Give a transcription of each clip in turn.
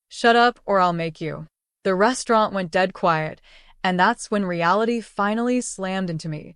Shut up or I'll make you. The restaurant went dead quiet, and that's when reality finally slammed into me.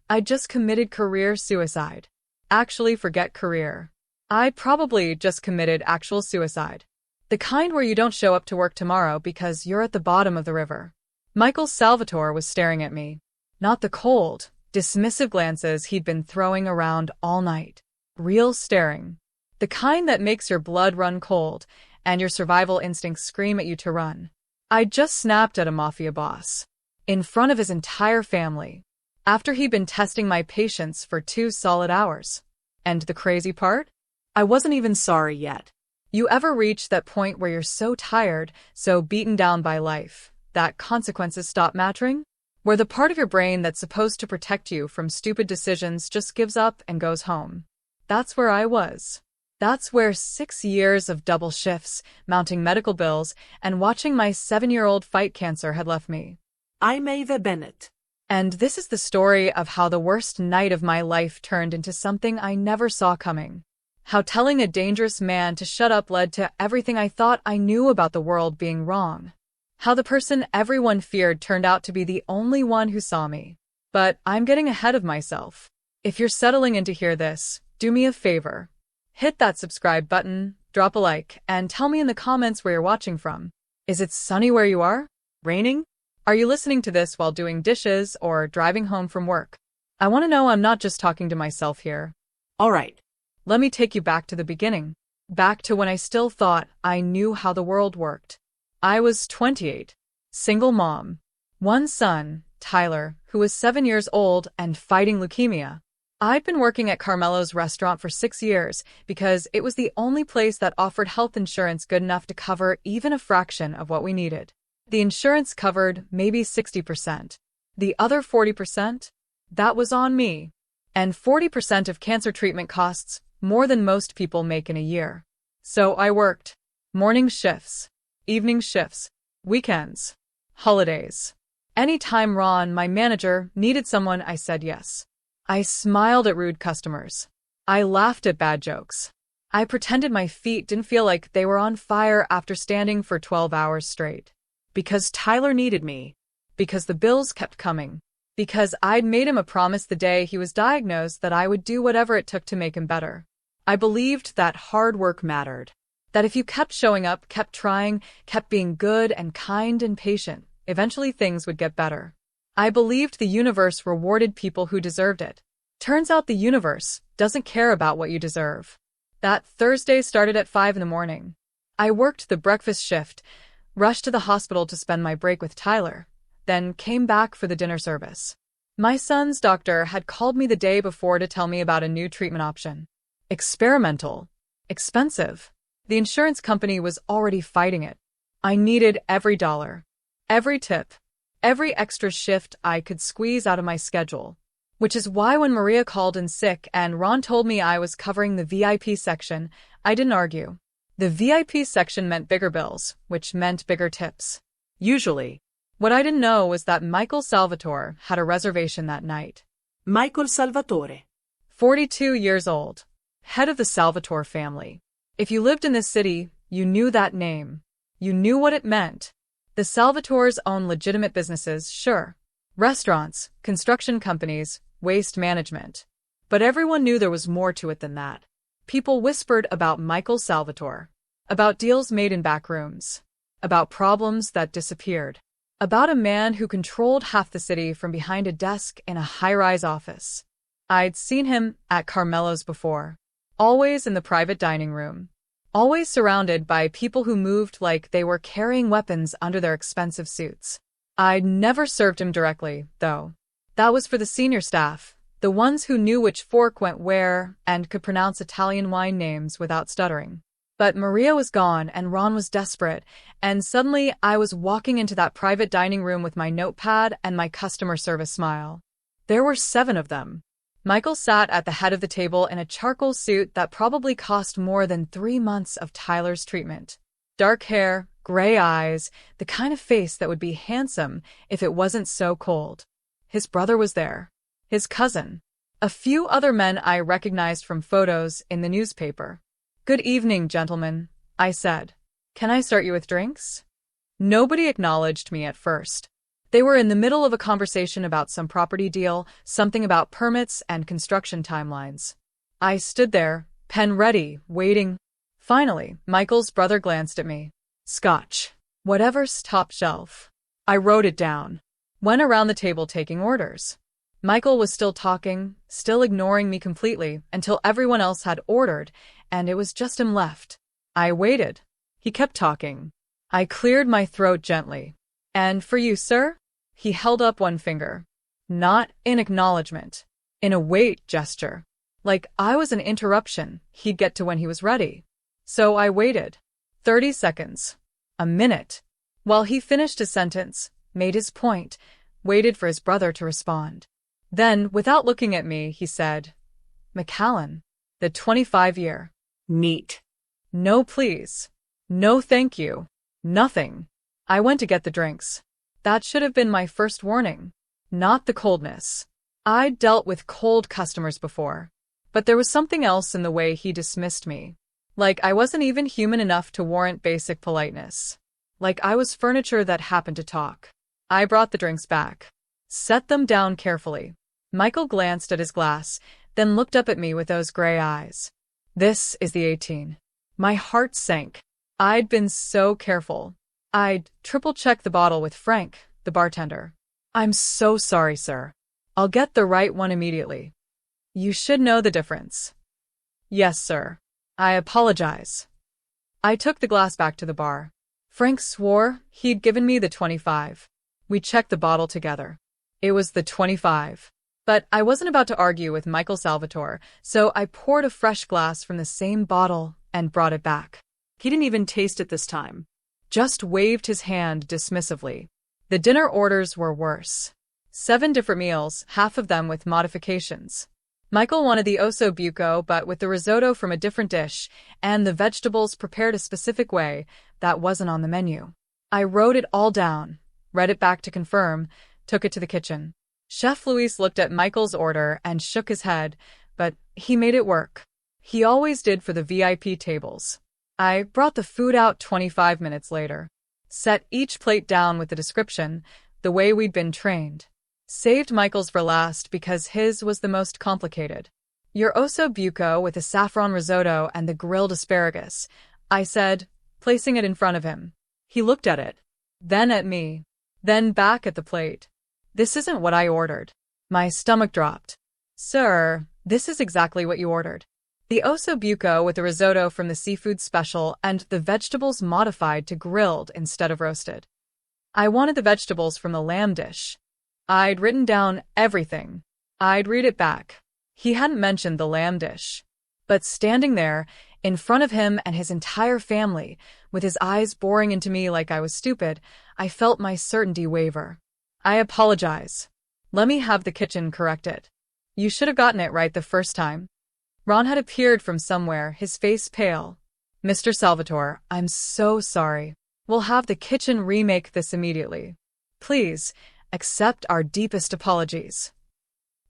I just committed career suicide. Actually, forget career. I probably just committed actual suicide. The kind where you don't show up to work tomorrow because you're at the bottom of the river. Michael Salvatore was staring at me. Not the cold, dismissive glances he'd been throwing around all night. Real staring. The kind that makes your blood run cold and your survival instincts scream at you to run. I just snapped at a Mafia boss. In front of his entire family. After he'd been testing my patience for 2 solid hours. And the crazy part? I wasn't even sorry yet. You ever reach that point where you're so tired, so beaten down by life, that consequences stop mattering? Where the part of your brain that's supposed to protect you from stupid decisions just gives up and goes home. That's where I was. That's where 6 years of double shifts, mounting medical bills, and watching my 7-year-old fight cancer had left me. I'm Ava Bennett. And this is the story of how the worst night of my life turned into something I never saw coming. How telling a dangerous man to shut up led to everything I thought I knew about the world being wrong. How the person everyone feared turned out to be the only one who saw me. But I'm getting ahead of myself. If you're settling in to hear this, do me a favor. Hit that subscribe button, drop a like, and tell me in the comments where you're watching from. Is it sunny where you are? Raining? Are you listening to this while doing dishes or driving home from work? I want to know I'm not just talking to myself here. All right. Let me take you back to the beginning. Back to when I still thought I knew how the world worked. I was 28. Single mom. One son, Tyler, who was 7 years old and fighting leukemia. I'd been working at Carmelo's restaurant for 6 years because it was the only place that offered health insurance good enough to cover even a fraction of what we needed. The insurance covered maybe 60%. The other 40%? That was on me. And 40% of cancer treatment costs more than most people make in a year. So I worked. Morning shifts, evening shifts, weekends, holidays. Anytime Ron, my manager, needed someone, I said yes. I smiled at rude customers. I laughed at bad jokes. I pretended my feet didn't feel like they were on fire after standing for 12 hours straight. Because Tyler needed me. Because the bills kept coming. Because I'd made him a promise the day he was diagnosed that I would do whatever it took to make him better. I believed that hard work mattered. That if you kept showing up, kept trying, kept being good and kind and patient, eventually things would get better. I believed the universe rewarded people who deserved it. Turns out the universe doesn't care about what you deserve. That Thursday started at 5 in the morning. I worked the breakfast shift, rushed to the hospital to spend my break with Tyler, then came back for the dinner service. My son's doctor had called me the day before to tell me about a new treatment option. Experimental. Expensive. The insurance company was already fighting it. I needed every dollar. Every tip. Every extra shift I could squeeze out of my schedule. Which is why when Maria called in sick and Ron told me I was covering the VIP section, I didn't argue. The VIP section meant bigger bills, which meant bigger tips. Usually. What I didn't know was that Michael Salvatore had a reservation that night. Michael Salvatore. 42 years old. Head of the Salvatore family. If you lived in this city, you knew that name. You knew what it meant. The Salvatores own legitimate businesses, sure. Restaurants, construction companies, waste management. But everyone knew there was more to it than that. People whispered about Michael Salvatore. About deals made in back rooms. About problems that disappeared. About a man who controlled half the city from behind a desk in a high-rise office. I'd seen him at Carmelo's before. Always in the private dining room. Always surrounded by people who moved like they were carrying weapons under their expensive suits. I'd never served him directly, though. That was for the senior staff, the ones who knew which fork went where and could pronounce Italian wine names without stuttering. But Maria was gone and Ron was desperate, and suddenly I was walking into that private dining room with my notepad and my customer service smile. There were 7 of them. Michael sat at the head of the table in a charcoal suit that probably cost more than 3 months of Tyler's treatment. Dark hair, gray eyes, the kind of face that would be handsome if it wasn't so cold. His brother was there. His cousin. A few other men I recognized from photos in the newspaper. "Good evening, gentlemen," I said. Can I start you with drinks? Nobody acknowledged me at first. They were in the middle of a conversation about some property deal, something about permits and construction timelines. I stood there, pen ready, waiting. Finally, Michael's brother glanced at me. Scotch. Whatever's top shelf. I wrote it down. Went around the table taking orders. Michael was still talking, still ignoring me completely, until everyone else had ordered, and it was just him left. I waited. He kept talking. I cleared my throat gently. And for you, sir? He held up one finger. Not in acknowledgement. In a wait gesture. Like I was an interruption he'd get to when he was ready. So I waited. 30 seconds. A minute. While he finished his sentence, made his point, waited for his brother to respond. Then, without looking at me, he said, "McAllen, the 25-year. Neat. No please. No thank you. Nothing." I went to get the drinks. That should have been my first warning. Not the coldness. I'd dealt with cold customers before. But there was something else in the way he dismissed me. Like I wasn't even human enough to warrant basic politeness. Like I was furniture that happened to talk. I brought the drinks back. Set them down carefully. Michael glanced at his glass, then looked up at me with those gray eyes. This is the 18. My heart sank. I'd been so careful. I'd triple-checked the bottle with Frank, the bartender. "I'm so sorry, sir. I'll get the right one immediately." "You should know the difference." "Yes, sir. I apologize." I took the glass back to the bar. Frank swore he'd given me the 25. We checked the bottle together. It was the 25. But I wasn't about to argue with Michael Salvatore, so I poured a fresh glass from the same bottle and brought it back. He didn't even taste it this time. Just waved his hand dismissively. The dinner orders were worse. 7 different meals, half of them with modifications. Michael wanted the osso buco but with the risotto from a different dish, and the vegetables prepared a specific way that wasn't on the menu. I wrote it all down, read it back to confirm, took it to the kitchen. Chef Luis looked at Michael's order and shook his head, but he made it work. He always did for the VIP tables. I brought the food out 25 minutes later. Set each plate down with the description, the way we'd been trained. Saved Michael's for last because his was the most complicated. "Your osso buco with the saffron risotto and the grilled asparagus," I said, placing it in front of him. He looked at it, then at me, then back at the plate. "This isn't what I ordered." My stomach dropped. "Sir, this is exactly what you ordered. The osso buco with the risotto from the seafood special and the vegetables modified to grilled instead of roasted." I wanted the vegetables from the lamb dish. I'd written down everything. I'd read it back. He hadn't mentioned the lamb dish. But standing there, in front of him and his entire family, with his eyes boring into me like I was stupid, I felt my certainty waver. "I apologize. Let me have the kitchen correct it. You should have gotten it right the first time." Ron had appeared from somewhere, his face pale. "Mr. Salvatore, I'm so sorry. We'll have the kitchen remake this immediately. Please, accept our deepest apologies."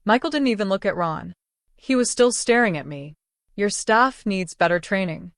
Michael didn't even look at Ron. He was still staring at me. "Your staff needs better training."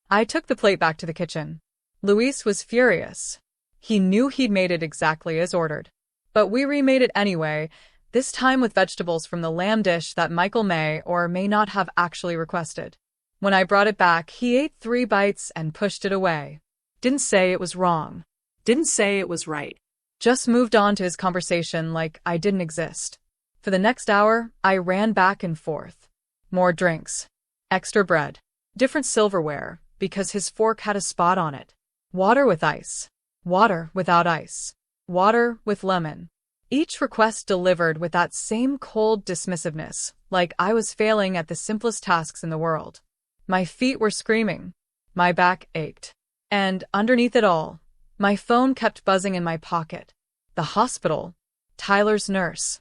I took the plate back to the kitchen. Luis was furious. He knew he'd made it exactly as ordered. But we remade it anyway, this time with vegetables from the lamb dish that Michael may or may not have actually requested. When I brought it back, he ate 3 bites and pushed it away. Didn't say it was wrong. Didn't say it was right. Just moved on to his conversation like I didn't exist. For the next hour, I ran back and forth. More drinks. Extra bread. Different silverware, because his fork had a spot on it. Water with ice. Water without ice. Water with lemon. Each request delivered with that same cold dismissiveness, like I was failing at the simplest tasks in the world. My feet were screaming. My back ached. And underneath it all, my phone kept buzzing in my pocket. The hospital. Tyler's nurse.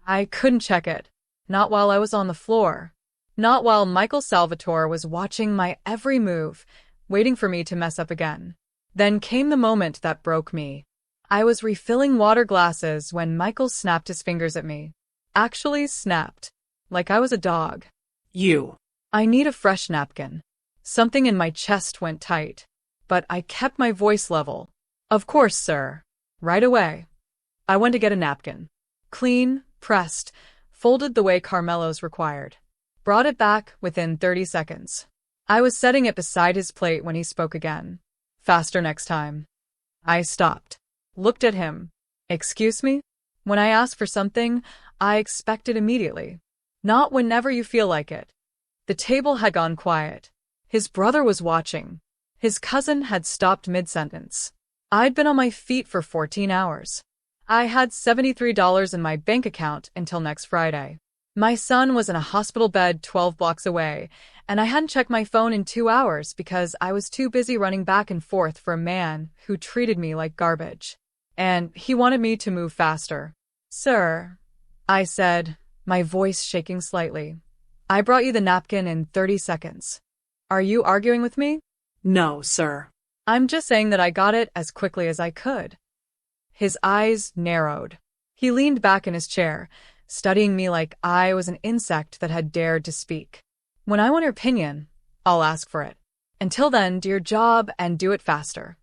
I couldn't check it. Not while I was on the floor. Not while Michael Salvatore was watching my every move, waiting for me to mess up again. Then came the moment that broke me. I was refilling water glasses when Michael snapped his fingers at me. Actually snapped. Like I was a dog. "You." "I need a fresh napkin." Something in my chest went tight. but I kept my voice level. Of course, sir. Right away. I went to get a napkin. Clean, pressed, folded the way Carmelo's required. Brought it back within 30 seconds. I was setting it beside his plate when he spoke again. Faster next time. I stopped. Looked at him. Excuse me? When I ask for something, I expect it immediately. Not whenever you feel like it. The table had gone quiet. His brother was watching. His cousin had stopped mid-sentence. I'd been on my feet for 14 hours. I had $73 in my bank account until next Friday. My son was in a hospital bed 12 blocks away, and I hadn't checked my phone in 2 hours because I was too busy running back and forth for a man who treated me like garbage. And he wanted me to move faster. Sir, I said, my voice shaking slightly. I brought you the napkin in 30 seconds. Are you arguing with me? No, sir. I'm just saying that I got it as quickly as I could. His eyes narrowed. He leaned back in his chair, studying me like I was an insect that had dared to speak. When I want your opinion, I'll ask for it. Until then, do your job and do it faster.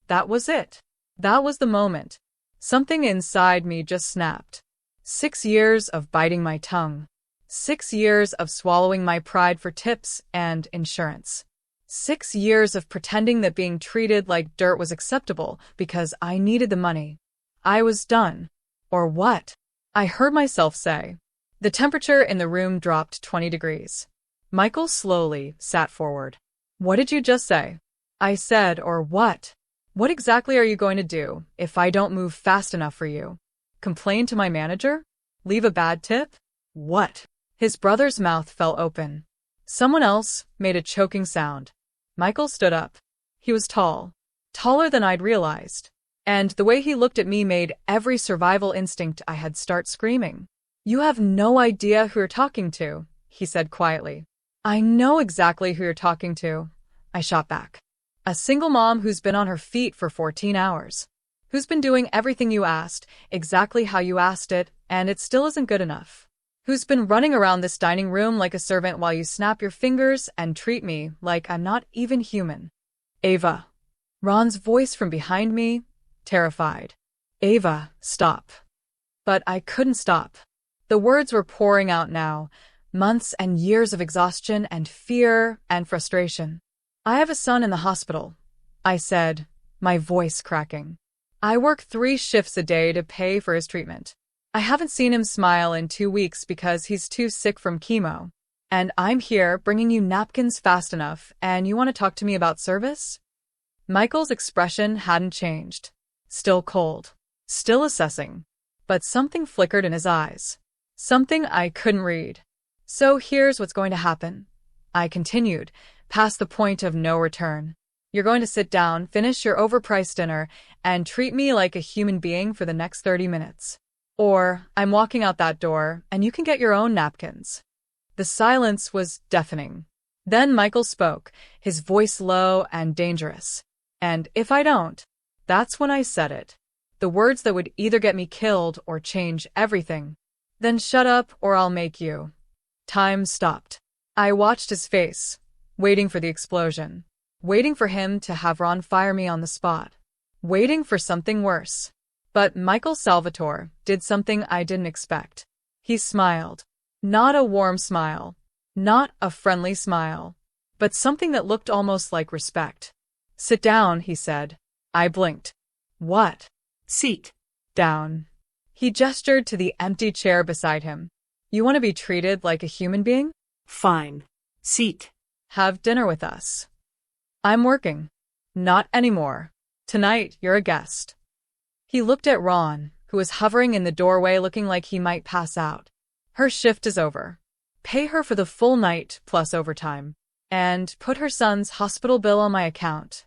That was it. That was the moment. Something inside me just snapped. 6 years of biting my tongue. 6 years of swallowing my pride for tips and insurance. 6 years of pretending that being treated like dirt was acceptable because I needed the money. I was done. Or what? I heard myself say. The temperature in the room dropped 20 degrees. Michael slowly sat forward. What did you just say? I said, or what? What exactly are you going to do if I don't move fast enough for you? Complain to my manager? Leave a bad tip? What? His brother's mouth fell open. Someone else made a choking sound. Michael stood up. He was tall. Taller than I'd realized. And the way he looked at me made every survival instinct I had start screaming. You have no idea who you're talking to, he said quietly. I know exactly who you're talking to, I shot back. A single mom who's been on her feet for 14 hours. Who's been doing everything you asked, exactly how you asked it, and it still isn't good enough. Who's been running around this dining room like a servant while you snap your fingers and treat me like I'm not even human. Ava. Ron's voice from behind me, terrified. Ava, stop. But I couldn't stop. The words were pouring out now, months and years of exhaustion and fear and frustration. I have a son in the hospital, I said, my voice cracking. I work 3 shifts a day to pay for his treatment. I haven't seen him smile in 2 weeks because he's too sick from chemo. And I'm here bringing you napkins fast enough, and you want to talk to me about service? Michael's expression hadn't changed. Still cold. Still assessing. But something flickered in his eyes. Something I couldn't read. So here's what's going to happen. I continued, past the point of no return. You're going to sit down, finish your overpriced dinner, and treat me like a human being for the next 30 minutes. Or, I'm walking out that door, and you can get your own napkins. The silence was deafening. Then Michael spoke, his voice low and dangerous. And if I don't, that's when I said it. The words that would either get me killed or change everything. Then shut up or I'll make you. Time stopped. I watched his face, waiting for the explosion. Waiting for him to have Ron fire me on the spot. Waiting for something worse. But Michael Salvatore did something I didn't expect. He smiled. Not a warm smile. Not a friendly smile. But something that looked almost like respect. Sit down, he said. I blinked. What? Seat. Down. He gestured to the empty chair beside him. You want to be treated like a human being? Fine. Seat. Have dinner with us. I'm working. Not anymore. Tonight, you're a guest. He looked at Ron, who was hovering in the doorway looking like he might pass out. Her shift is over. Pay her for the full night plus overtime. And put her son's hospital bill on my account.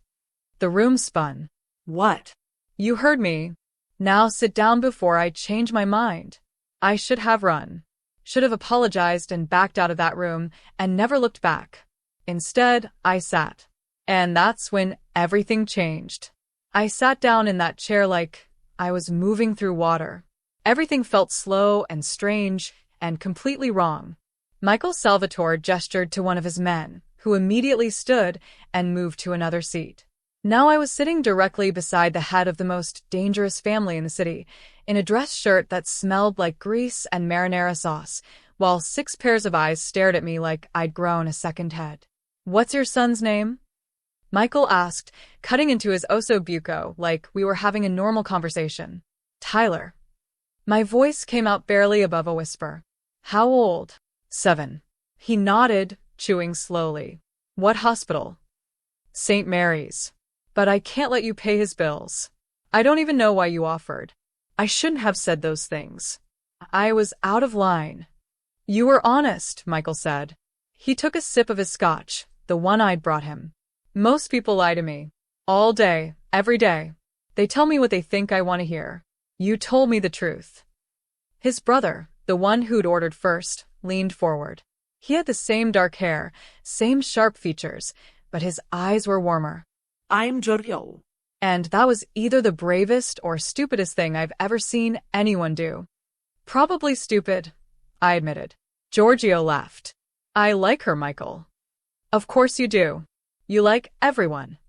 The room spun. What? You heard me. Now sit down before I change my mind. I should have run. Should have apologized and backed out of that room and never looked back. Instead, I sat. And that's when everything changed. I sat down in that chair like I was moving through water. Everything felt slow and strange and completely wrong. Michael Salvatore gestured to one of his men, who immediately stood and moved to another seat. Now I was sitting directly beside the head of the most dangerous family in the city, in a dress shirt that smelled like grease and marinara sauce, while 6 pairs of eyes stared at me like I'd grown a second head. "What's your son's name?" Michael asked, cutting into his oso buco like we were having a normal conversation. "Tyler." My voice came out barely above a whisper. "How old?" "7." He nodded, chewing slowly. "What hospital?" "St. Mary's." "But I can't let you pay his bills." "I don't even know why you offered." I shouldn't have said those things. I was out of line. "You were honest," Michael said. He took a sip of his scotch, the one I'd brought him. "Most people lie to me. All day, every day. They tell me what they think I want to hear. You told me the truth." His brother, the one who'd ordered first, leaned forward. He had the same dark hair, same sharp features, but his eyes were warmer. I'm Giorgio. And that was either the bravest or stupidest thing I've ever seen anyone do. "Probably stupid," I admitted. Giorgio laughed. "I like her, Michael." "Of course you do. You like everyone."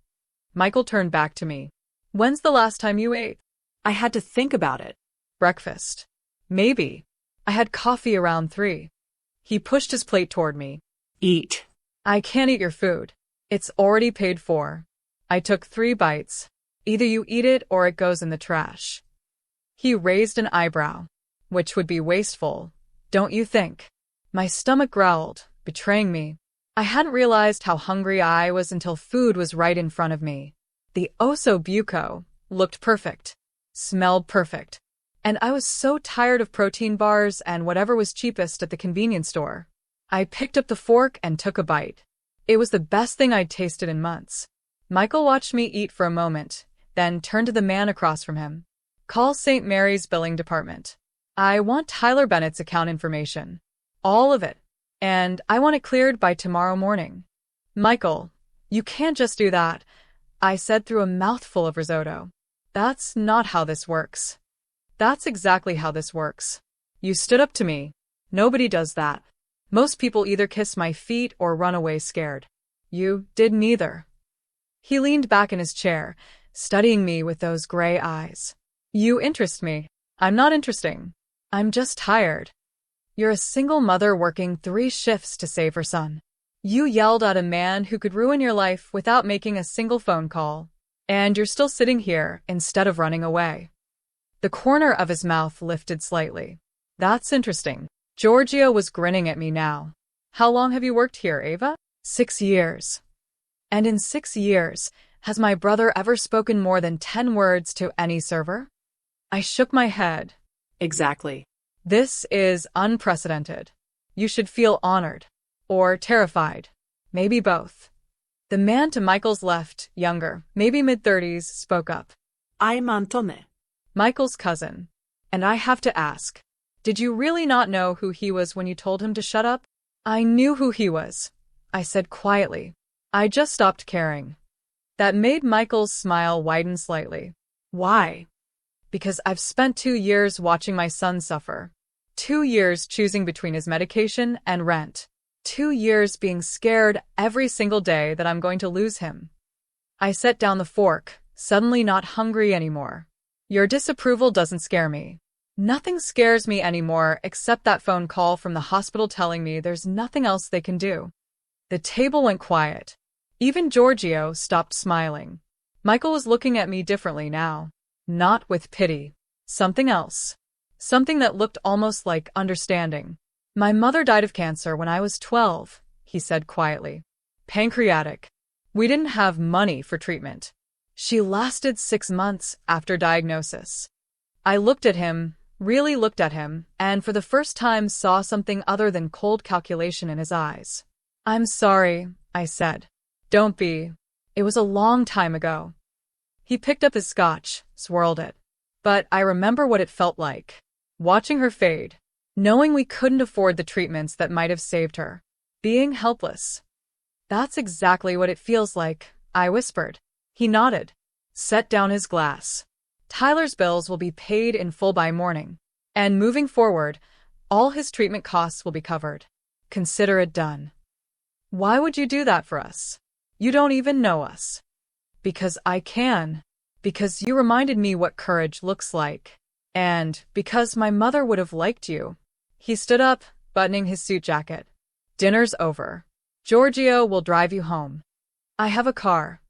Michael turned back to me. "When's the last time you ate?" I had to think about it. "Breakfast." "Maybe. I had coffee around 3. He pushed his plate toward me. Eat. "I can't eat your food. It's already paid for." I took 3 bites. "Either you eat it or it goes in the trash." He raised an eyebrow. "Which would be wasteful, don't you think?" My stomach growled, betraying me. I hadn't realized how hungry I was until food was right in front of me. The oso buco looked perfect, smelled perfect, and I was so tired of protein bars and whatever was cheapest at the convenience store. I picked up the fork and took a bite. It was the best thing I'd tasted in months. Michael watched me eat for a moment, then turned to the man across from him. "Call St. Mary's billing department. I want Tyler Bennett's account information. All of it. And I want it cleared by tomorrow morning." "Michael, you can't just do that," I said through a mouthful of risotto. "That's not how this works." "That's exactly how this works. You stood up to me. Nobody does that. Most people either kiss my feet or run away scared. You did neither." He leaned back in his chair, studying me with those gray eyes. "You interest me. I'm not interesting. I'm just tired. You're a single mother working 3 shifts to save her son. You yelled at a man who could ruin your life without making a single phone call. And you're still sitting here instead of running away." The corner of his mouth lifted slightly. "That's interesting." Giorgio was grinning at me now. "How long have you worked here, Ava?" 6 years. "And in 6 years, has my brother ever spoken more than 10 words to any server?" I shook my head. Exactly. "This is unprecedented. You should feel honored. Or terrified. Maybe both." The man to Michael's left, younger, maybe mid-30s, spoke up. I'm Antone. "Michael's cousin. And I have to ask, did you really not know who he was when you told him to shut up?" "I knew who he was," I said quietly. "I just stopped caring." That made Michael's smile widen slightly. "Why?" "Because I've spent 2 years watching my son suffer. 2 years choosing between his medication and rent. 2 years being scared every single day that I'm going to lose him." I set down the fork, suddenly not hungry anymore. "Your disapproval doesn't scare me. Nothing scares me anymore except that phone call from the hospital telling me there's nothing else they can do." The table went quiet. Even Giorgio stopped smiling. Michael was looking at me differently now. Not with pity. Something else. Something that looked almost like understanding. "My mother died of cancer when I was 12, he said quietly. "Pancreatic. We didn't have money for treatment. She lasted 6 months after diagnosis." I looked at him, really looked at him, and for the first time saw something other than cold calculation in his eyes. "I'm sorry," I said. "Don't be. It was a long time ago." He picked up his scotch, swirled it. "But I remember what it felt like. Watching her fade. Knowing we couldn't afford the treatments that might have saved her. Being helpless." "That's exactly what it feels like," I whispered. He nodded. Set down his glass. "Tyler's bills will be paid in full by morning. And moving forward, all his treatment costs will be covered. Consider it done." "Why would you do that for us? You don't even know us." Because I can. Because you reminded me what courage looks like. And because my mother would have liked you. He stood up, buttoning his suit jacket. Dinner's over. Giorgio will drive you home. I have a car.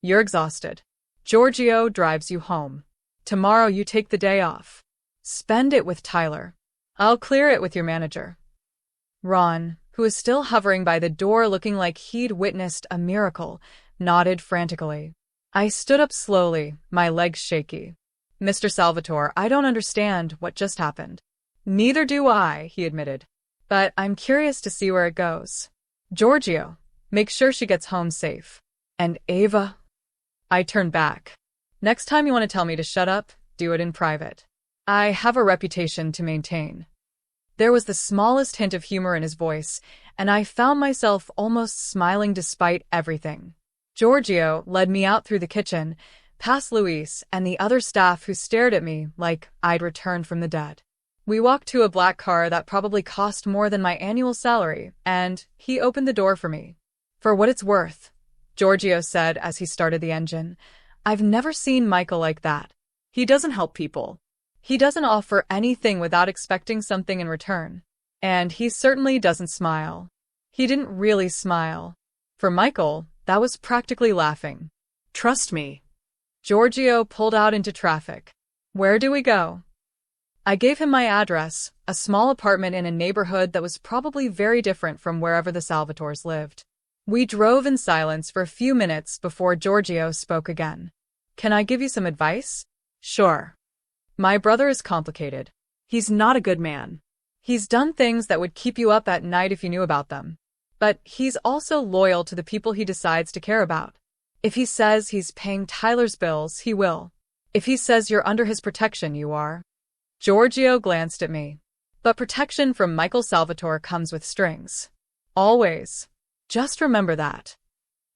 You're exhausted. Giorgio drives you home. Tomorrow you take the day off. Spend it with Tyler. I'll clear it with your manager. Ron, who was still hovering by the door looking like he'd witnessed a miracle, nodded frantically. I stood up slowly, my legs shaky. Mr. Salvatore, I don't understand what just happened. Neither do I, he admitted. But I'm curious to see where it goes. Giorgio, make sure she gets home safe. And Ava? I turned back. Next time you want to tell me to shut up, do it in private. I have a reputation to maintain. There was the smallest hint of humor in his voice, and I found myself almost smiling despite everything. Giorgio led me out through the kitchen, past Luis and the other staff who stared at me like I'd returned from the dead. We walked to a black car that probably cost more than my annual salary, and he opened the door for me. For what it's worth, Giorgio said as he started the engine, I've never seen Michael like that. He doesn't help people. He doesn't offer anything without expecting something in return. And he certainly doesn't smile. He didn't really smile. For Michael, that was practically laughing. Trust me. Giorgio pulled out into traffic. Where do we go? I gave him my address, a small apartment in a neighborhood that was probably very different from wherever the Salvatores lived. We drove in silence for a few minutes before Giorgio spoke again. Can I give you some advice? Sure. My brother is complicated. He's not a good man. He's done things that would keep you up at night if you knew about them. But he's also loyal to the people he decides to care about. If he says he's paying Tyler's bills, he will. If he says you're under his protection, you are. Giorgio glanced at me. But protection from Michael Salvatore comes with strings. Always. Just remember that.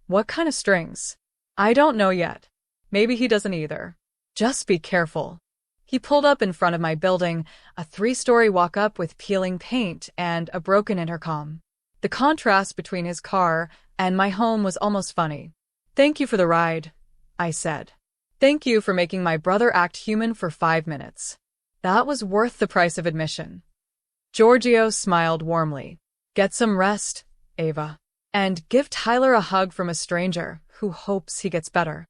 What kind of strings? I don't know yet. Maybe he doesn't either. Just be careful. He pulled up in front of my building, a 3-story walk-up with peeling paint and a broken intercom. The contrast between his car and my home was almost funny. Thank you for the ride, I said. Thank you for making my brother act human for 5 minutes. That was worth the price of admission. Giorgio smiled warmly. Get some rest, Ava. And give Tyler a hug from a stranger who hopes he gets better.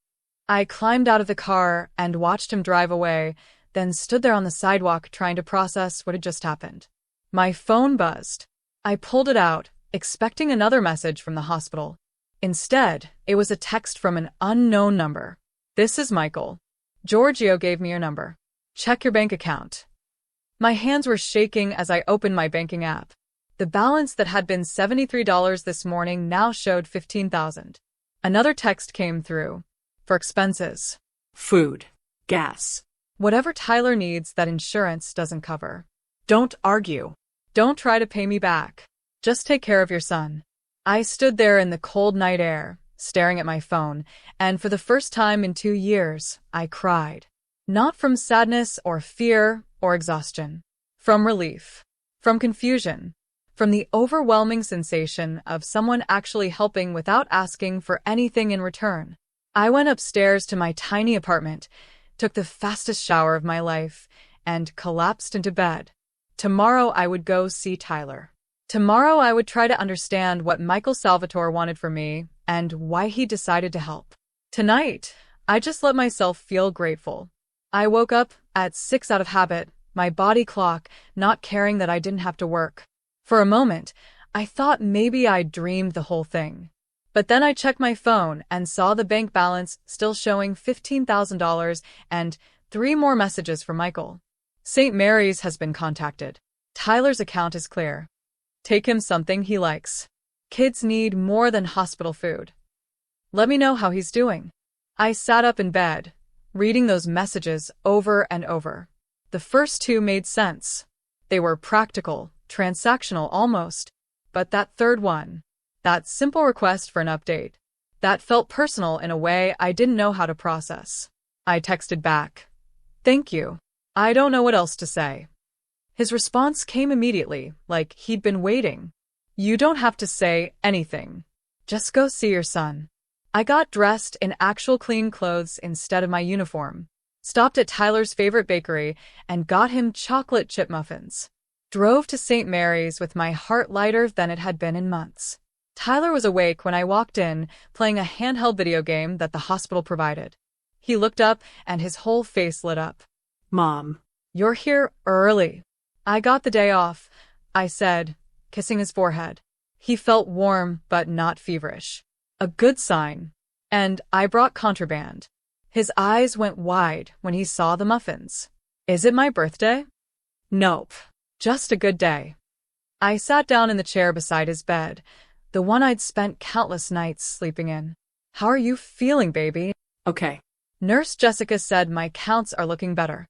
I climbed out of the car and watched him drive away, then stood there on the sidewalk trying to process what had just happened. My phone buzzed. I pulled it out, expecting another message from the hospital. Instead, it was a text from an unknown number. This is Michael. Giorgio gave me your number. Check your bank account. My hands were shaking as I opened my banking app. The balance that had been $73 this morning now showed $15,000. Another text came through. For expenses. Food. Gas. Whatever Tyler needs that insurance doesn't cover. Don't argue. Don't try to pay me back. Just take care of your son. I stood there in the cold night air, staring at my phone, and for the first time in 2 years, I cried. Not from sadness or fear or exhaustion. From relief. From confusion. From the overwhelming sensation of someone actually helping without asking for anything in return. I went upstairs to my tiny apartment, took the fastest shower of my life, and collapsed into bed. Tomorrow I would go see Tyler. Tomorrow I would try to understand what Michael Salvatore wanted from me and why he decided to help. Tonight, I just let myself feel grateful. I woke up at 6 out of habit, my body clock, not caring that I didn't have to work. For a moment, I thought maybe I'd dreamed the whole thing. But then I checked my phone and saw the bank balance still showing $15,000 and 3 more messages from Michael. St. Mary's has been contacted. Tyler's account is clear. Take him something he likes. Kids need more than hospital food. Let me know how he's doing. I sat up in bed, reading those messages over and over. The first 2 made sense. They were practical, transactional almost. But that third one, that simple request for an update, that felt personal in a way I didn't know how to process. I texted back. Thank you. I don't know what else to say. His response came immediately, like he'd been waiting. You don't have to say anything. Just go see your son. I got dressed in actual clean clothes instead of my uniform. Stopped at Tyler's favorite bakery and got him chocolate chip muffins. Drove to St. Mary's with my heart lighter than it had been in months. Tyler was awake when I walked in, playing a handheld video game that the hospital provided. He looked up and his whole face lit up. Mom. You're here early. I got the day off, I said, kissing his forehead. He felt warm but not feverish. A good sign. And I brought contraband. His eyes went wide when he saw the muffins. Is it my birthday? Nope. Just a good day. I sat down in the chair beside his bed, the one I'd spent countless nights sleeping in. How are you feeling, baby? Okay. Nurse Jessica said my counts are looking better.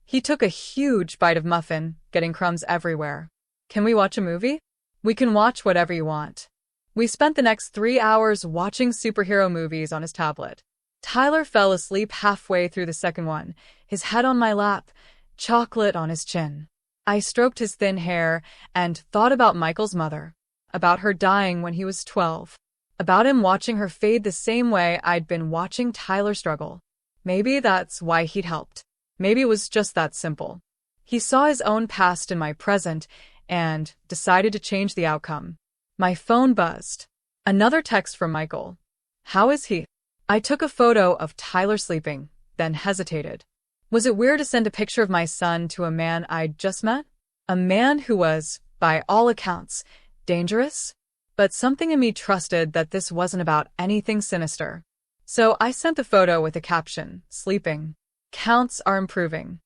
He took a huge bite of muffin, getting crumbs everywhere. Can we watch a movie? We can watch whatever you want. We spent the next 3 hours watching superhero movies on his tablet. Tyler fell asleep halfway through the second one, his head on my lap, chocolate on his chin. I stroked his thin hair and thought about Michael's mother, about her dying when he was 12, about him watching her fade the same way I'd been watching Tyler struggle. Maybe that's why he'd helped. Maybe it was just that simple. He saw his own past in my present and decided to change the outcome. My phone buzzed. Another text from Michael. How is he? I took a photo of Tyler sleeping, then hesitated. Was it weird to send a picture of my son to a man I'd just met? A man who was, by all accounts, dangerous? But something in me trusted that this wasn't about anything sinister. So I sent the photo with a caption, sleeping. Counts are improving.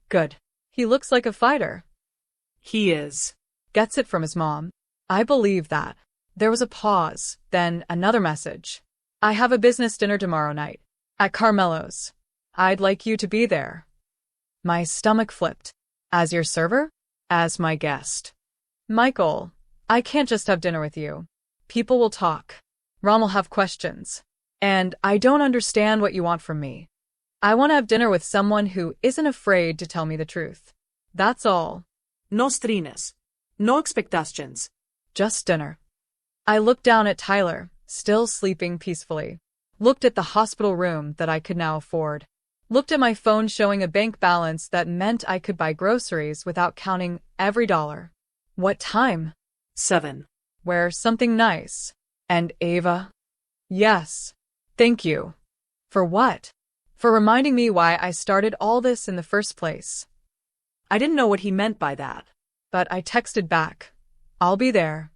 Good. He looks like a fighter. He is. Gets it from his mom. I believe that. There was a pause, then another message. I have a business dinner tomorrow night. At Carmelo's. I'd like you to be there. My stomach flipped. As your server? As my guest. Michael, I can't just have dinner with you. People will talk. Ron will have questions. And I don't understand what you want from me. I want to have dinner with someone who isn't afraid to tell me the truth. That's all. No strines. No expectations. Just dinner. I looked down at Tyler, still sleeping peacefully. Looked at the hospital room that I could now afford. Looked at my phone showing a bank balance that meant I could buy groceries without counting every dollar. What time? 7. Wear something nice. And Ava? Yes. Thank you. For what? For reminding me why I started all this in the first place. I didn't know what he meant by that. But I texted back. I'll be there.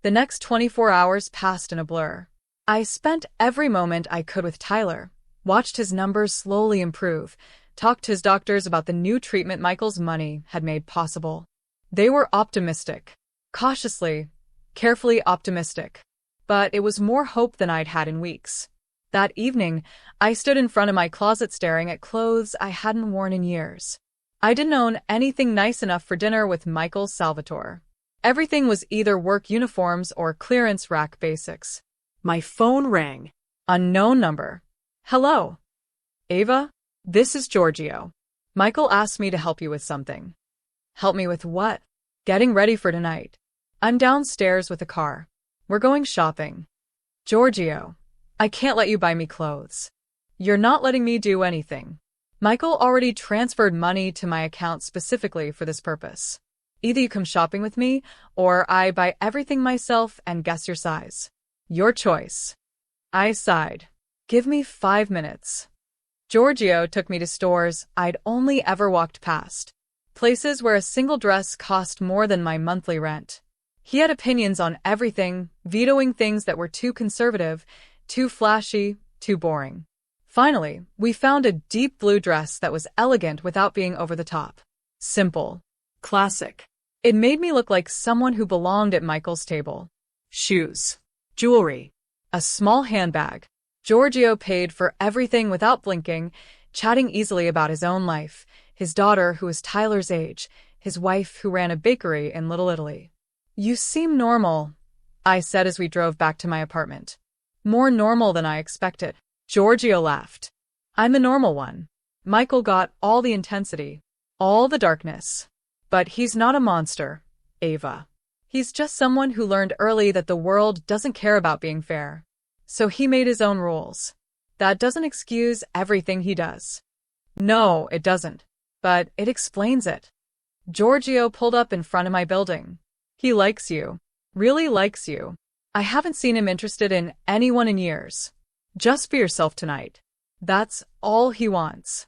The next 24 hours passed in a blur. I spent every moment I could with Tyler, watched his numbers slowly improve, talked to his doctors about the new treatment Michael's money had made possible. They were optimistic. Cautiously, carefully optimistic. But it was more hope than I'd had in weeks. That evening, I stood in front of my closet staring at clothes I hadn't worn in years. I didn't own anything nice enough for dinner with Michael Salvatore. Everything was either work uniforms or clearance rack basics. My phone rang. Unknown number. Hello. Ava? This is Giorgio. Michael asked me to help you with something. Help me with what? Getting ready for tonight. I'm downstairs with a car. We're going shopping. Giorgio, I can't let you buy me clothes. You're not letting me do anything. Michael already transferred money to my account specifically for this purpose. Either you come shopping with me, or I buy everything myself and guess your size. Your choice. I sighed. Give me 5 minutes. Giorgio took me to stores I'd only ever walked past. Places where a single dress cost more than my monthly rent. He had opinions on everything, vetoing things that were too conservative, too flashy, too boring. Finally, we found a deep blue dress that was elegant without being over the top. Simple. Classic. It made me look like someone who belonged at Michael's table. Shoes. Jewelry. A small handbag. Giorgio paid for everything without blinking, chatting easily about his own life, his daughter who was Tyler's age, his wife who ran a bakery in Little Italy. You seem normal, I said as we drove back to my apartment. More normal than I expected. Giorgio laughed. I'm the normal one. Michael got all the intensity, all the darkness. But he's not a monster, Ava. He's just someone who learned early that the world doesn't care about being fair. So he made his own rules. That doesn't excuse everything he does. No, it doesn't. But it explains it. Giorgio pulled up in front of my building. He likes you. Really likes you. I haven't seen him interested in anyone in years. Just be yourself tonight. That's all he wants.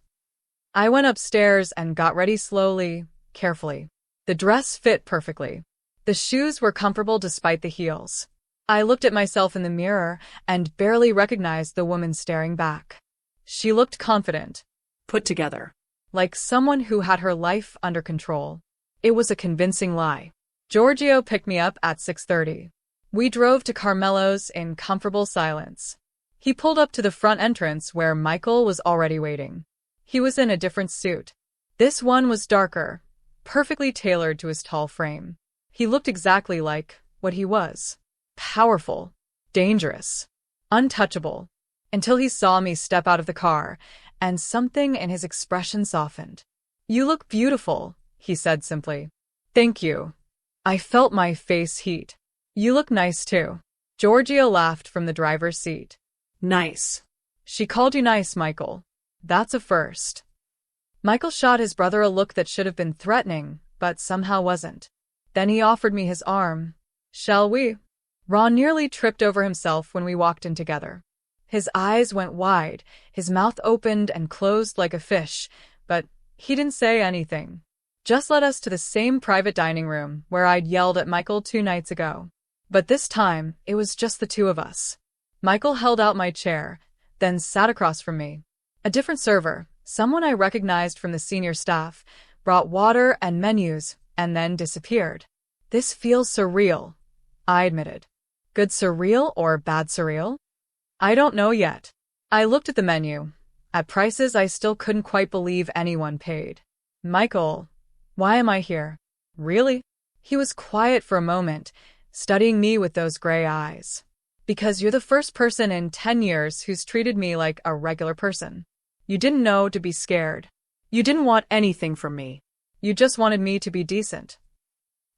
I went upstairs and got ready slowly, carefully. The dress fit perfectly. The shoes were comfortable despite the heels. I looked at myself in the mirror and barely recognized the woman staring back. She looked confident. Put together. Like someone who had her life under control. It was a convincing lie. Giorgio picked me up at 6:30. We drove to Carmelo's in comfortable silence. He pulled up to the front entrance where Michael was already waiting. He was in a different suit. This one was darker, perfectly tailored to his tall frame. He looked exactly like what he was. Powerful, dangerous, untouchable, until he saw me step out of the car, and something in his expression softened. "You look beautiful," he said simply. "Thank you." I felt my face heat. "You look nice too." Giorgio laughed from the driver's seat. Nice. "She called you nice, Michael. That's a first." Michael shot his brother a look that should have been threatening, but somehow wasn't. Then he offered me his arm. "Shall we?" Ron nearly tripped over himself when we walked in together. His eyes went wide, his mouth opened and closed like a fish, but he didn't say anything. Just led us to the same private dining room where I'd yelled at Michael 2 nights ago. But this time, it was just the two of us. Michael held out my chair, then sat across from me. A different server, someone I recognized from the senior staff, brought water and menus, and then disappeared. "This feels surreal," I admitted. Good surreal or bad surreal? I don't know yet. I looked at the menu, at prices I still couldn't quite believe anyone paid. "Michael, why am I here? Really?" He was quiet for a moment, studying me with those gray eyes. "Because you're the first person in 10 years who's treated me like a regular person. You didn't know to be scared. You didn't want anything from me. You just wanted me to be decent."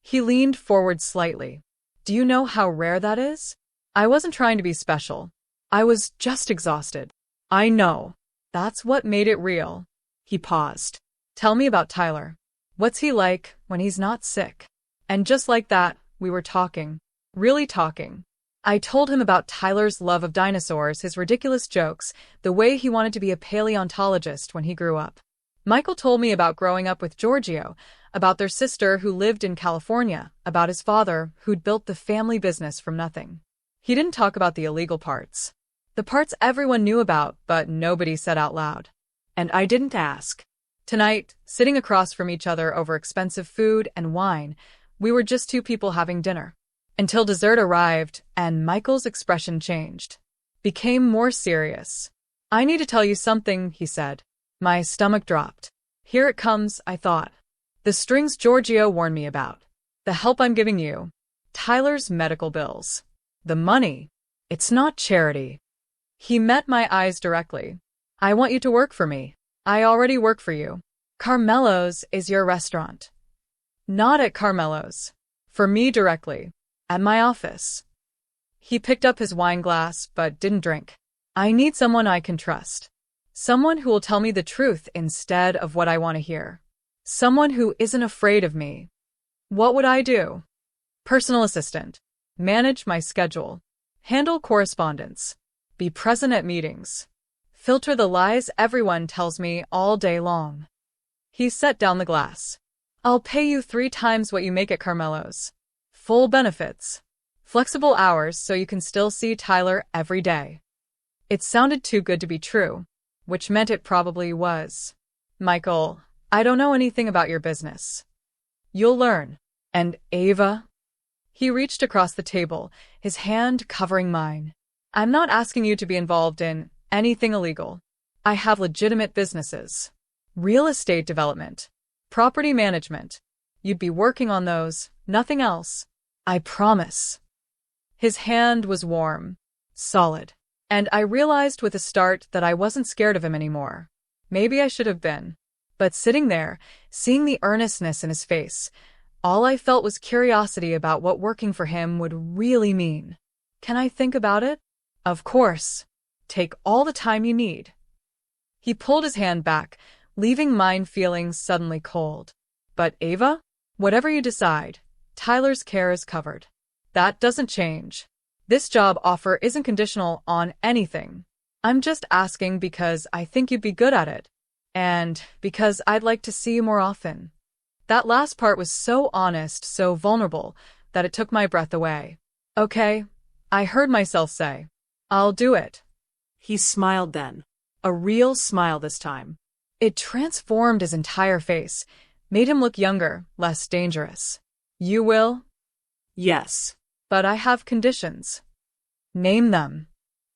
He leaned forward slightly. "Do you know how rare that is? I wasn't trying to be special. I was just exhausted." "I know. That's what made it real." He paused. "Tell me about Tyler. What's he like when he's not sick?" And just like that, we were talking. Really talking. I told him about Tyler's love of dinosaurs, his ridiculous jokes, the way he wanted to be a paleontologist when he grew up. Michael told me about growing up with Giorgio, about their sister who lived in California, about his father who'd built the family business from nothing. He didn't talk about the illegal parts. The parts everyone knew about, but nobody said out loud. And I didn't ask. Tonight, sitting across from each other over expensive food and wine, we were just two people having dinner. Until dessert arrived, and Michael's expression changed. Became more serious. "I need to tell you something," he said. My stomach dropped. Here it comes, I thought. The strings Giorgio warned me about. The help I'm giving you. Tyler's medical bills. The money. It's not charity. He met my eyes directly. "I want you to work for me. I already work for you. Carmelo's is your restaurant." "Not at Carmelo's. For me directly. At my office." He picked up his wine glass, but didn't drink. "I need someone I can trust. Someone who will tell me the truth instead of what I want to hear. Someone who isn't afraid of me." What would I do? Personal assistant. Manage my schedule. Handle correspondence. Be present at meetings. Filter the lies everyone tells me all day long. He set down the glass. "I'll pay you 3 times what you make at Carmelo's. Full benefits. Flexible hours so you can still see Tyler every day." It sounded too good to be true, which meant it probably was. "Michael, I don't know anything about your business." "You'll learn." "And Ava?" He reached across the table, his hand covering mine. "I'm not asking you to be involved in anything illegal. I have legitimate businesses. Real estate development. Property management. You'd be working on those, nothing else. I promise." His hand was warm, solid, and I realized with a start that I wasn't scared of him anymore. Maybe I should have been. But sitting there, seeing the earnestness in his face, all I felt was curiosity about what working for him would really mean. "Can I think about it?" Of course. Take all the time you need. He pulled his hand back, leaving mine feeling suddenly cold. But Ava? Whatever you decide, Tyler's care is covered. That doesn't change. This job offer isn't conditional on anything. I'm just asking because I think you'd be good at it. And because I'd like to see you more often. That last part was so honest, so vulnerable, that it took my breath away. Okay, I heard myself say. I'll do it. He smiled then. A real smile this time. It transformed his entire face, made him look younger, less dangerous. You will? Yes. But I have conditions. Name them.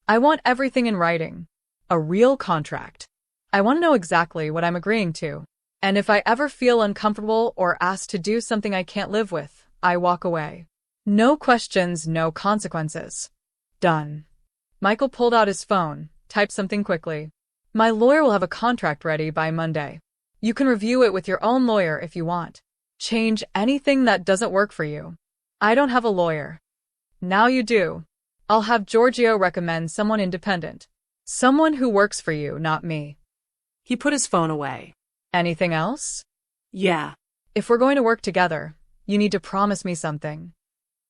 I want everything in writing. A real contract. I want to know exactly what I'm agreeing to. And if I ever feel uncomfortable or asked to do something I can't live with, I walk away. No questions, no consequences. Done. Michael pulled out his phone, typed something quickly. My lawyer will have a contract ready by Monday. You can review it with your own lawyer if you want. Change anything that doesn't work for you. I don't have a lawyer. Now you do. I'll have Giorgio recommend someone independent. Someone who works for you, not me. He put his phone away. Anything else? Yeah. If we're going to work together, you need to promise me something.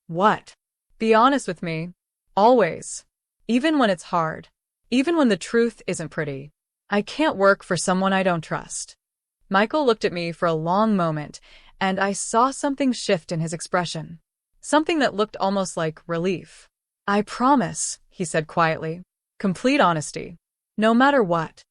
What? Be honest with me. Always. Even when it's hard. Even when the truth isn't pretty. I can't work for someone I don't trust. Michael looked at me for a long moment, and I saw something shift in his expression. Something that looked almost like relief. I promise, he said quietly. Complete honesty. No matter what.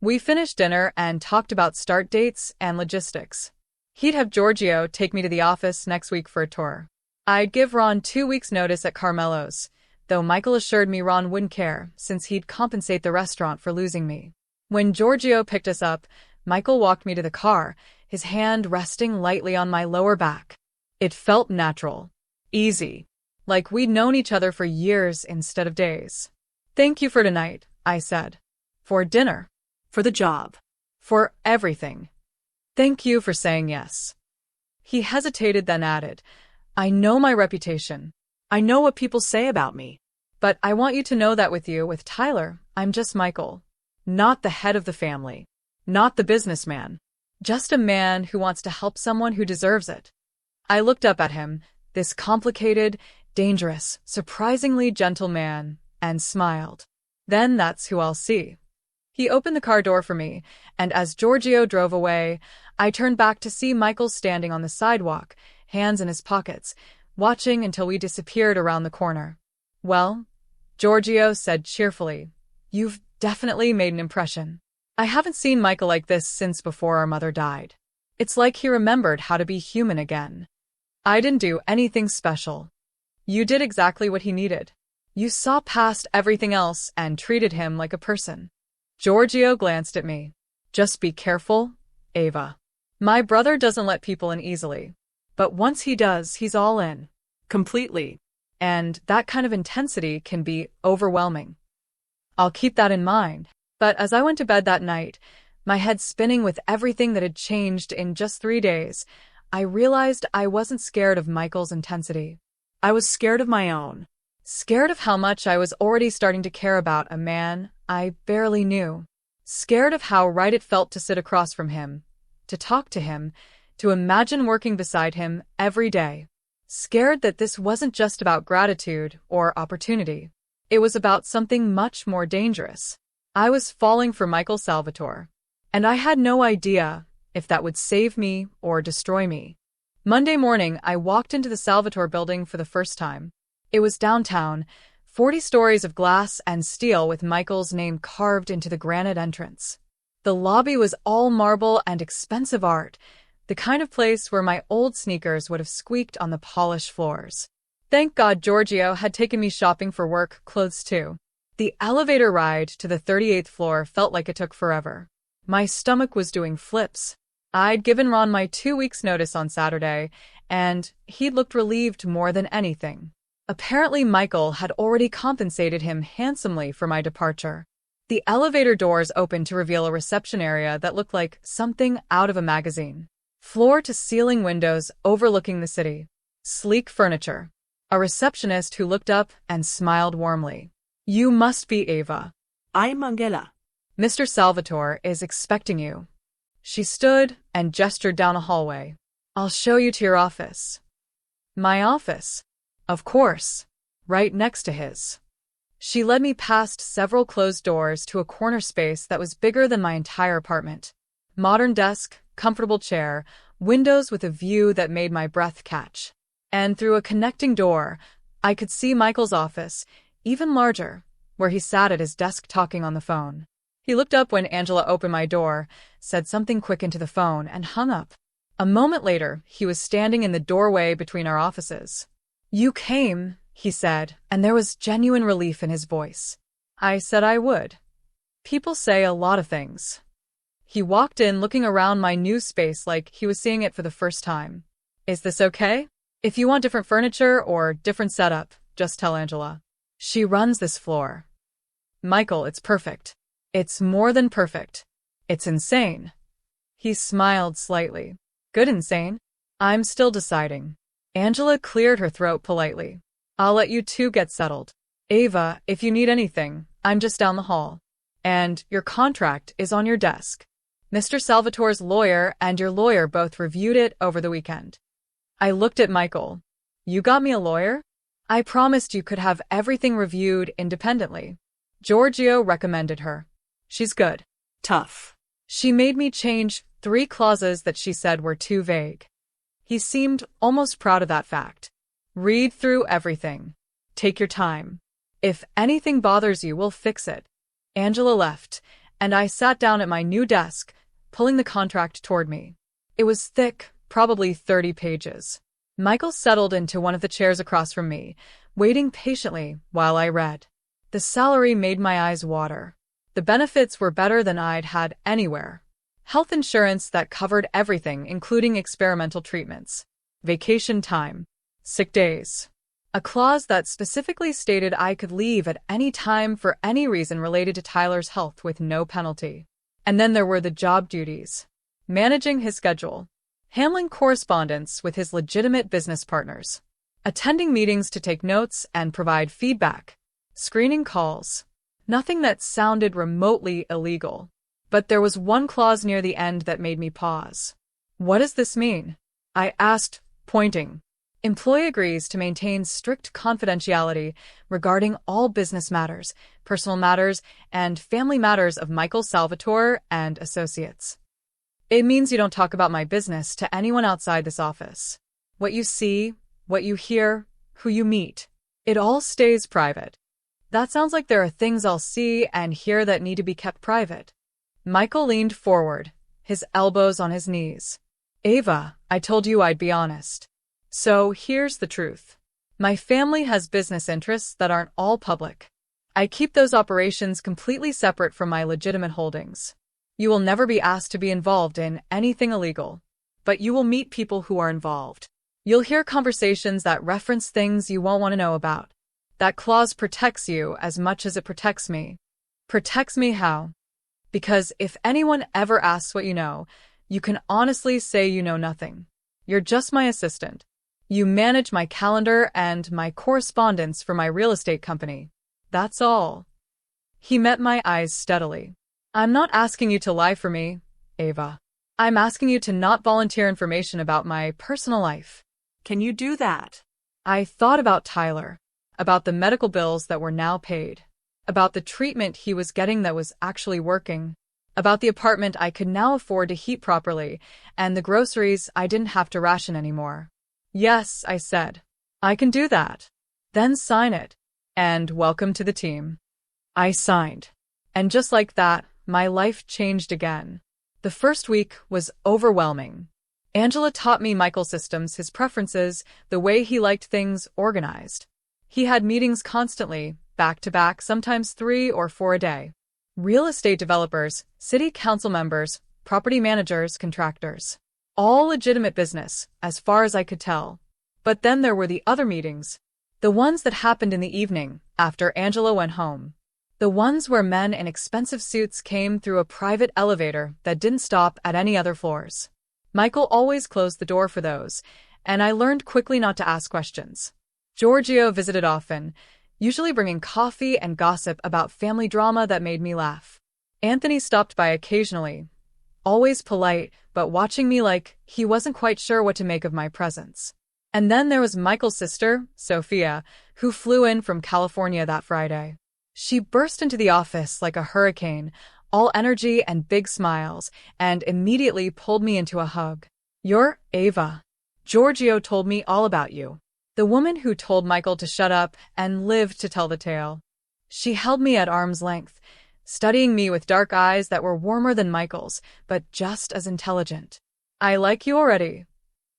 We finished dinner and talked about start dates and logistics. He'd have Giorgio take me to the office next week for a tour. I'd give Ron 2 weeks' notice at Carmelo's, though Michael assured me Ron wouldn't care since he'd compensate the restaurant for losing me. When Giorgio picked us up, Michael walked me to the car, his hand resting lightly on my lower back. It felt natural. Easy. Like we'd known each other for years instead of days. Thank you for tonight, I said. For dinner. For the job. For everything. Thank you for saying yes. He hesitated, then added, I know my reputation. I know what people say about me. But I want you to know that with Tyler, I'm just Michael. Not the head of the family. Not the businessman. Just a man who wants to help someone who deserves it. I looked up at him, this complicated, dangerous, surprisingly gentle man, and smiled. Then that's who I'll see. He opened the car door for me, and as Giorgio drove away, I turned back to see Michael standing on the sidewalk, hands in his pockets, watching until we disappeared around the corner. Well, Giorgio said cheerfully, you've definitely made an impression. I haven't seen Michael like this since before our mother died. It's like he remembered how to be human again. I didn't do anything special. You did exactly what he needed. You saw past everything else and treated him like a person. Giorgio glanced at me. Just be careful, Ava. My brother doesn't let people in easily. But once he does, he's all in. Completely. And that kind of intensity can be overwhelming. I'll keep that in mind. But as I went to bed that night, my head spinning with everything that had changed in just 3 days, I realized I wasn't scared of Michael's intensity. I was scared of my own. Scared of how much I was already starting to care about a man I barely knew. Scared of how right it felt to sit across from him, to talk to him, to imagine working beside him every day. Scared that this wasn't just about gratitude or opportunity. It was about something much more dangerous. I was falling for Michael Salvatore, and I had no idea if that would save me or destroy me. Monday morning, I walked into the Salvatore building for the first time. It was downtown, 40 stories of glass and steel with Michael's name carved into the granite entrance. The lobby was all marble and expensive art, the kind of place where my old sneakers would have squeaked on the polished floors. Thank God Giorgio had taken me shopping for work clothes too. The elevator ride to the 38th floor felt like it took forever. My stomach was doing flips. I'd given Ron my 2 weeks' notice on Saturday, and he'd looked relieved more than anything. Apparently Michael had already compensated him handsomely for my departure. The elevator doors opened to reveal a reception area that looked like something out of a magazine. Floor-to-ceiling windows overlooking the city. Sleek furniture. A receptionist who looked up and smiled warmly. You must be Ava. I'm Angela. Mr. Salvatore is expecting you. She stood and gestured down a hallway. I'll show you to your office. My office? Of course. Right next to his. She led me past several closed doors to a corner space that was bigger than my entire apartment. Modern desk, comfortable chair, windows with a view that made my breath catch. And through a connecting door, I could see Michael's office, even larger, where he sat at his desk talking on the phone. He looked up when Angela opened my door, said something quick into the phone, and hung up. A moment later, he was standing in the doorway between our offices. You came, he said, and there was genuine relief in his voice. I said I would. People say a lot of things. He walked in looking around my new space like he was seeing it for the first time. Is this okay? If you want different furniture or different setup, just tell Angela. She runs this floor. Michael, it's perfect. It's more than perfect. It's insane. He smiled slightly. Good insane? I'm still deciding. Angela cleared her throat politely. I'll let you two get settled. Ava, if you need anything, I'm just down the hall. And your contract is on your desk. Mr. Salvatore's lawyer and your lawyer both reviewed it over the weekend. I looked at Michael. You got me a lawyer? I promised you could have everything reviewed independently. Giorgio recommended her. She's good. Tough. She made me change 3 clauses that she said were too vague. He seemed almost proud of that fact. Read through everything. Take your time. If anything bothers you, we'll fix it. Angela left, and I sat down at my new desk, pulling the contract toward me. It was thick, probably 30 pages. Michael settled into one of the chairs across from me, waiting patiently while I read. The salary made my eyes water. The benefits were better than I'd had anywhere. Health insurance that covered everything, including experimental treatments, vacation time, sick days. A clause that specifically stated I could leave at any time for any reason related to Tyler's health with no penalty. And then there were the job duties. Managing his schedule. Handling correspondence with his legitimate business partners. Attending meetings to take notes and provide feedback. Screening calls. Nothing that sounded remotely illegal. But there was one clause near the end that made me pause. What does this mean? I asked, pointing. Employee agrees to maintain strict confidentiality regarding all business matters, personal matters, and family matters of Michael Salvatore and associates. It means you don't talk about my business to anyone outside this office. What you see, what you hear, who you meet. It all stays private. That sounds like there are things I'll see and hear that need to be kept private. Michael leaned forward, his elbows on his knees. Ava, I told you I'd be honest. So here's the truth. My family has business interests that aren't all public. I keep those operations completely separate from my legitimate holdings. You will never be asked to be involved in anything illegal, but you will meet people who are involved. You'll hear conversations that reference things you won't want to know about. That clause protects you as much as it protects me. Protects me how? Because if anyone ever asks what you know, you can honestly say you know nothing. You're just my assistant. You manage my calendar and my correspondence for my real estate company. That's all. He met my eyes steadily. I'm not asking you to lie for me, Ava. I'm asking you to not volunteer information about my personal life. Can you do that? I thought about Tyler, about the medical bills that were now paid, about the treatment he was getting that was actually working, about the apartment I could now afford to heat properly, and the groceries I didn't have to ration anymore. Yes, I said. I can do that. Then sign it. And welcome to the team. I signed. And just like that, my life changed again. The first week was overwhelming. Angela taught me Michael's systems, his preferences, the way he liked things organized. He had meetings constantly, back to back, sometimes 3 or 4 a day. Real estate developers, city council members, property managers, contractors. All legitimate business, as far as I could tell. But then there were the other meetings. The ones that happened in the evening, after Angela went home. The ones where men in expensive suits came through a private elevator that didn't stop at any other floors. Michael always closed the door for those, and I learned quickly not to ask questions. Giorgio visited often, usually bringing coffee and gossip about family drama that made me laugh. Anthony stopped by occasionally, always polite, but watching me like he wasn't quite sure what to make of my presence. And then there was Michael's sister, Sophia, who flew in from California that Friday. She burst into the office like a hurricane, all energy and big smiles, and immediately pulled me into a hug. "You're Ava. Giorgio told me all about you. The woman who told Michael to shut up and lived to tell the tale." She held me at arm's length, studying me with dark eyes that were warmer than Michael's, but just as intelligent. "I like you already."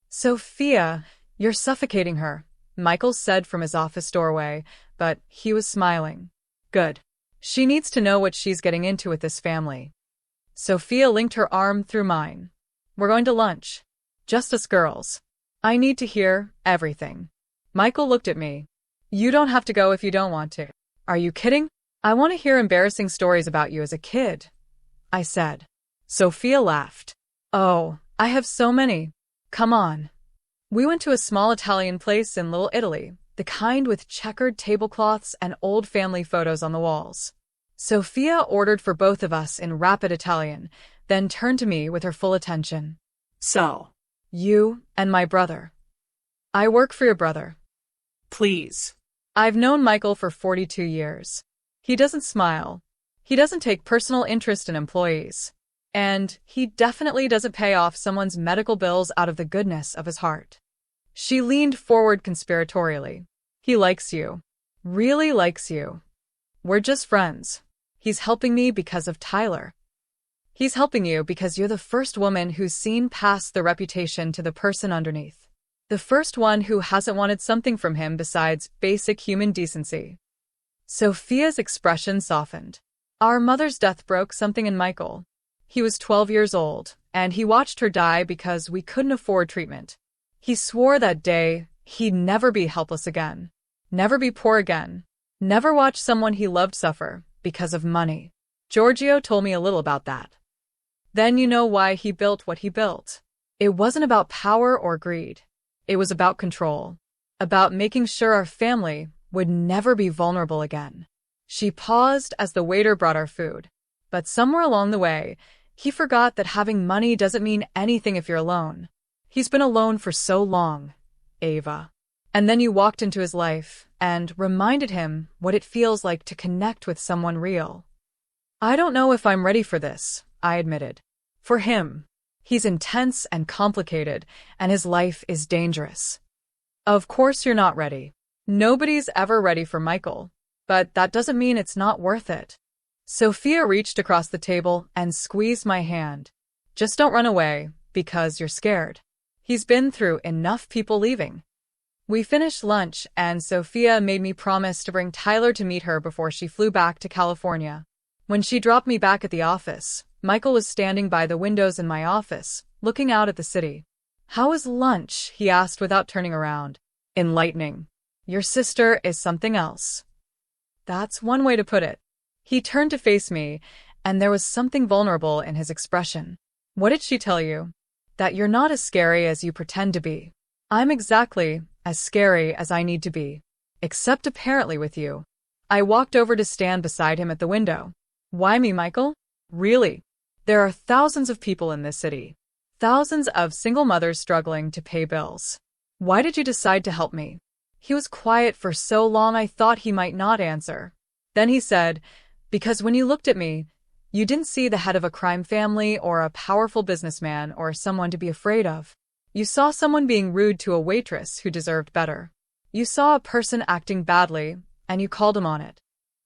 "Sophia, you're suffocating her," Michael said from his office doorway, but he was smiling. "Good. She needs to know what she's getting into with this family." Sophia linked her arm through mine. "We're going to lunch. Just us girls. I need to hear everything." Michael looked at me. "You don't have to go if you don't want to." "Are you kidding? I want to hear embarrassing stories about you as a kid," I said. Sophia laughed. "Oh, I have so many. Come on." We went to a small Italian place in Little Italy, the kind with checkered tablecloths and old family photos on the walls. Sophia ordered for both of us in rapid Italian, then turned to me with her full attention. "So, "You and my brother." "I work for your brother." please." "I've known Michael for 42 years. He doesn't smile. He doesn't take personal interest in employees. And he definitely doesn't pay off someone's medical bills out of the goodness of his heart." She leaned forward conspiratorially. "He likes you. Really likes you. We're just friends. He's helping me because of Tyler. He's helping you because you're the first woman who's seen past the reputation to the person underneath. The first one who hasn't wanted something from him besides basic human decency." Sophia's expression softened. "Our mother's death broke something in Michael. He was 12 years old, and he watched her die because we couldn't afford treatment. He swore that day he'd never be helpless again, never be poor again, never watch someone he loved suffer because of money." Giorgio told me a little about that. "Then you know why he built what he built. It wasn't about power or greed. It was about control, about making sure our family would never be vulnerable again." She paused as the waiter brought our food. "But somewhere along the way, he forgot that having money doesn't mean anything if you're alone. He's been alone for so long, Ava. And then you walked into his life and reminded him what it feels like to connect with someone real." "I don't know if I'm ready for this," I admitted. "For him. He's intense and complicated, and his life is dangerous." "Of course you're not ready. Nobody's ever ready for Michael. But that doesn't mean it's not worth it." Sophia reached across the table and squeezed my hand. "Just don't run away, because you're scared. He's been through enough people leaving." We finished lunch, and Sophia made me promise to bring Tyler to meet her before she flew back to California. When she dropped me back at the office, Michael was standing by the windows in my office, looking out at the city. "How was lunch?" he asked without turning around. "Enlightening. Your sister is something else." That's one way to put it. He turned to face me, and there was something vulnerable in his expression. "What did she tell you?" "That you're not as scary as you pretend to be." "I'm exactly as scary as I need to be. Except apparently with you." I walked over to stand beside him at the window. "Why me, Michael? Really? There are thousands of people in this city. Thousands of single mothers struggling to pay bills. Why did you decide to help me?" He was quiet for so long I thought he might not answer. Then he said, "Because when you looked at me, you didn't see the head of a crime family or a powerful businessman or someone to be afraid of. You saw someone being rude to a waitress who deserved better. You saw a person acting badly, and you called him on it."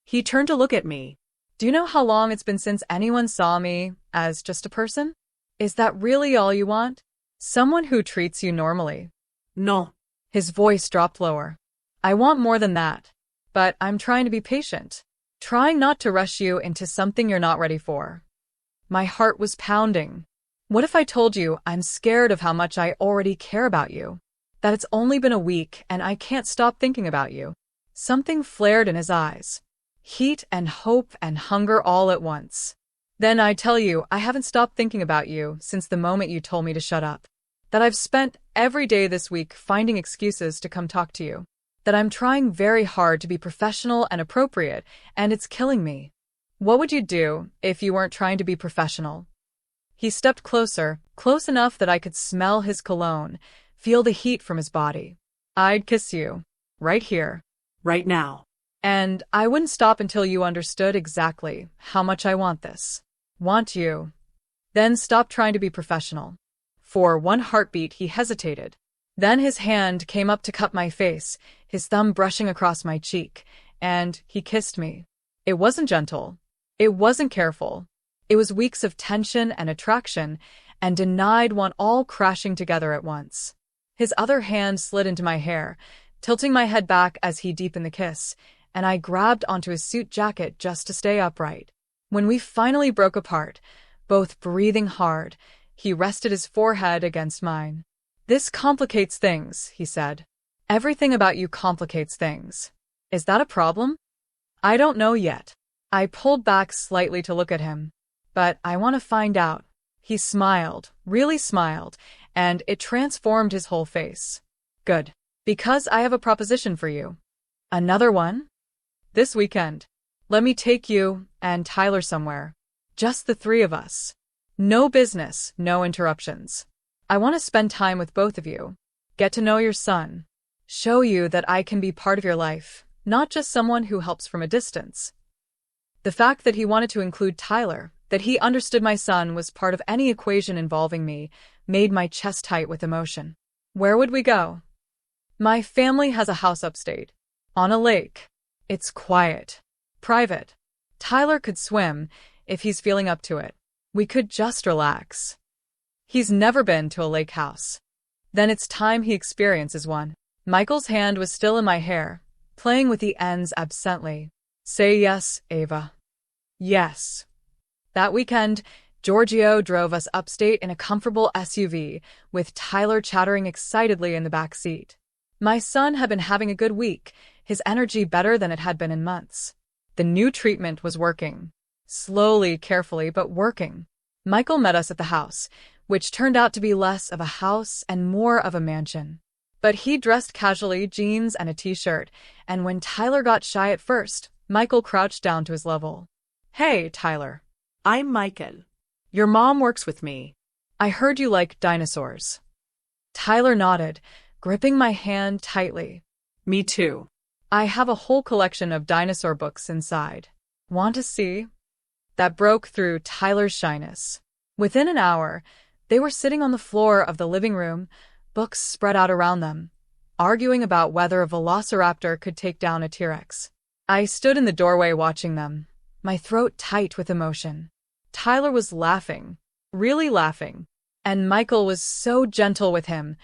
He turned to look at me. "Do you know how long it's been since anyone saw me as just a person? Is that really all you want? Someone who treats you normally?" "No." His voice dropped lower. "I want more than that. But I'm trying to be patient. Trying not to rush you into something you're not ready for." My heart was pounding. What if I told you I'm scared of how much I already care about you? That it's only been a week and I can't stop thinking about you? Something flared in his eyes. Heat and hope and hunger all at once. "Then I tell you I haven't stopped thinking about you since the moment you told me to shut up. That I've spent every day this week finding excuses to come talk to you. that I'm trying very hard to be professional and appropriate, and it's killing me. What would you do if you weren't trying to be professional? He stepped closer, close enough that I could smell his cologne, feel the heat from his body. I'd kiss you. Right here. Right now. And I wouldn't stop until you understood exactly how much I want this. Want you. Then stop trying to be professional. For one heartbeat, he hesitated. Then his hand came up to cup my face, his thumb brushing across my cheek, and he kissed me. It wasn't gentle. It wasn't careful. It was weeks of tension and attraction, and denied one all crashing together at once. His other hand slid into my hair, tilting my head back as he deepened the kiss, and I grabbed onto his suit jacket just to stay upright. When we finally broke apart, both breathing hard, he rested his forehead against mine. This complicates things, he said. Everything about you complicates things. Is that a problem? I don't know yet. I pulled back slightly to look at him. But I want to find out. He smiled, really smiled, and it transformed his whole face. Good. Because I have a proposition for you. Another one? This weekend. Let me take you and Tyler somewhere. Just the three of us. No business, no interruptions. I want to spend time with both of you. Get to know your son. Show you that I can be part of your life, not just someone who helps from a distance. The fact that he wanted to include Tyler, that he understood my son was part of any equation involving me, made my chest tight with emotion. Where would we go? My family has a house upstate. On a lake. It's quiet. Private. Tyler could swim, if he's feeling up to it. We could just relax. He's never been to a lake house. Then it's time he experiences one. Michael's hand was still in my hair, playing with the ends absently. Say yes, Ava. Yes. That weekend, Giorgio drove us upstate in a comfortable SUV, with Tyler chattering excitedly in the back seat. My son had been having a good week, his energy better than it had been in months. The new treatment was working. Slowly, carefully, but working. Michael met us at the house, which turned out to be less of a house and more of a mansion. But he dressed casually, jeans and a t-shirt, and when Tyler got shy at first, Michael crouched down to his level. Hey, Tyler. I'm Michael. Your mom works with me. I heard you like dinosaurs. Tyler nodded, gripping my hand tightly. Me too. I have a whole collection of dinosaur books inside. Want to see? That broke through Tyler's shyness. Within an hour, they were sitting on the floor of the living room, books spread out around them, arguing about whether a velociraptor could take down a T-Rex. I stood in the doorway watching them, my throat tight with emotion. Tyler was laughing, really laughing, and Michael was so gentle with him,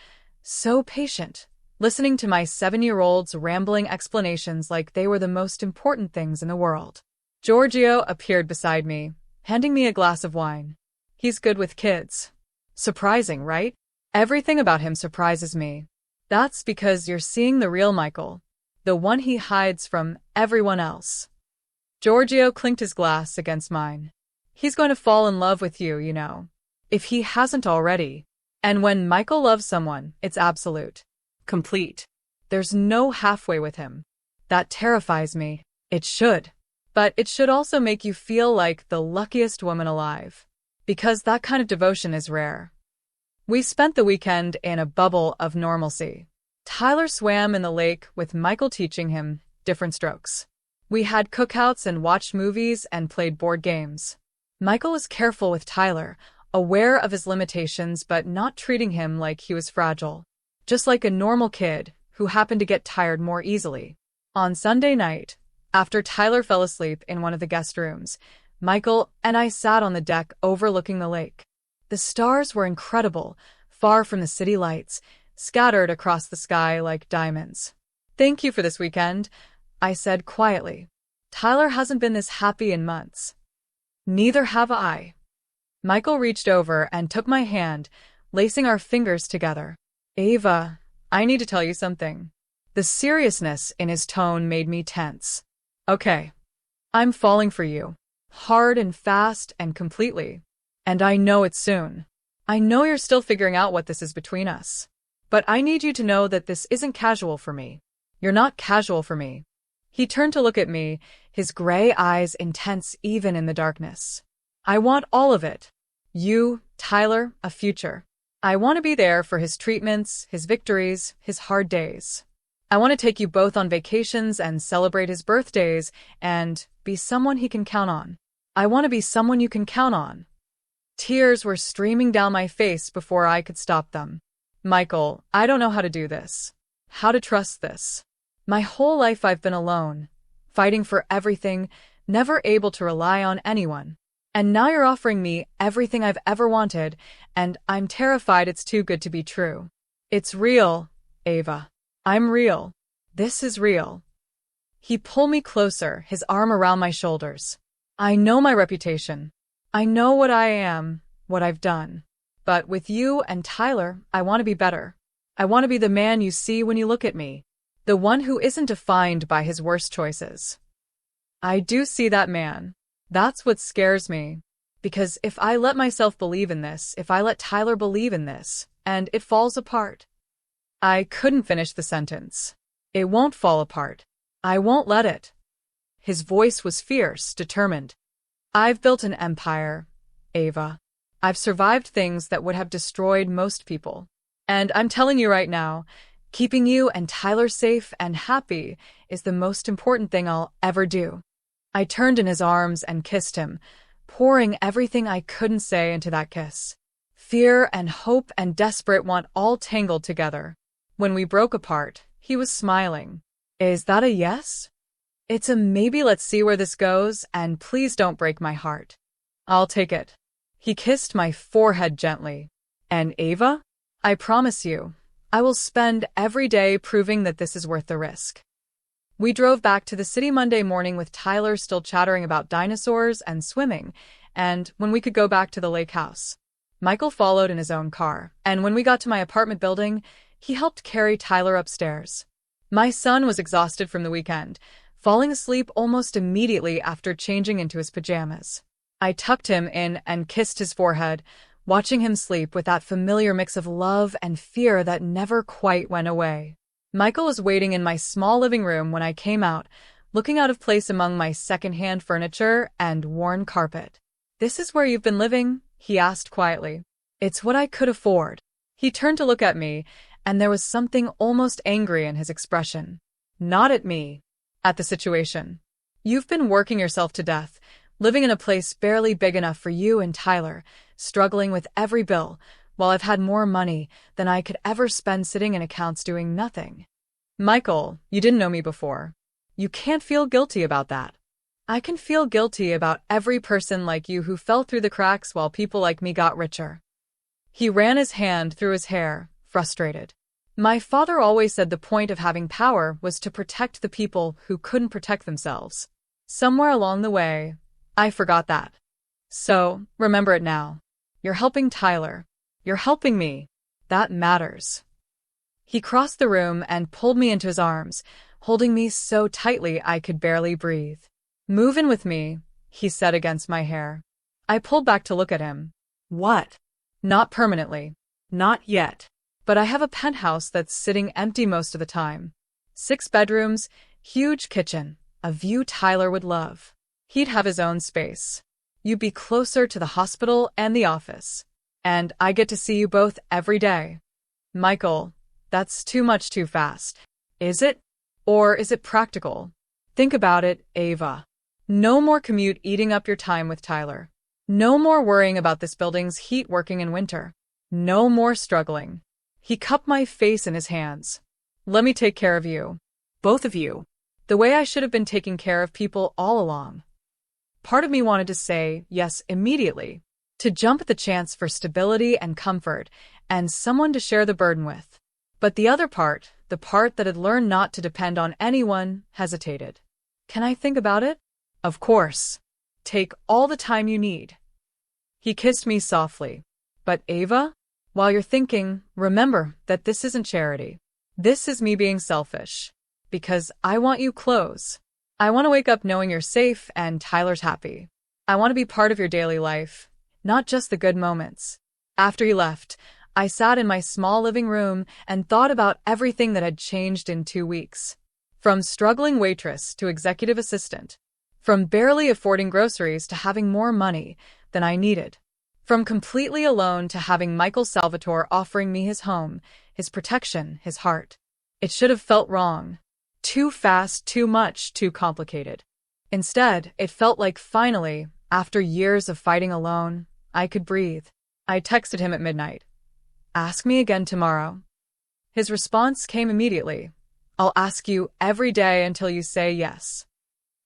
so patient, listening to my 7-year-old's rambling explanations like they were the most important things in the world. Giorgio appeared beside me, handing me a glass of wine. He's good with kids. Surprising, right? Everything about him surprises me. That's because you're seeing the real Michael, the one he hides from everyone else. Giorgio clinked his glass against mine. He's going to fall in love with you, you know, if he hasn't already. And when Michael loves someone, it's absolute. Complete. There's no halfway with him. That terrifies me. It should. But it should also make you feel like the luckiest woman alive. Because that kind of devotion is rare. We spent the weekend in a bubble of normalcy. Tyler swam in the lake with Michael teaching him different strokes. We had cookouts and watched movies and played board games. Michael was careful with Tyler, aware of his limitations but not treating him like he was fragile. Just like a normal kid who happened to get tired more easily. On Sunday night, after Tyler fell asleep in one of the guest rooms, Michael and I sat on the deck overlooking the lake. The stars were incredible, far from the city lights, scattered across the sky like diamonds. Thank you for this weekend, I said quietly. Tyler hasn't been this happy in months. Neither have I. Michael reached over and took my hand, lacing our fingers together. Ava, I need to tell you something. The seriousness in his tone made me tense. Okay. I'm falling for you. Hard and fast and completely. And I know it soon. I know you're still figuring out what this is between us. But I need you to know that this isn't casual for me. You're not casual for me. He turned to look at me, his gray eyes intense even in the darkness. I want all of it. You, Tyler, a future. I want to be there for his treatments, his victories, his hard days. I want to take you both on vacations and celebrate his birthdays and be someone he can count on. I want to be someone you can count on. Tears were streaming down my face before I could stop them. Michael, I don't know how to do this. How to trust this. My whole life I've been alone, fighting for everything, never able to rely on anyone. And now you're offering me everything I've ever wanted, and I'm terrified it's too good to be true. It's real, Ava. I'm real. This is real. He pulled me closer, his arm around my shoulders. I know my reputation. I know what I am, what I've done. But with you and Tyler, I want to be better. I want to be the man you see when you look at me. The one who isn't defined by his worst choices. I do see that man. That's what scares me. Because if I let myself believe in this, if I let Tyler believe in this, and it falls apart. I couldn't finish the sentence. It won't fall apart. I won't let it. His voice was fierce, determined. I've built an empire, Ava. I've survived things that would have destroyed most people. And I'm telling you right now, keeping you and Tyler safe and happy is the most important thing I'll ever do. I turned in his arms and kissed him, pouring everything I couldn't say into that kiss. Fear and hope and desperate want all tangled together. When we broke apart, he was smiling. Is that a yes? It's a maybe. Let's see where this goes, and please don't break my heart. I'll take it. He kissed my forehead gently. And Ava? I promise you, I will spend every day proving that this is worth the risk. We drove back to the city Monday morning with Tyler still chattering about dinosaurs and swimming, and when we could go back to the lake house. Michael followed in his own car, and when we got to my apartment building, he helped carry Tyler upstairs. My son was exhausted from the weekend, falling asleep almost immediately after changing into his pajamas. I tucked him in and kissed his forehead, watching him sleep with that familiar mix of love and fear that never quite went away. Michael was waiting in my small living room when I came out, looking out of place among my second-hand furniture and worn carpet. "This is where you've been living?" he asked quietly. "It's what I could afford." He turned to look at me, and there was something almost angry in his expression. Not at me. At the situation. "You've been working yourself to death, living in a place barely big enough for you and Tyler, struggling with every bill, while I've had more money than I could ever spend sitting in accounts doing nothing." Michael, you didn't know me before. You can't feel guilty about that. I can feel guilty about every person like you who fell through the cracks while people like me got richer. He ran his hand through his hair, frustrated. My father always said the point of having power was to protect the people who couldn't protect themselves. Somewhere along the way, I forgot that. So, remember it now. You're helping Tyler. You're helping me. That matters. He crossed the room and pulled me into his arms, holding me so tightly I could barely breathe. "Move in with me," he said against my hair. I pulled back to look at him. "What?" "Not permanently. Not yet. But I have a penthouse that's sitting empty most of the time. 6 bedrooms, huge kitchen, a view Tyler would love. He'd have his own space. You'd be closer to the hospital and the office. And I get to see you both every day." Michael, that's too much too fast. Is it? Or is it practical? Think about it, Ava. No more commute eating up your time with Tyler. No more worrying about this building's heat working in winter. No more struggling. He cupped my face in his hands. "Let me take care of you. Both of you. The way I should have been taking care of people all along." Part of me wanted to say yes immediately, to jump at the chance for stability and comfort, and someone to share the burden with. But the other part, the part that had learned not to depend on anyone, hesitated. "Can I think about it?" "Of course. Take all the time you need." He kissed me softly. "But Ava, while you're thinking, remember that this isn't charity. This is me being selfish. Because I want you close. I want to wake up knowing you're safe and Tyler's happy. I want to be part of your daily life, not just the good moments." After he left, I sat in my small living room and thought about everything that had changed in 2 weeks. From struggling waitress to executive assistant. From barely affording groceries to having more money than I needed. From completely alone to having Michael Salvatore offering me his home, his protection, his heart. It should have felt wrong. Too fast, too much, too complicated. Instead, it felt like finally, after years of fighting alone, I could breathe. I texted him at midnight. Ask me again tomorrow. His response came immediately. I'll ask you every day until you say yes.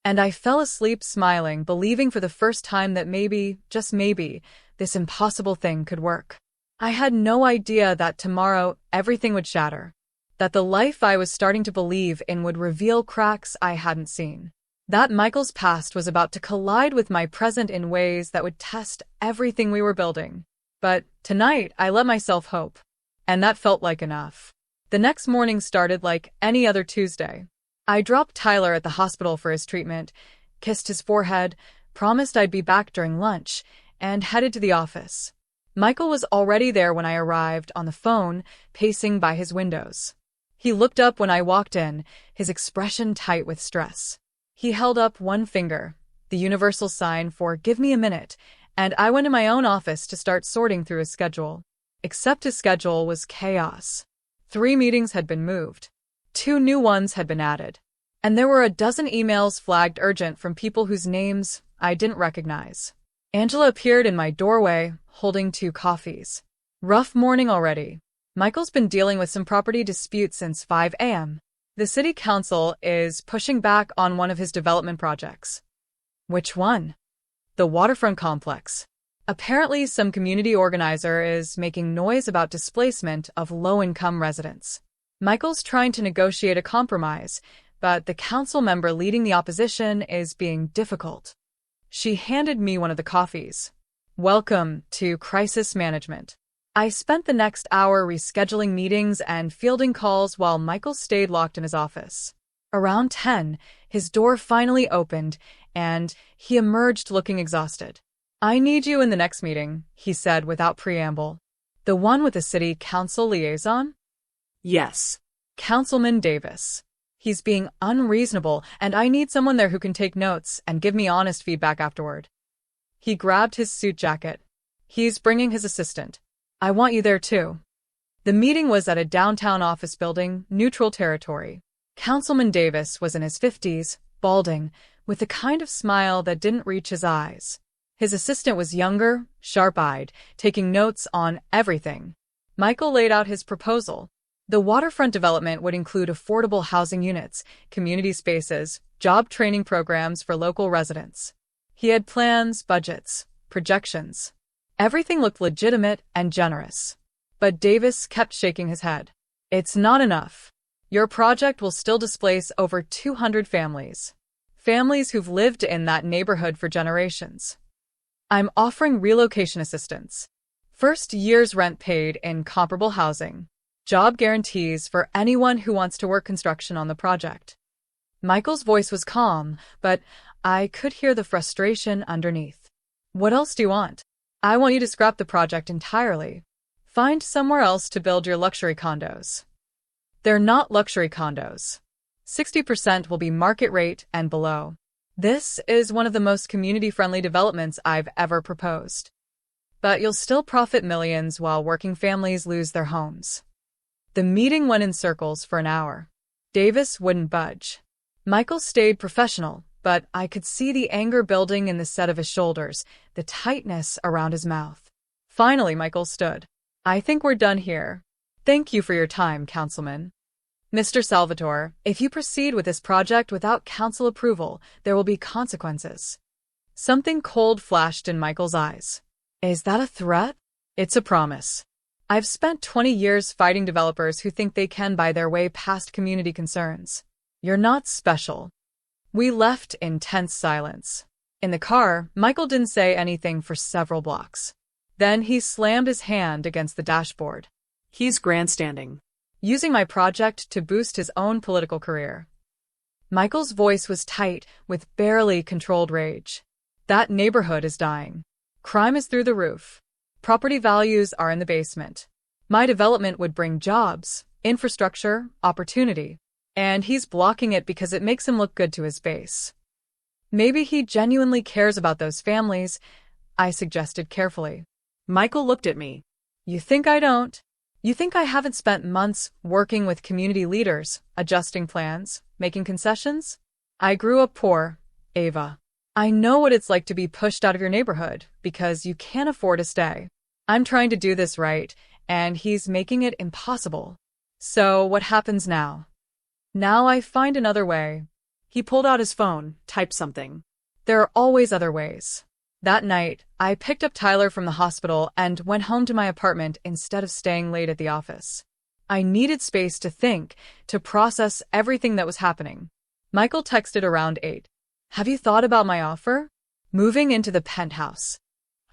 And I fell asleep smiling, believing for the first time that maybe, just maybe, this impossible thing could work. I had no idea that tomorrow everything would shatter. That the life I was starting to believe in would reveal cracks I hadn't seen. That Michael's past was about to collide with my present in ways that would test everything we were building. But tonight, I let myself hope. And that felt like enough. The next morning started like any other Tuesday. I dropped Tyler at the hospital for his treatment, kissed his forehead, promised I'd be back during lunch, and headed to the office. Michael was already there when I arrived, on the phone, pacing by his windows. He looked up when I walked in, his expression tight with stress. He held up one finger, the universal sign for "give me a minute," and I went to my own office to start sorting through his schedule. Except his schedule was chaos. 3 meetings had been moved. 2 new ones had been added. And there were a dozen emails flagged urgent from people whose names I didn't recognize. Angela appeared in my doorway, holding 2 coffees. Rough morning already. Michael's been dealing with some property disputes since 5 a.m. The city council is pushing back on one of his development projects. Which one? The waterfront complex. Apparently, some community organizer is making noise about displacement of low-income residents. Michael's trying to negotiate a compromise, but the council member leading the opposition is being difficult. She handed me one of the coffees. Welcome to crisis management. I spent the next hour rescheduling meetings and fielding calls while Michael stayed locked in his office. Around 10, his door finally opened, and he emerged looking exhausted. I need you in the next meeting, he said without preamble. The one with the city council liaison? Yes. Councilman Davis. He's being unreasonable, and I need someone there who can take notes and give me honest feedback afterward. He grabbed his suit jacket. He's bringing his assistant. I want you there too. The meeting was at a downtown office building, neutral territory. Councilman Davis was in his 50s, balding, with the kind of smile that didn't reach his eyes. His assistant was younger, sharp-eyed, taking notes on everything. Michael laid out his proposal. The waterfront development would include affordable housing units, community spaces, job training programs for local residents. He had plans, budgets, projections. Everything looked legitimate and generous. But Davis kept shaking his head. It's not enough. Your project will still displace over 200 families. Families who've lived in that neighborhood for generations. I'm offering relocation assistance. First year's rent paid in comparable housing. Job guarantees for anyone who wants to work construction on the project. Michael's voice was calm, but I could hear the frustration underneath. What else do you want? I want you to scrap the project entirely. Find somewhere else to build your luxury condos. They're not luxury condos. 60% will be market rate and below. This is one of the most community-friendly developments I've ever proposed. But you'll still profit millions while working families lose their homes. The meeting went in circles for an hour. Davis wouldn't budge. Michael stayed professional, but I could see the anger building in the set of his shoulders, the tightness around his mouth. Finally, Michael stood. I think we're done here. Thank you for your time, Councilman. Mr. Salvatore, if you proceed with this project without council approval, there will be consequences. Something cold flashed in Michael's eyes. Is that a threat? It's a promise. I've spent 20 years fighting developers who think they can buy their way past community concerns. You're not special. We left in tense silence. In the car, Michael didn't say anything for several blocks. Then he slammed his hand against the dashboard. He's grandstanding. Using my project to boost his own political career. Michael's voice was tight, with barely controlled rage. That neighborhood is dying. Crime is through the roof. Property values are in the basement. My development would bring jobs, infrastructure, opportunity. And he's blocking it because it makes him look good to his base. Maybe he genuinely cares about those families, I suggested carefully. Michael looked at me. You think I don't? You think I haven't spent months working with community leaders, adjusting plans, making concessions? I grew up poor, Ava. I know what it's like to be pushed out of your neighborhood because you can't afford to stay. I'm trying to do this right, and he's making it impossible. So what happens now? Now I find another way. He pulled out his phone, typed something. There are always other ways. That night, I picked up Tyler from the hospital and went home to my apartment instead of staying late at the office. I needed space to think, to process everything that was happening. Michael texted around 8. Have you thought about my offer? Moving into the penthouse.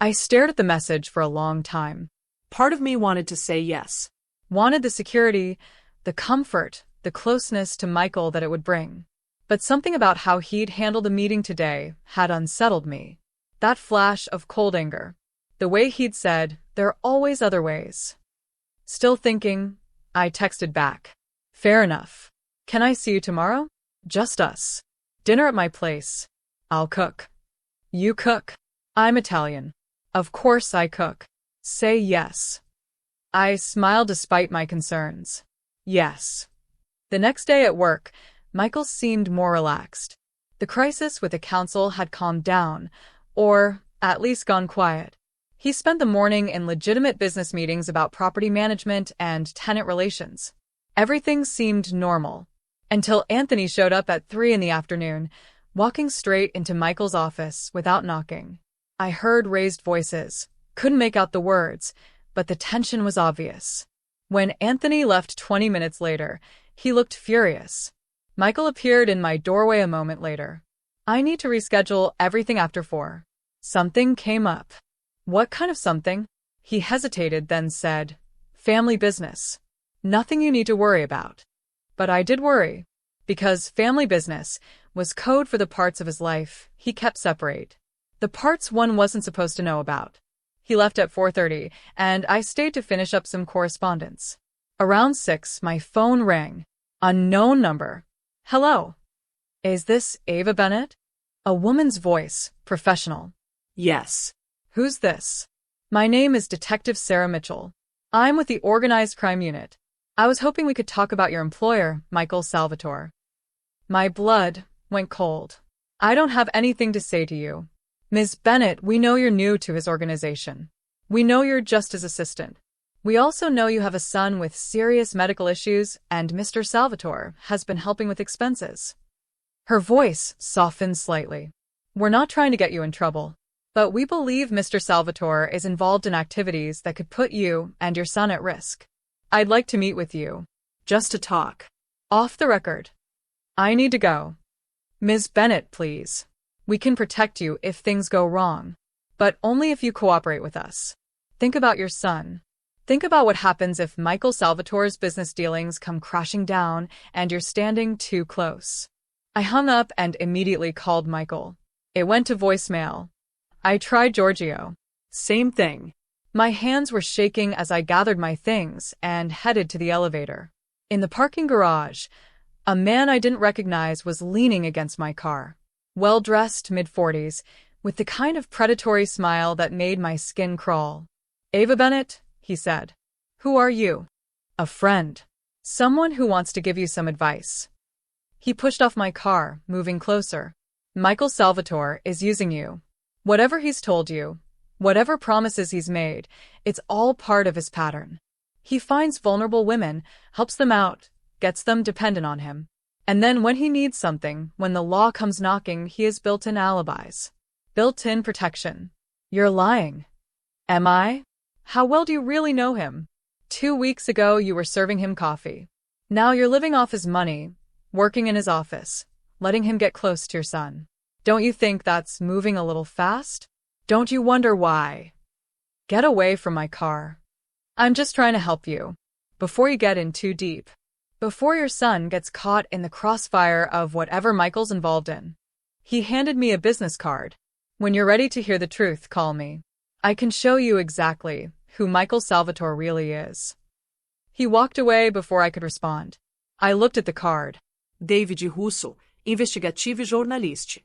I stared at the message for a long time. Part of me wanted to say yes. Wanted the security, the comfort, the closeness to Michael that it would bring. But something about how he'd handled the meeting today had unsettled me. That flash of cold anger. The way he'd said, there are always other ways. Still thinking, I texted back. Fair enough. Can I see you tomorrow? Just us. Dinner at my place. I'll cook. You cook. I'm Italian. Of course I cook. Say yes. I smiled despite my concerns. Yes. The next day at work, Michael seemed more relaxed. The crisis with the council had calmed down, or at least gone quiet. He spent the morning in legitimate business meetings about property management and tenant relations. Everything seemed normal, until Anthony showed up at 3 in the afternoon, walking straight into Michael's office without knocking. I heard raised voices, couldn't make out the words, but the tension was obvious. When Anthony left 20 minutes later, he looked furious. Michael appeared in my doorway a moment later. I need to reschedule everything after 4. Something came up. What kind of something? He hesitated, then said, family business. Nothing you need to worry about. But I did worry, because family business was code for the parts of his life he kept separate. The parts one wasn't supposed to know about. He left at 4:30, and I stayed to finish up some correspondence. Around 6, my phone rang. Unknown number. Hello. Is this Ava Bennett? A woman's voice, professional. Yes. Who's this? My name is Detective Sarah Mitchell. I'm with the Organized Crime Unit. I was hoping we could talk about your employer, Michael Salvatore. My blood went cold. I don't have anything to say to you. Ms. Bennett, we know you're new to his organization. We know you're just his assistant. We also know you have a son with serious medical issues, and Mr. Salvatore has been helping with expenses. Her voice softened slightly. We're not trying to get you in trouble, but we believe Mr. Salvatore is involved in activities that could put you and your son at risk. I'd like to meet with you. Just to talk. Off the record. I need to go. Ms. Bennett, please. We can protect you if things go wrong, but only if you cooperate with us. Think about your son. Think about what happens if Michael Salvatore's business dealings come crashing down and you're standing too close. I hung up and immediately called Michael. It went to voicemail. I tried Giorgio. Same thing. My hands were shaking as I gathered my things and headed to the elevator. In the parking garage, a man I didn't recognize was leaning against my car. Well-dressed, mid-40s, with the kind of predatory smile that made my skin crawl. Ava Bennett, he said. Who are you? A friend. Someone who wants to give you some advice. He pushed off my car, moving closer. Michael Salvatore is using you. Whatever he's told you, whatever promises he's made, it's all part of his pattern. He finds vulnerable women, helps them out, gets them dependent on him. And then when he needs something, when the law comes knocking, he has built-in alibis. Built-in protection. You're lying. Am I? How well do you really know him? 2 weeks ago you were serving him coffee. Now you're living off his money, working in his office, letting him get close to your son. Don't you think that's moving a little fast? Don't you wonder why? Get away from my car. I'm just trying to help you. Before you get in too deep. Before your son gets caught in the crossfire of whatever Michael's involved in. He handed me a business card. When you're ready to hear the truth, call me. I can show you exactly who Michael Salvatore really is. He walked away before I could respond. I looked at the card. David Russell, investigativo e jornaliste.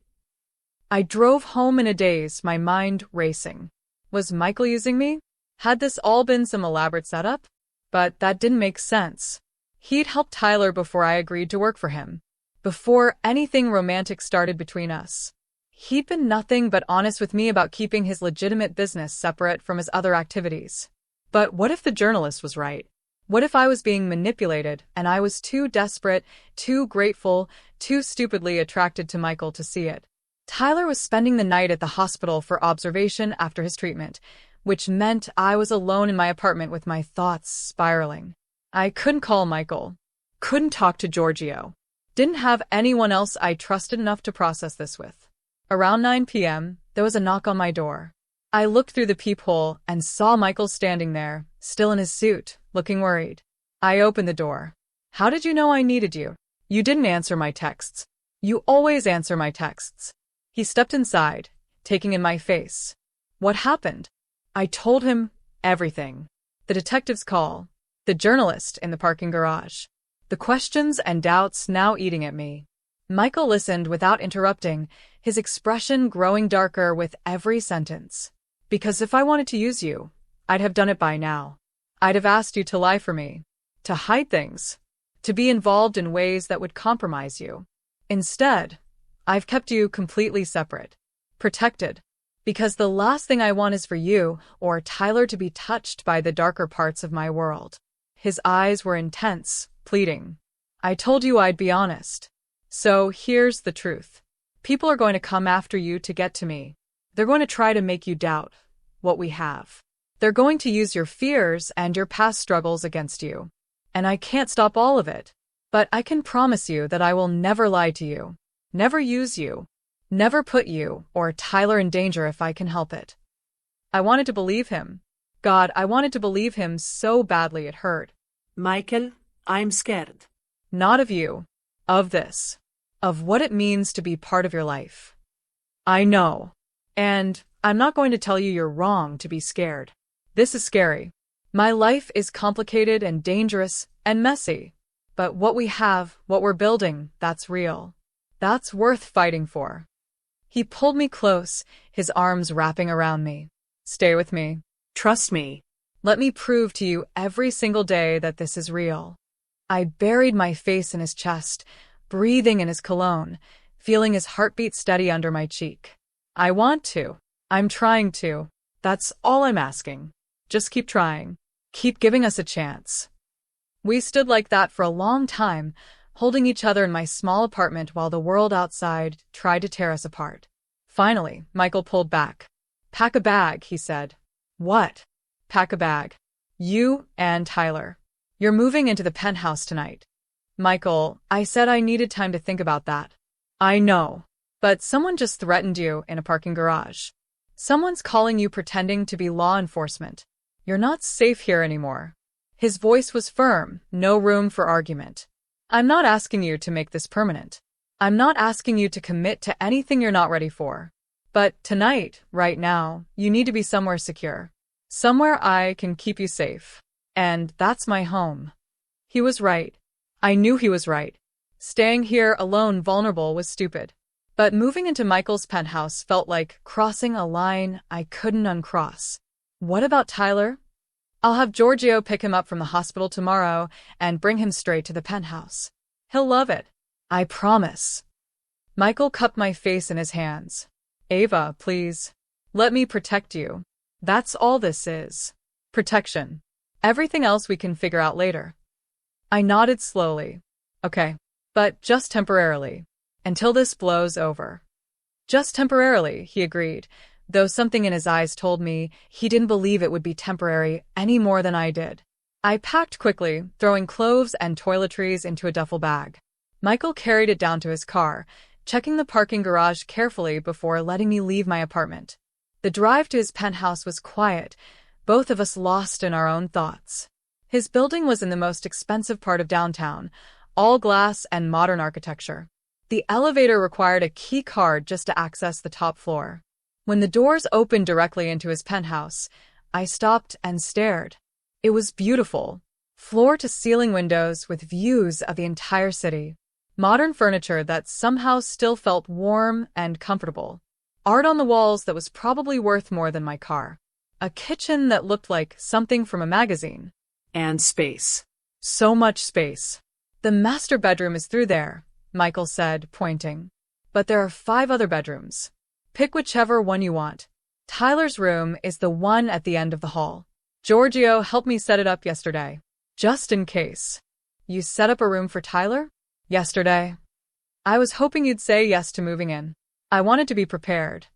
I drove home in a daze, my mind racing. Was Michael using me? Had this all been some elaborate setup? But that didn't make sense. He'd helped Tyler before I agreed to work for him. Before anything romantic started between us. He'd been nothing but honest with me about keeping his legitimate business separate from his other activities. But what if the journalist was right? What if I was being manipulated and I was too desperate, too grateful, too stupidly attracted to Michael to see it? Tyler was spending the night at the hospital for observation after his treatment, which meant I was alone in my apartment with my thoughts spiraling. I couldn't call Michael. Couldn't talk to Giorgio. Didn't have anyone else I trusted enough to process this with. Around 9 p.m., there was a knock on my door. I looked through the peephole and saw Michael standing there, still in his suit, looking worried. I opened the door. How did you know I needed you? You didn't answer my texts. You always answer my texts. He stepped inside, taking in my face. What happened? I told him everything. The detective's call. The journalist in the parking garage. The questions and doubts now eating at me. Michael listened without interrupting, his expression growing darker with every sentence. Because if I wanted to use you, I'd have done it by now. I'd have asked you to lie for me, to hide things, to be involved in ways that would compromise you. Instead, I've kept you completely separate, protected, because the last thing I want is for you or Tyler to be touched by the darker parts of my world. His eyes were intense, pleading. I told you I'd be honest. So here's the truth. People are going to come after you to get to me. They're going to try to make you doubt what we have. They're going to use your fears and your past struggles against you. And I can't stop all of it. But I can promise you that I will never lie to you, never use you, never put you or Tyler in danger if I can help it. I wanted to believe him. God, I wanted to believe him so badly it hurt. Michael, I'm scared. Not of you. Of this. Of what it means to be part of your life. I know. And I'm not going to tell you you're wrong to be scared. This is scary. My life is complicated and dangerous and messy. But what we have, what we're building, that's real. That's worth fighting for. He pulled me close, his arms wrapping around me. Stay with me. Trust me. Let me prove to you every single day that this is real. I buried my face in his chest, breathing in his cologne, feeling his heartbeat steady under my cheek. I want to. I'm trying to. That's all I'm asking. Just keep trying. Keep giving us a chance. We stood like that for a long time, holding each other in my small apartment while the world outside tried to tear us apart. Finally, Michael pulled back. Pack a bag, he said. What? Pack a bag. You and Tyler. You're moving into the penthouse tonight. Michael, I said I needed time to think about that. I know. But someone just threatened you in a parking garage. Someone's calling you pretending to be law enforcement. You're not safe here anymore. His voice was firm, no room for argument. I'm not asking you to make this permanent. I'm not asking you to commit to anything you're not ready for. But tonight, right now, you need to be somewhere secure. Somewhere I can keep you safe. And that's my home. He was right. I knew he was right. Staying here alone vulnerable was stupid. But moving into Michael's penthouse felt like crossing a line I couldn't uncross. What about Tyler? I'll have Giorgio pick him up from the hospital tomorrow and bring him straight to the penthouse. He'll love it. I promise. Michael cupped my face in his hands. Ava, please. Let me protect you. That's all this is. Protection. Everything else we can figure out later. I nodded slowly. Okay. But just temporarily. Until this blows over. Just temporarily, he agreed, though something in his eyes told me he didn't believe it would be temporary any more than I did. I packed quickly, throwing clothes and toiletries into a duffel bag. Michael carried it down to his car, checking the parking garage carefully before letting me leave my apartment. The drive to his penthouse was quiet, both of us lost in our own thoughts. His building was in the most expensive part of downtown, all glass and modern architecture. The elevator required a key card just to access the top floor. When the doors opened directly into his penthouse, I stopped and stared. It was beautiful. Floor-to-ceiling windows with views of the entire city. Modern furniture that somehow still felt warm and comfortable. Art on the walls that was probably worth more than my car. A kitchen that looked like something from a magazine. And space. So much space. The master bedroom is through there, Michael said, pointing. But there are 5 other bedrooms. Pick whichever one you want. Tyler's room is the one at the end of the hall. Giorgio helped me set it up yesterday. Just in case. You set up a room for Tyler? Yesterday. I was hoping you'd say yes to moving in. I wanted to be prepared.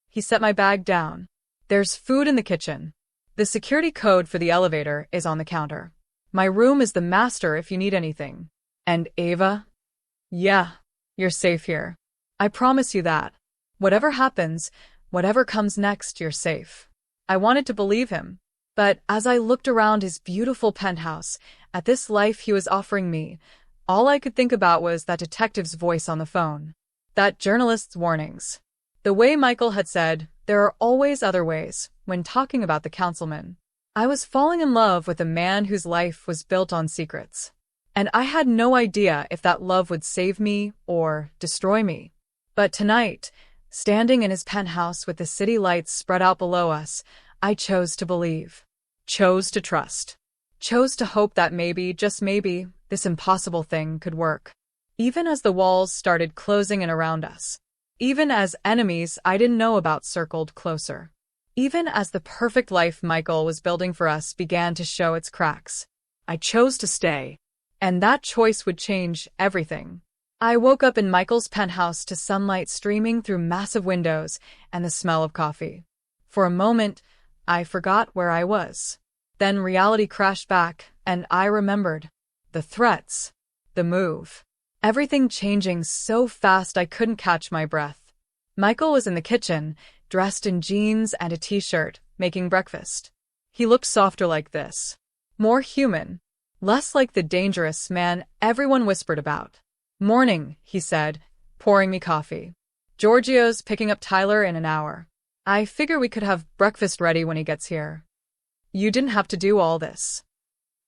He set my bag down. There's food in the kitchen. The security code for the elevator is on the counter. My room is the master if you need anything. And Ava? Yeah, you're safe here. I promise you that. Whatever happens, whatever comes next, you're safe. I wanted to believe him. But as I looked around his beautiful penthouse, at this life he was offering me, all I could think about was that detective's voice on the phone. That journalist's warnings. The way Michael had said, there are always other ways, when talking about the councilman. I was falling in love with a man whose life was built on secrets. And I had no idea if that love would save me or destroy me. But tonight, standing in his penthouse with the city lights spread out below us, I chose to believe. Chose to trust. Chose to hope that maybe, just maybe, this impossible thing could work. Even as the walls started closing in around us. Even as enemies I didn't know about circled closer. Even as the perfect life Michael was building for us began to show its cracks. I chose to stay. And that choice would change everything. I woke up in Michael's penthouse to sunlight streaming through massive windows and the smell of coffee. For a moment, I forgot where I was. Then reality crashed back, and I remembered. The threats. The move. Everything changing so fast I couldn't catch my breath. Michael was in the kitchen, dressed in jeans and a t-shirt, making breakfast. He looked softer like this. More human. Less like the dangerous man everyone whispered about. Morning, he said, pouring me coffee. Giorgio's picking up Tyler in an hour. I figure we could have breakfast ready when he gets here. You didn't have to do all this.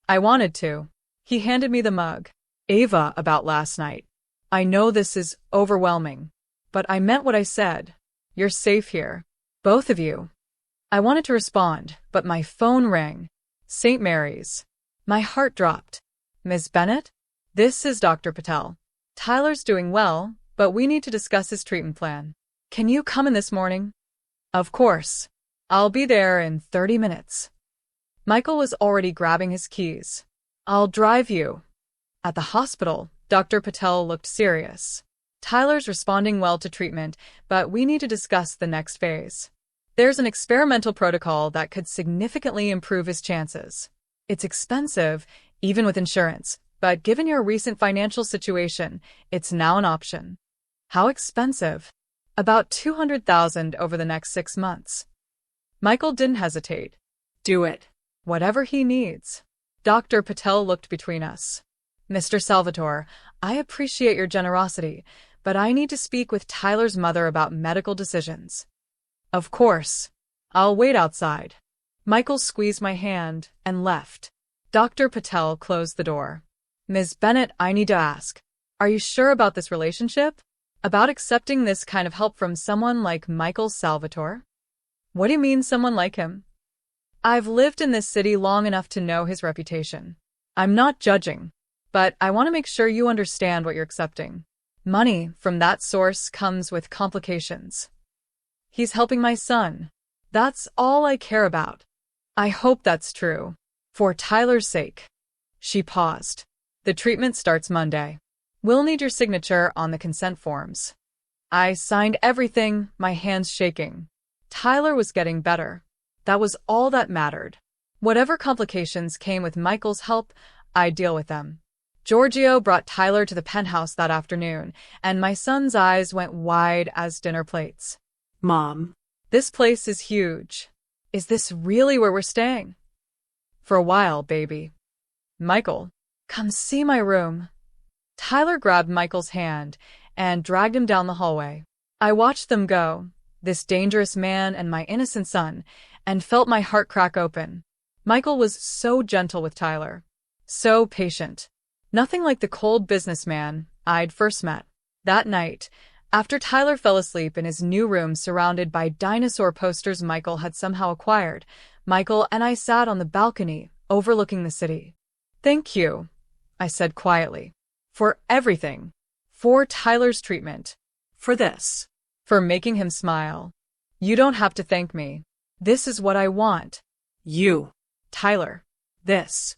I wanted to. He handed me the mug. Ava, about last night. I know this is overwhelming, but I meant what I said. You're safe here. Both of you. I wanted to respond, but my phone rang. St. Mary's. My heart dropped. Ms. Bennett? This is Dr. Patel. Tyler's doing well, but we need to discuss his treatment plan. Can you come in this morning? Of course. I'll be there in 30 minutes. Michael was already grabbing his keys. I'll drive you. At the hospital, Dr. Patel looked serious. Tyler's responding well to treatment, but we need to discuss the next phase. There's an experimental protocol that could significantly improve his chances. It's expensive, even with insurance, but given your recent financial situation, it's now an option. How expensive? About $200,000 over the next 6 months. Michael didn't hesitate. Do it. Whatever he needs. Dr. Patel looked between us. Mr. Salvatore, I appreciate your generosity, but I need to speak with Tyler's mother about medical decisions. Of course. I'll wait outside. Michael squeezed my hand and left. Dr. Patel closed the door. Ms. Bennett, I need to ask. Are you sure about this relationship? About accepting this kind of help from someone like Michael Salvatore? What do you mean someone like him? I've lived in this city long enough to know his reputation. I'm not judging, but I want to make sure you understand what you're accepting. Money from that source comes with complications. He's helping my son. That's all I care about. I hope that's true. For Tyler's sake. She paused. The treatment starts Monday. We'll need your signature on the consent forms. I signed everything, my hands shaking. Tyler was getting better. That was all that mattered. Whatever complications came with Michael's help, I'd deal with them. Giorgio brought Tyler to the penthouse that afternoon, and my son's eyes went wide as dinner plates. Mom. This place is huge. Is this really where we're staying? For a while, baby. Michael, come see my room. Tyler grabbed Michael's hand and dragged him down the hallway. I watched them go, this dangerous man and my innocent son, and felt my heart crack open. Michael was so gentle with Tyler. So patient. Nothing like the cold businessman I'd first met. That night, after Tyler fell asleep in his new room surrounded by dinosaur posters Michael had somehow acquired, Michael and I sat on the balcony, overlooking the city. "Thank you," I said quietly. "For everything. For Tyler's treatment. For this. For making him smile. You don't have to thank me. This is what I want." You. "Tyler. This."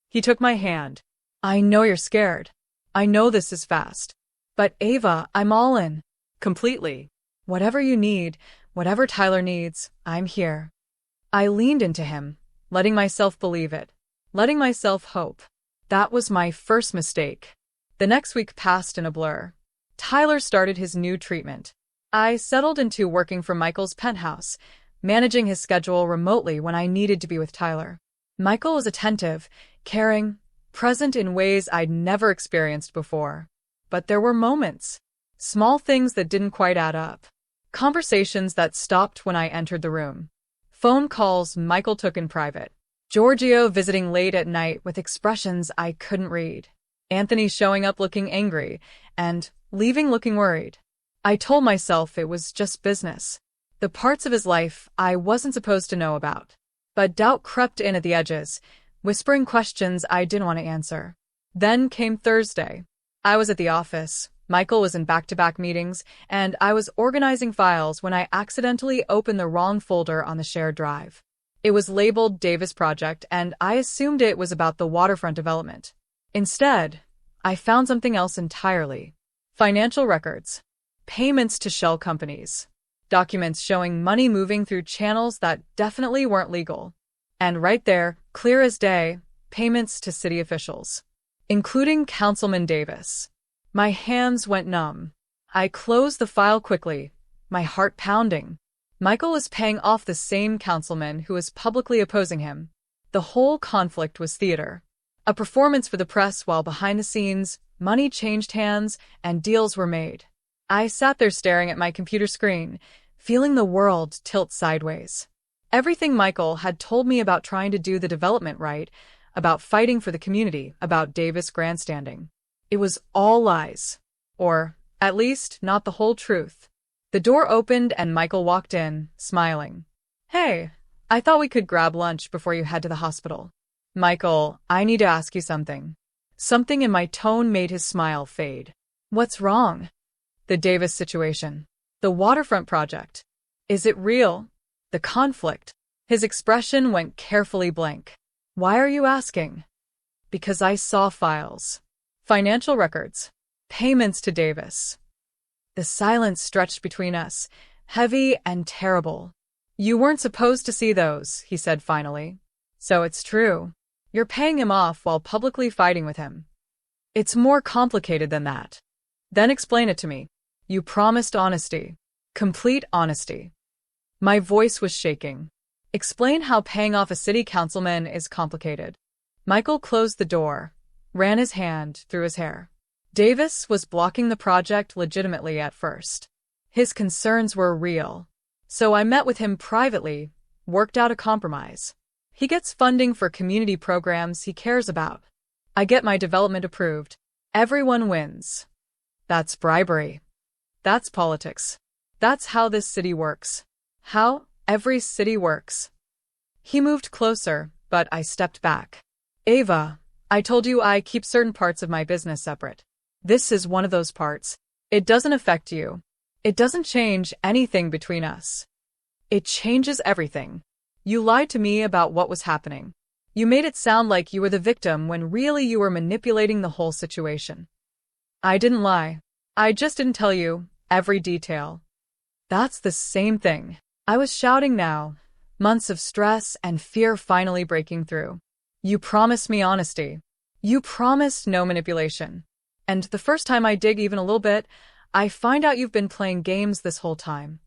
He took my hand. "I know you're scared. I know this is fast. But Ava, I'm all in. Completely. Whatever you need, whatever Tyler needs, I'm here." I leaned into him, letting myself believe it, letting myself hope. That was my first mistake. The next week passed in a blur. Tyler started his new treatment. I settled into working from Michael's penthouse, managing his schedule remotely when I needed to be with Tyler. Michael was attentive, caring, present in ways I'd never experienced before. But there were moments. Small things that didn't quite add up. Conversations that stopped when I entered the room. Phone calls Michael took in private. Giorgio visiting late at night with expressions I couldn't read. Anthony showing up looking angry, and leaving looking worried. I told myself it was just business. The parts of his life I wasn't supposed to know about. But doubt crept in at the edges, whispering questions I didn't want to answer. Then came Thursday. I was at the office, Michael was in back-to-back meetings, and I was organizing files when I accidentally opened the wrong folder on the shared drive. It was labeled Davis Project, and I assumed it was about the waterfront development. Instead, I found something else entirely. Financial records. Payments to shell companies. Documents showing money moving through channels that definitely weren't legal. And right there, clear as day, payments to city officials, including Councilman Davis. My hands went numb. I closed the file quickly, my heart pounding. Michael was paying off the same councilman who was publicly opposing him. The whole conflict was theater. A performance for the press while behind the scenes, money changed hands and deals were made. I sat there staring at my computer screen, feeling the world tilt sideways. Everything Michael had told me about trying to do the development right, about fighting for the community, about Davis grandstanding. It was all lies. Or, at least, not the whole truth. The door opened and Michael walked in, smiling. "Hey, I thought we could grab lunch before you head to the hospital." "Michael, I need to ask you something." Something in my tone made his smile fade. "What's wrong?" "The Davis situation. The waterfront project. Is it real? The conflict." His expression went carefully blank. "Why are you asking?" "Because I saw files. Financial records. Payments to Davis." The silence stretched between us, heavy and terrible. "You weren't supposed to see those," he said finally. "So it's true. You're paying him off while publicly fighting with him." "It's more complicated than that." "Then explain it to me." "You promised honesty. Complete honesty." My voice was shaking. "Explain how paying off a city councilman is complicated." Michael closed the door, ran his hand through his hair. Davis was blocking the project legitimately at first. His concerns were real. So I met with him privately, worked out a compromise. He gets funding for community programs he cares about. I get my development approved. Everyone wins. That's bribery. That's politics. That's how this city works. How every city works. He moved closer, but I stepped back. "Ava, I told you I keep certain parts of my business separate. This is one of those parts. It doesn't affect you. It doesn't change anything between us. It changes everything. You lied to me about what was happening. You made it sound like you were the victim when really you were manipulating the whole situation." "I didn't lie. I just didn't tell you every detail." "That's the same thing." I was shouting now, months of stress and fear finally breaking through. "You promised me honesty. You promised no manipulation. And the first time I dig even a little bit, I find out you've been playing games this whole time.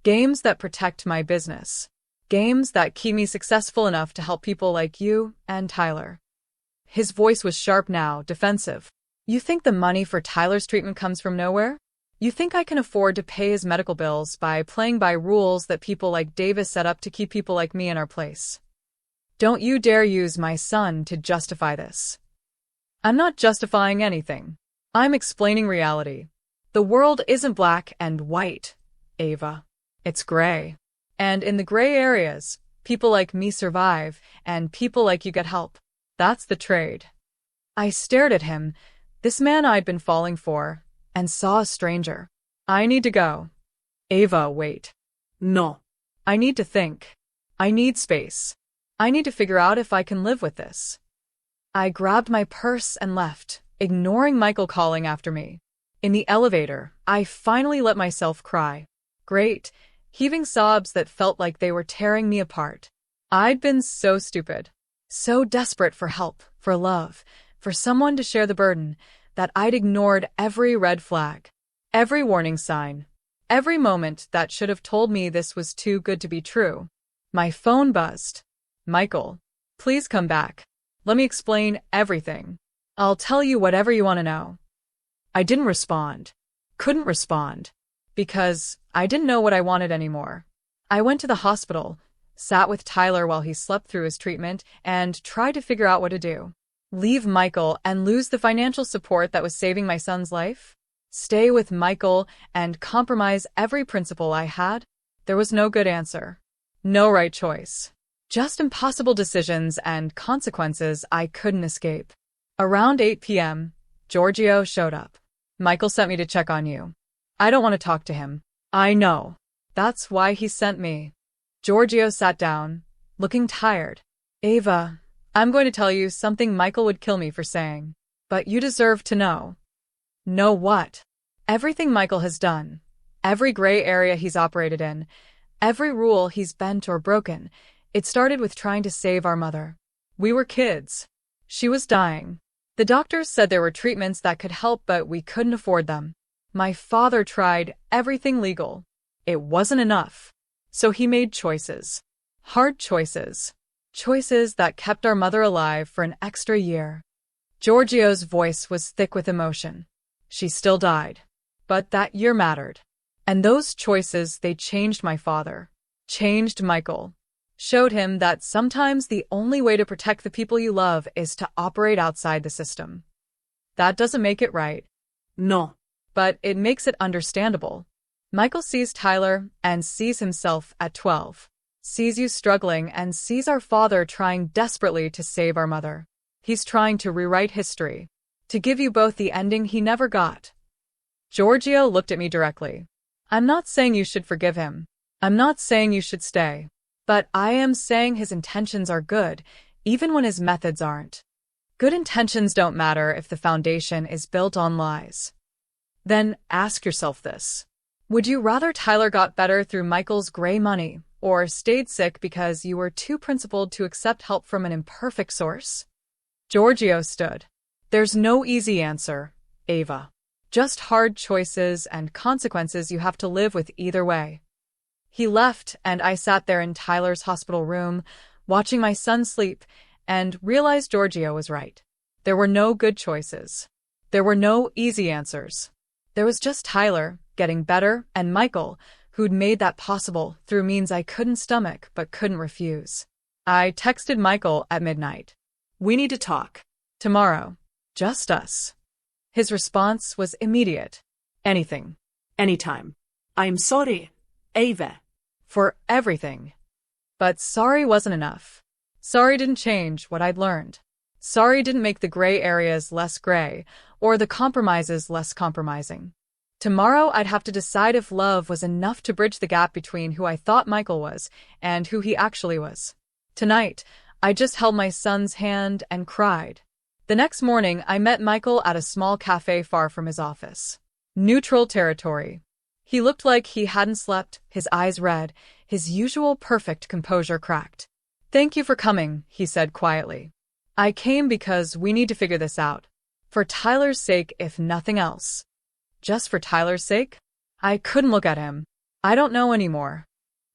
Games that protect my business. Games that keep me successful enough to help people like you and Tyler." His voice was sharp now, defensive. "You think the money for Tyler's treatment comes from nowhere? You think I can afford to pay his medical bills by playing by rules that people like Davis set up to keep people like me in our place? Don't you dare use my son to justify this." "I'm not justifying anything. I'm explaining reality. The world isn't black and white, Ava. It's gray. And in the gray areas, people like me survive, and people like you get help. That's the trade. I stared at him, this man I'd been falling for, and saw a stranger. I need to go. Ava, wait. No. I need to think. I need space. I need to figure out if I can live with this. I grabbed my purse and left, ignoring Michael calling after me. In the elevator, I finally let myself cry. Great, heaving sobs that felt like they were tearing me apart. I'd been so stupid, so desperate for help, for love, for someone to share the burden, that I'd ignored every red flag, every warning sign, every moment that should have told me this was too good to be true. My phone buzzed. Michael, please come back. Let me explain everything. I'll tell you whatever you want to know. I didn't respond. Couldn't respond. Because I didn't know what I wanted anymore. I went to the hospital, sat with Tyler while he slept through his treatment, and tried to figure out what to do. Leave Michael and lose the financial support that was saving my son's life? Stay with Michael and compromise every principle I had? There was no good answer. No right choice. Just impossible decisions and consequences I couldn't escape. Around 8 p.m., Giorgio showed up. Michael sent me to check on you. I don't want to talk to him. I know. That's why he sent me. Giorgio sat down, looking tired. Ava, I'm going to tell you something Michael would kill me for saying. But you deserve to know. Know what? Everything Michael has done. Every gray area he's operated in. Every rule he's bent or broken. It started with trying to save our mother. We were kids. She was dying. The doctors said there were treatments that could help, but we couldn't afford them. My father tried everything legal. It wasn't enough. So he made choices. Hard choices. Choices that kept our mother alive for an extra year. Giorgio's voice was thick with emotion. She still died. But that year mattered. And those choices, they changed my father. Changed Michael. Showed him that sometimes the only way to protect the people you love is to operate outside the system. That doesn't make it right. No. But it makes it understandable. Michael sees Tyler and sees himself at 12. Sees you struggling and sees our father trying desperately to save our mother. He's trying to rewrite history. To give you both the ending he never got. Giorgio looked at me directly. I'm not saying you should forgive him. I'm not saying you should stay. But I am saying his intentions are good, even when his methods aren't. Good intentions don't matter if the foundation is built on lies. Then ask yourself this. Would you rather Tyler got better through Michael's gray money, or stayed sick because you were too principled to accept help from an imperfect source? Giorgio stood. There's no easy answer, Ava. Just hard choices and consequences you have to live with either way. He left, and I sat there in Tyler's hospital room, watching my son sleep, and realized Giorgio was right. There were no good choices. There were no easy answers. There was just Tyler, getting better, and Michael, who'd made that possible through means I couldn't stomach but couldn't refuse. I texted Michael at midnight. We need to talk. Tomorrow. Just us. His response was immediate. Anything. Anytime. I'm sorry, Ava. For everything. But sorry wasn't enough. Sorry didn't change what I'd learned. Sorry didn't make the gray areas less gray, or the compromises less compromising. Tomorrow I'd have to decide if love was enough to bridge the gap between who I thought Michael was and who he actually was. Tonight, I just held my son's hand and cried. The next morning, I met Michael at a small cafe far from his office. Neutral territory. He looked like he hadn't slept, his eyes red, his usual perfect composure cracked. Thank you for coming, he said quietly. I came because we need to figure this out. For Tyler's sake, if nothing else. Just for Tyler's sake? I couldn't look at him. I don't know anymore.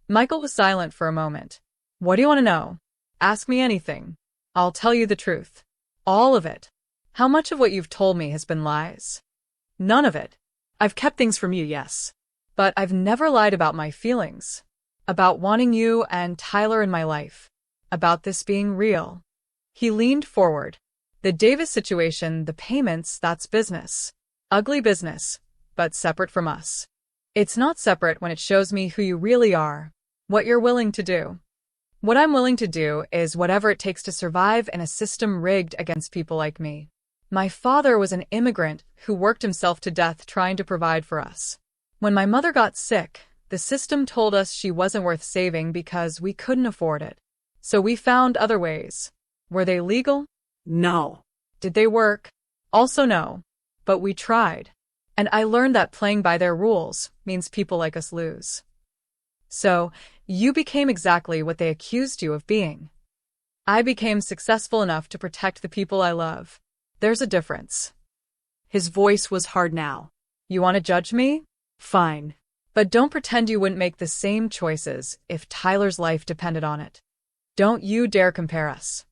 Michael was silent for a moment. What do you want to know? Ask me anything. I'll tell you the truth. All of it. How much of what you've told me has been lies? None of it. I've kept things from you, yes. But I've never lied about my feelings. About wanting you and Tyler in my life. About this being real. He leaned forward. The Davis situation, the payments, that's business. Ugly business, but separate from us. It's not separate when it shows me who you really are, what you're willing to do. What I'm willing to do is whatever it takes to survive in a system rigged against people like me. My father was an immigrant who worked himself to death trying to provide for us. When my mother got sick, the system told us she wasn't worth saving because we couldn't afford it. So we found other ways. Were they legal? No. Did they work? Also no. But we tried. And I learned that playing by their rules means people like us lose. So, you became exactly what they accused you of being. I became successful enough to protect the people I love. There's a difference. His voice was hard now. You want to judge me? Fine. But don't pretend you wouldn't make the same choices if Tyler's life depended on it. Don't you dare compare us.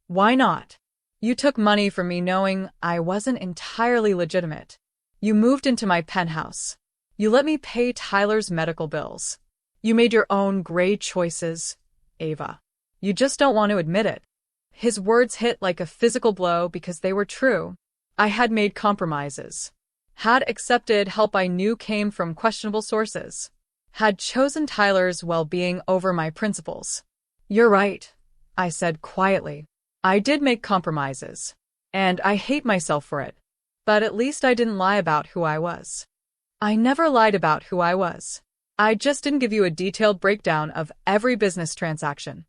Why not? You took money from me knowing I wasn't entirely legitimate. You moved into my penthouse. You let me pay Tyler's medical bills. You made your own great choices, Ava. You just don't want to admit it. His words hit like a physical blow because they were true. I had made compromises. Had accepted help I knew came from questionable sources. Had chosen Tyler's well-being over my principles. You're right, I said quietly. I did make compromises. And I hate myself for it. But at least I didn't lie about who I was. I never lied about who I was. I just didn't give you a detailed breakdown of every business transaction.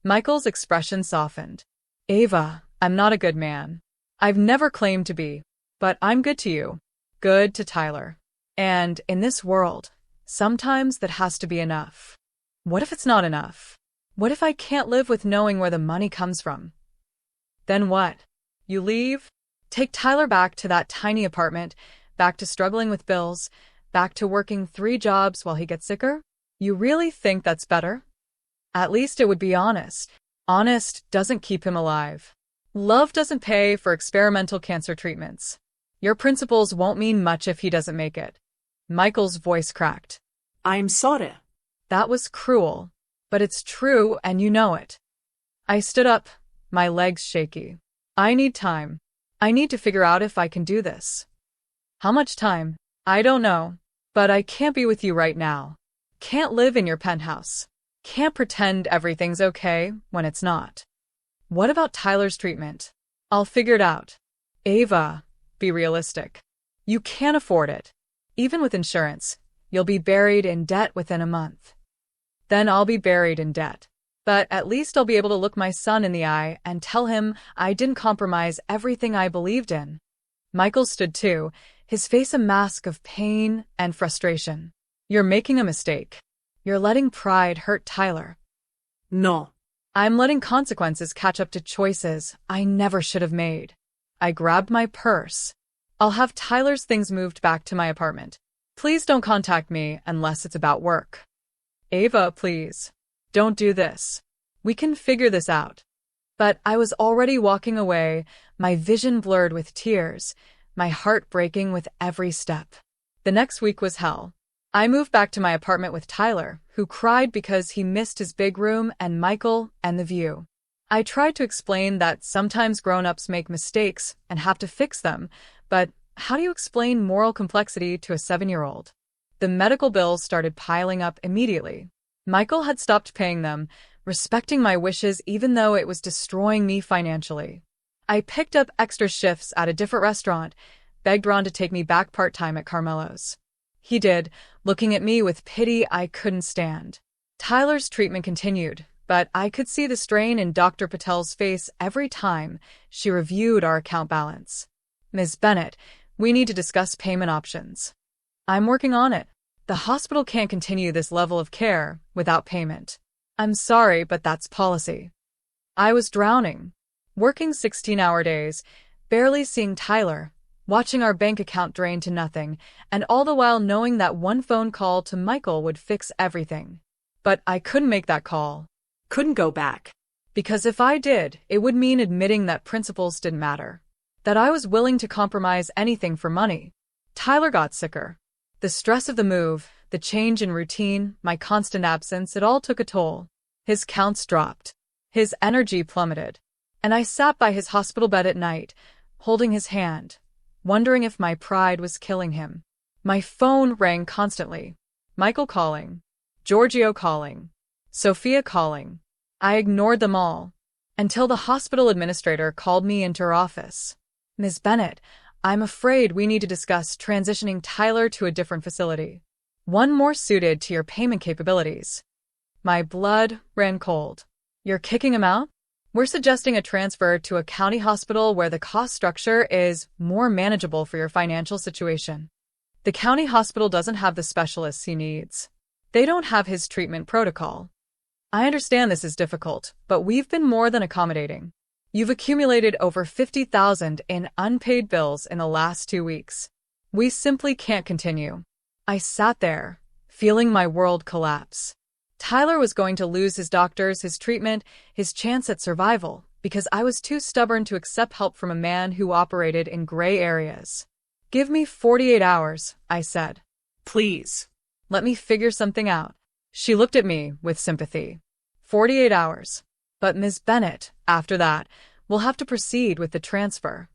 Michael's expression softened. Ava, I'm not a good man. I've never claimed to be. But I'm good to you. Good to Tyler. And in this world, sometimes that has to be enough. What if it's not enough? What if I can't live with knowing where the money comes from? Then what? You leave? Take Tyler back to that tiny apartment, back to struggling with bills, back to working 3 jobs while he gets sicker? You really think that's better? At least it would be honest. Honest doesn't keep him alive. Love doesn't pay for experimental cancer treatments. Your principles won't mean much if he doesn't make it. Michael's voice cracked. I'm sorry. That was cruel, but it's true and you know it. I stood up, my legs shaky. I need time. I need to figure out if I can do this. How much time? I don't know. But I can't be with you right now. Can't live in your penthouse. Can't pretend everything's okay when it's not. What about Tyler's treatment? I'll figure it out. Ava, be realistic. You can't afford it. Even with insurance, you'll be buried in debt within a month. Then I'll be buried in debt. But at least I'll be able to look my son in the eye and tell him I didn't compromise everything I believed in. Michael stood too, his face a mask of pain and frustration. You're making a mistake. You're letting pride hurt Tyler. No. I'm letting consequences catch up to choices I never should have made. I grabbed my purse. I'll have Tyler's things moved back to my apartment. Please don't contact me unless it's about work. Ava, please. Don't do this. We can figure this out. But I was already walking away, my vision blurred with tears, my heart breaking with every step. The next week was hell. I moved back to my apartment with Tyler, who cried because he missed his big room and Michael and the view. I tried to explain that sometimes grown-ups make mistakes and have to fix them, but how do you explain moral complexity to a 7-year-old? The medical bills started piling up immediately. Michael had stopped paying them, respecting my wishes even though it was destroying me financially. I picked up extra shifts at a different restaurant, begged Ron to take me back part-time at Carmelo's. He did, looking at me with pity I couldn't stand. Tyler's treatment continued, but I could see the strain in Dr. Patel's face every time she reviewed our account balance. Ms. Bennett, we need to discuss payment options. I'm working on it. The hospital can't continue this level of care without payment. I'm sorry, but that's policy. I was drowning, working 16-hour days, barely seeing Tyler, watching our bank account drain to nothing, and all the while knowing that one phone call to Michael would fix everything. But I couldn't make that call. Couldn't go back. Because if I did, it would mean admitting that principles didn't matter. That I was willing to compromise anything for money. Tyler got sicker. The stress of the move, the change in routine, my constant absence, it all took a toll. His counts dropped. His energy plummeted. And I sat by his hospital bed at night, holding his hand, wondering if my pride was killing him. My phone rang constantly. Michael calling. Giorgio calling. Sophia calling. I ignored them all, until the hospital administrator called me into her office. "Ms. Bennett, I'm afraid we need to discuss transitioning Tyler to a different facility. One more suited to your payment capabilities." My blood ran cold. "You're kicking him out?" "We're suggesting a transfer to a county hospital where the cost structure is more manageable for your financial situation. The county hospital doesn't have the specialists he needs. They don't have his treatment protocol. I understand this is difficult, but we've been more than accommodating. You've accumulated over $50,000 in unpaid bills in the last 2 weeks. We simply can't continue." I sat there, feeling my world collapse. Tyler was going to lose his doctors, his treatment, his chance at survival, because I was too stubborn to accept help from a man who operated in gray areas. "Give me 48 hours, I said. Please. Let me figure something out." She looked at me with sympathy. 48 hours. "But Ms. Bennett, after that, we'll have to proceed with the transfer."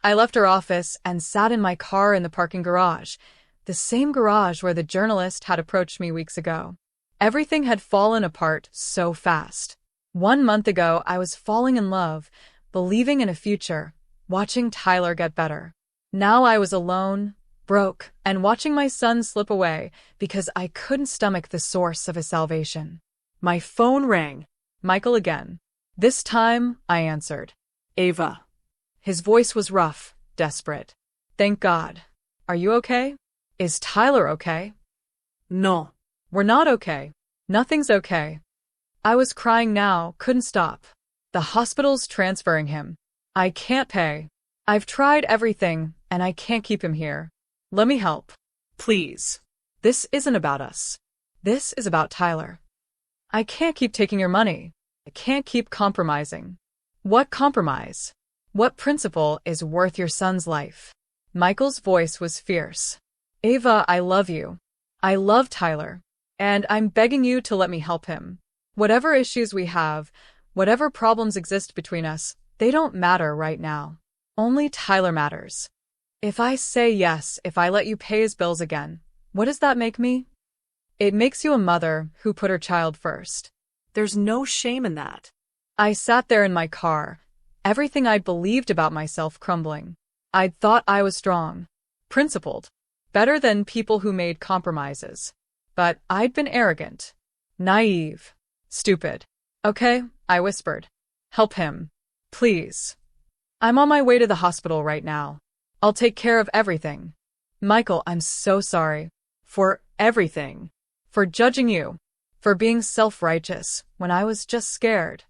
I left her office and sat in my car in the parking garage, the same garage where the journalist had approached me weeks ago. Everything had fallen apart so fast. 1 month ago, I was falling in love, believing in a future, watching Tyler get better. Now I was alone, broke, and watching my son slip away because I couldn't stomach the source of his salvation. My phone rang. Michael again. This time, I answered. "Ava." His voice was rough, desperate. "Thank God. Are you okay? Is Tyler okay?" "No. "We're not okay. Nothing's okay." I was crying now, couldn't stop. "The hospital's transferring him. I can't pay. I've tried everything, and I can't keep him here. Let me help. Please." This isn't about us. This is about Tyler. I can't keep taking your money. I can't keep compromising." "What compromise? What principle is worth your son's life?" Michael's voice was fierce. "Ava, I love you. I love Tyler. And I'm begging you to let me help him. Whatever issues we have, whatever problems exist between us, they don't matter right now. Only Tyler matters. If I say yes, if I let you pay his bills again, what does that make me?" "It makes you a mother who put her child first." "There's no shame in that." I sat there in my car, everything I'd believed about myself crumbling. I'd thought I was strong, principled, better than people who made compromises. But I'd been arrogant, naive, stupid. "Okay," I whispered. "Help him. Please. I'm on my way to the hospital right now. I'll take care of everything." "Michael, I'm so sorry. For everything. For judging you. For being self-righteous when I was just scared."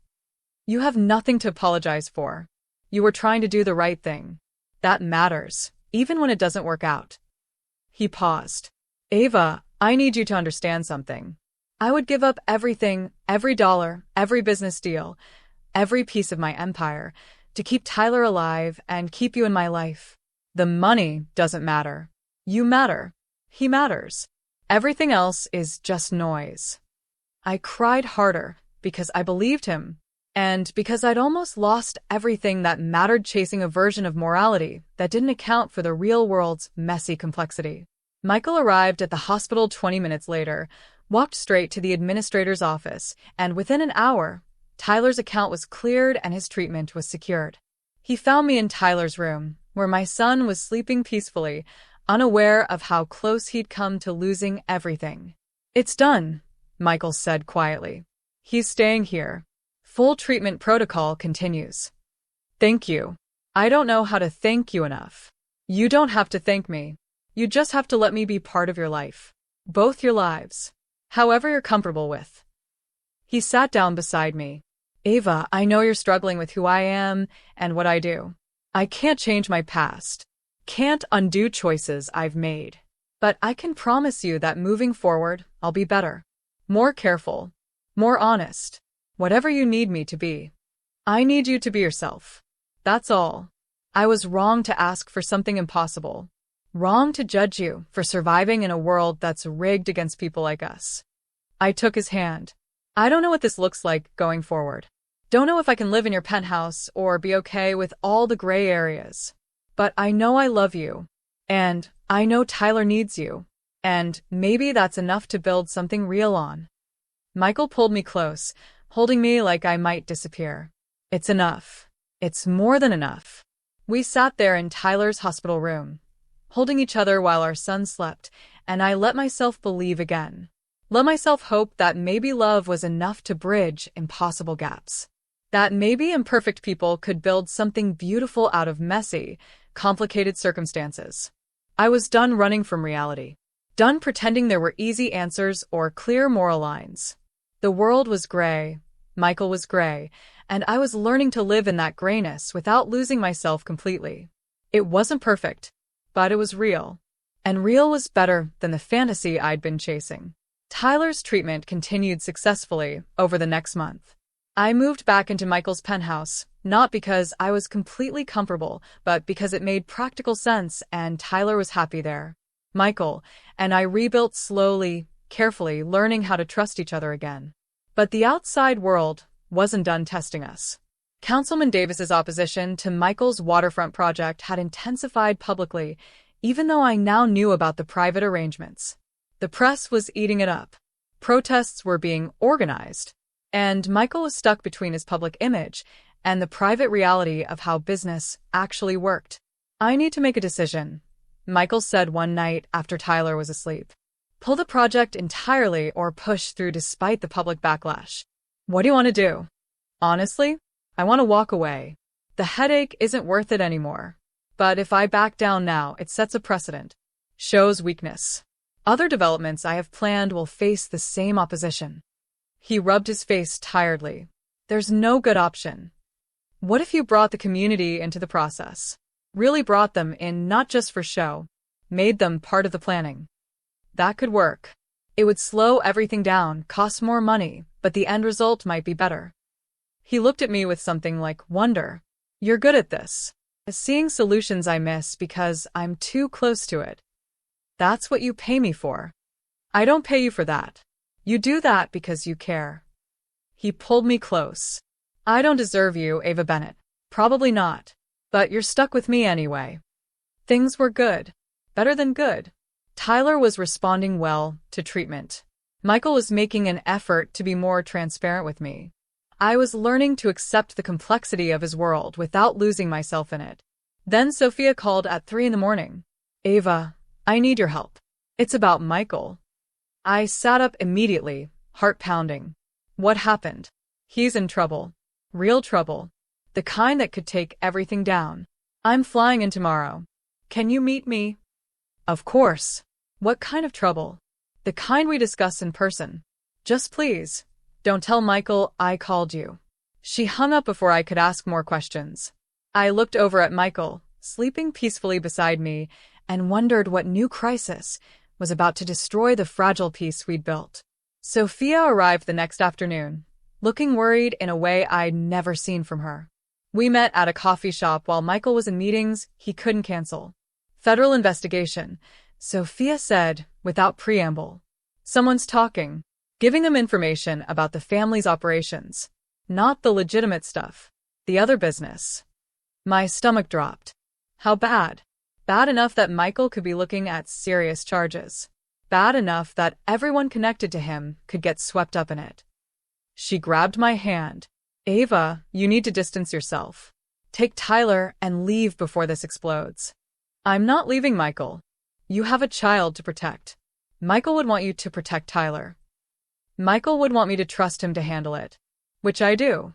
"You have nothing to apologize for. You were trying to do the right thing. That matters, even when it doesn't work out." He paused. "Ava, I need you to understand something. I would give up everything, every dollar, every business deal, every piece of my empire, to keep Tyler alive and keep you in my life. The money doesn't matter. You matter. He matters. Everything else is just noise." I cried harder because I believed him, and because I'd almost lost everything that mattered, chasing a version of morality that didn't account for the real world's messy complexity. Michael arrived at the hospital 20 minutes later, walked straight to the administrator's office, and within an hour, Tyler's account was cleared and his treatment was secured. He found me in Tyler's room, where my son was sleeping peacefully, unaware of how close he'd come to losing everything. "It's done," Michael said quietly. "He's staying here. Full treatment protocol continues." "Thank you. I don't know how to thank you enough." "You don't have to thank me. You just have to let me be part of your life. Both your lives. However you're comfortable with." He sat down beside me. "Ava, I know you're struggling with who I am and what I do. I can't change my past. Can't undo choices I've made. But I can promise you that moving forward, I'll be better. More careful. More honest. Whatever you need me to be. I need you to be yourself. That's all. I was wrong to ask for something impossible. Wrong to judge you for surviving in a world that's rigged against people like us." I took his hand. "I don't know what this looks like going forward. Don't know if I can live in your penthouse or be okay with all the gray areas. But I know I love you. And I know Tyler needs you. And maybe that's enough to build something real on. Michael pulled me close, holding me like I might disappear. It's enough. It's more than enough. We sat there in Tyler's hospital room, holding each other while our son slept, and I let myself believe again. Let myself hope that maybe love was enough to bridge impossible gaps. That maybe imperfect people could build something beautiful out of messy, complicated circumstances. I was done running from reality. Done pretending there were easy answers or clear moral lines. The world was gray, Michael was gray, and I was learning to live in that grayness without losing myself completely. It wasn't perfect, but it was real. And real was better than the fantasy I'd been chasing. Tyler's treatment continued successfully over the next month. I moved back into Michael's penthouse, not because I was completely comfortable, but because it made practical sense and Tyler was happy there. Michael and I rebuilt slowly, carefully, learning how to trust each other again. But the outside world wasn't done testing us. Councilman Davis's opposition to Michael's waterfront project had intensified publicly, even though I now knew about the private arrangements. The press was eating it up. Protests were being organized. And Michael was stuck between his public image and the private reality of how business actually worked. I need to make a decision, Michael said one night after Tyler was asleep. Pull the project entirely or push through despite the public backlash. What do you want to do? Honestly, I want to walk away. The headache isn't worth it anymore. But if I back down now, it sets a precedent. Shows weakness. Other developments I have planned will face the same opposition. He rubbed his face tiredly. There's no good option. What if you brought the community into the process? Really brought them in not just for show, made them part of the planning. That could work. It would slow everything down, cost more money, but the end result might be better. He looked at me with something like wonder. You're good at this. Seeing solutions I miss because I'm too close to it. That's what you pay me for. I don't pay you for that. You do that because you care. He pulled me close. I don't deserve you, Ava Bennett. Probably not. But you're stuck with me anyway. Things were good. Better than good. Tyler was responding well to treatment. Michael was making an effort to be more transparent with me. I was learning to accept the complexity of his world without losing myself in it. Then Sophia called at 3 a.m. Ava, I need your help. It's about Michael. I sat up immediately, heart pounding. What happened? He's in trouble. Real trouble. The kind that could take everything down. I'm flying in tomorrow. Can you meet me? Of course. What kind of trouble? The kind we discuss in person. Just please, don't tell Michael I called you. She hung up before I could ask more questions. I looked over at Michael, sleeping peacefully beside me, and wondered what new crisis was about to destroy the fragile peace we'd built. Sophia arrived the next afternoon, looking worried in a way I'd never seen from her. We met at a coffee shop while Michael was in meetings he couldn't cancel. Federal investigation, Sophia said, without preamble. Someone's talking, giving them information about the family's operations. Not the legitimate stuff. The other business. My stomach dropped. How bad? Bad enough that Michael could be looking at serious charges. Bad enough that everyone connected to him could get swept up in it. She grabbed my hand. Ava, you need to distance yourself. Take Tyler and leave before this explodes. I'm not leaving, Michael. You have a child to protect. Michael would want you to protect Tyler. Michael would want me to trust him to handle it. Which I do.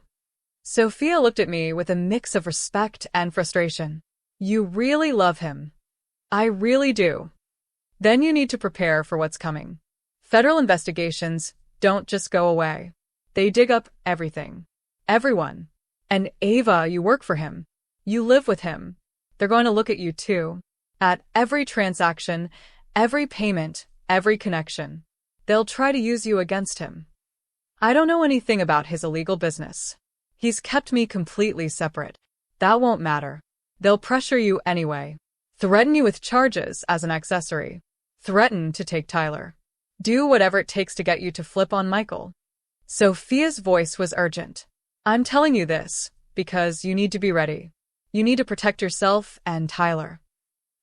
Sophia looked at me with a mix of respect and frustration. You really love him. I really do. Then you need to prepare for what's coming. Federal investigations don't just go away. They dig up everything. Everyone. And Ava, you work for him. You live with him. They're going to look at you too. At every transaction, every payment, every connection. They'll try to use you against him. I don't know anything about his illegal business. He's kept me completely separate. That won't matter. They'll pressure you anyway. Threaten you with charges as an accessory. Threaten to take Tyler. Do whatever it takes to get you to flip on Michael. Sophia's voice was urgent. I'm telling you this because you need to be ready. You need to protect yourself and Tyler.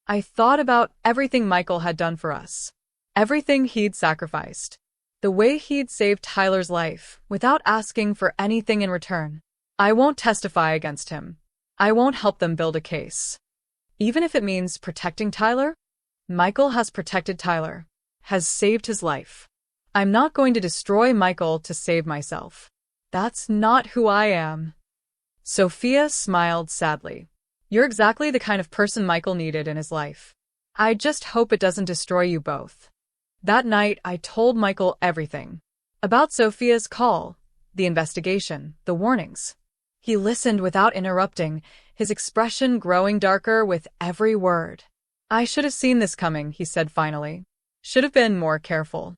I thought about everything Michael had done for us. Everything he'd sacrificed. The way he'd saved Tyler's life without asking for anything in return. I won't testify against him. I won't help them build a case. Even if it means protecting Tyler? Michael has protected Tyler. Has saved his life. I'm not going to destroy Michael to save myself. That's not who I am. Sophia smiled sadly. You're exactly the kind of person Michael needed in his life. I just hope it doesn't destroy you both. That night, I told Michael everything. About Sophia's call, the investigation, the warnings. He listened without interrupting, his expression growing darker with every word. I should have seen this coming, he said finally. Should have been more careful.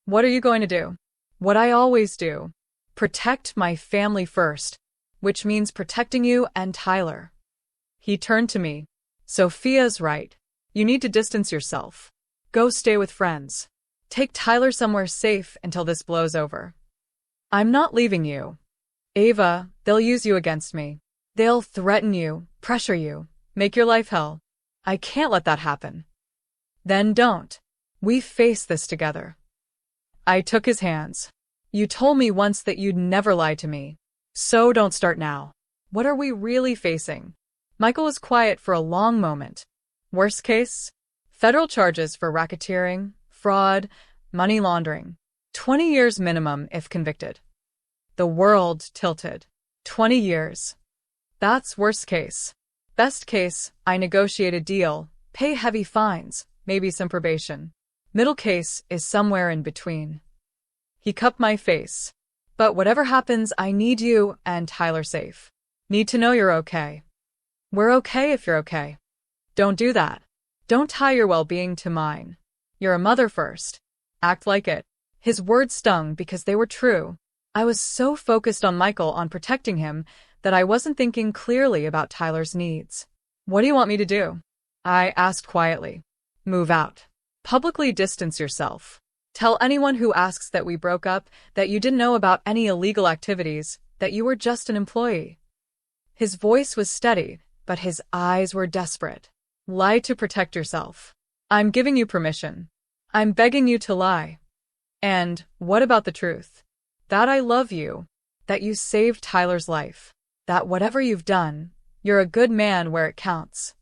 What are you going to do? What I always do. Protect my family first, which means protecting you and Tyler. He turned to me. Sophia's right. You need to distance yourself. Go stay with friends. Take Tyler somewhere safe until this blows over. I'm not leaving you. Ava, they'll use you against me. They'll threaten you, pressure you, make your life hell. I can't let that happen. Then don't. We face this together. I took his hands. You told me once that you'd never lie to me. So don't start now. What are we really facing? Michael was quiet for a long moment. Worst case? Federal charges for racketeering, fraud, money laundering. 20 years minimum if convicted. The world tilted. 20 years. That's worst case. Best case, I negotiate a deal, pay heavy fines, maybe some probation. Middle case is somewhere in between. He cupped my face. But whatever happens, I need you and Tyler safe. Need to know you're okay. We're okay if you're okay. Don't do that. Don't tie your well-being to mine. You're a mother first. Act like it. His words stung because they were true. I was so focused on Michael, on protecting him, that I wasn't thinking clearly about Tyler's needs. What do you want me to do? I asked quietly. Move out. Publicly distance yourself. Tell anyone who asks that we broke up, that you didn't know about any illegal activities, that you were just an employee. His voice was steady, but his eyes were desperate. Lie to protect yourself. I'm giving you permission. I'm begging you to lie. And what about the truth? That I love you. That you saved Tyler's life. That whatever you've done, you're a good man where it counts.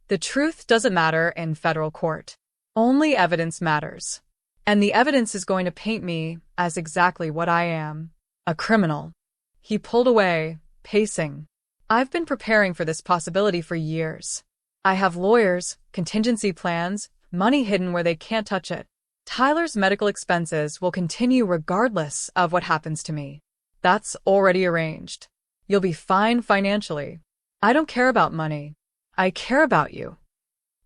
The truth doesn't matter in federal court. Only evidence matters. And the evidence is going to paint me as exactly what I am. A criminal. He pulled away, pacing. I've been preparing for this possibility for years. I have lawyers, contingency plans, money hidden where they can't touch it. Tyler's medical expenses will continue regardless of what happens to me. That's already arranged. You'll be fine financially. I don't care about money. I care about you.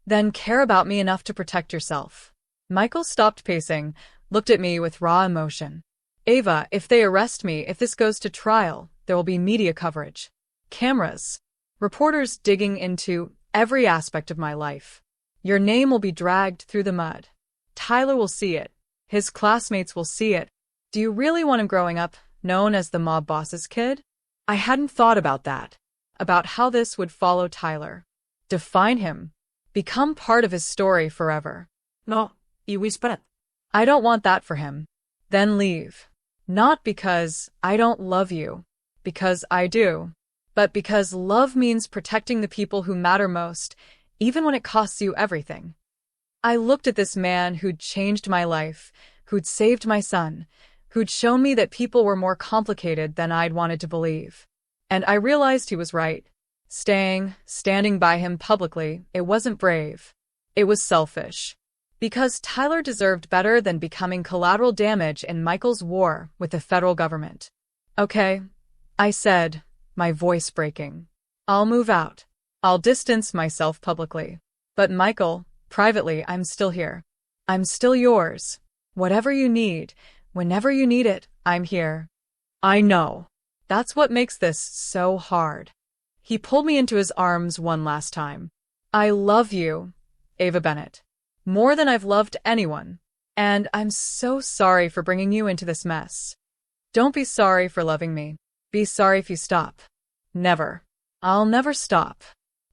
Then care about me enough to protect yourself. Michael stopped pacing, looked at me with raw emotion. Ava, if they arrest me, if this goes to trial, there will be media coverage. Cameras. Reporters digging into every aspect of my life. Your name will be dragged through the mud. Tyler will see it. His classmates will see it. Do you really want him growing up, known as the mob boss's kid? I hadn't thought about that. About how this would follow Tyler. Define him. Become part of his story forever. No, y whispered. I don't want that for him. Then leave. Not because I don't love you. Because I do. But because love means protecting the people who matter most, even when it costs you everything. I looked at this man who'd changed my life, who'd saved my son, who'd shown me that people were more complicated than I'd wanted to believe. And I realized he was right. Standing by him publicly, it wasn't brave. It was selfish. Because Tyler deserved better than becoming collateral damage in Michael's war with the federal government. Okay, I said, my voice breaking. I'll move out. I'll distance myself publicly. But Michael, privately, I'm still here. I'm still yours. Whatever you need, whenever you need it, I'm here. I know. That's what makes this so hard. He pulled me into his arms one last time. I love you, Ava Bennett. More than I've loved anyone. And I'm so sorry for bringing you into this mess. Don't be sorry for loving me. Be sorry if you stop. Never. I'll never stop.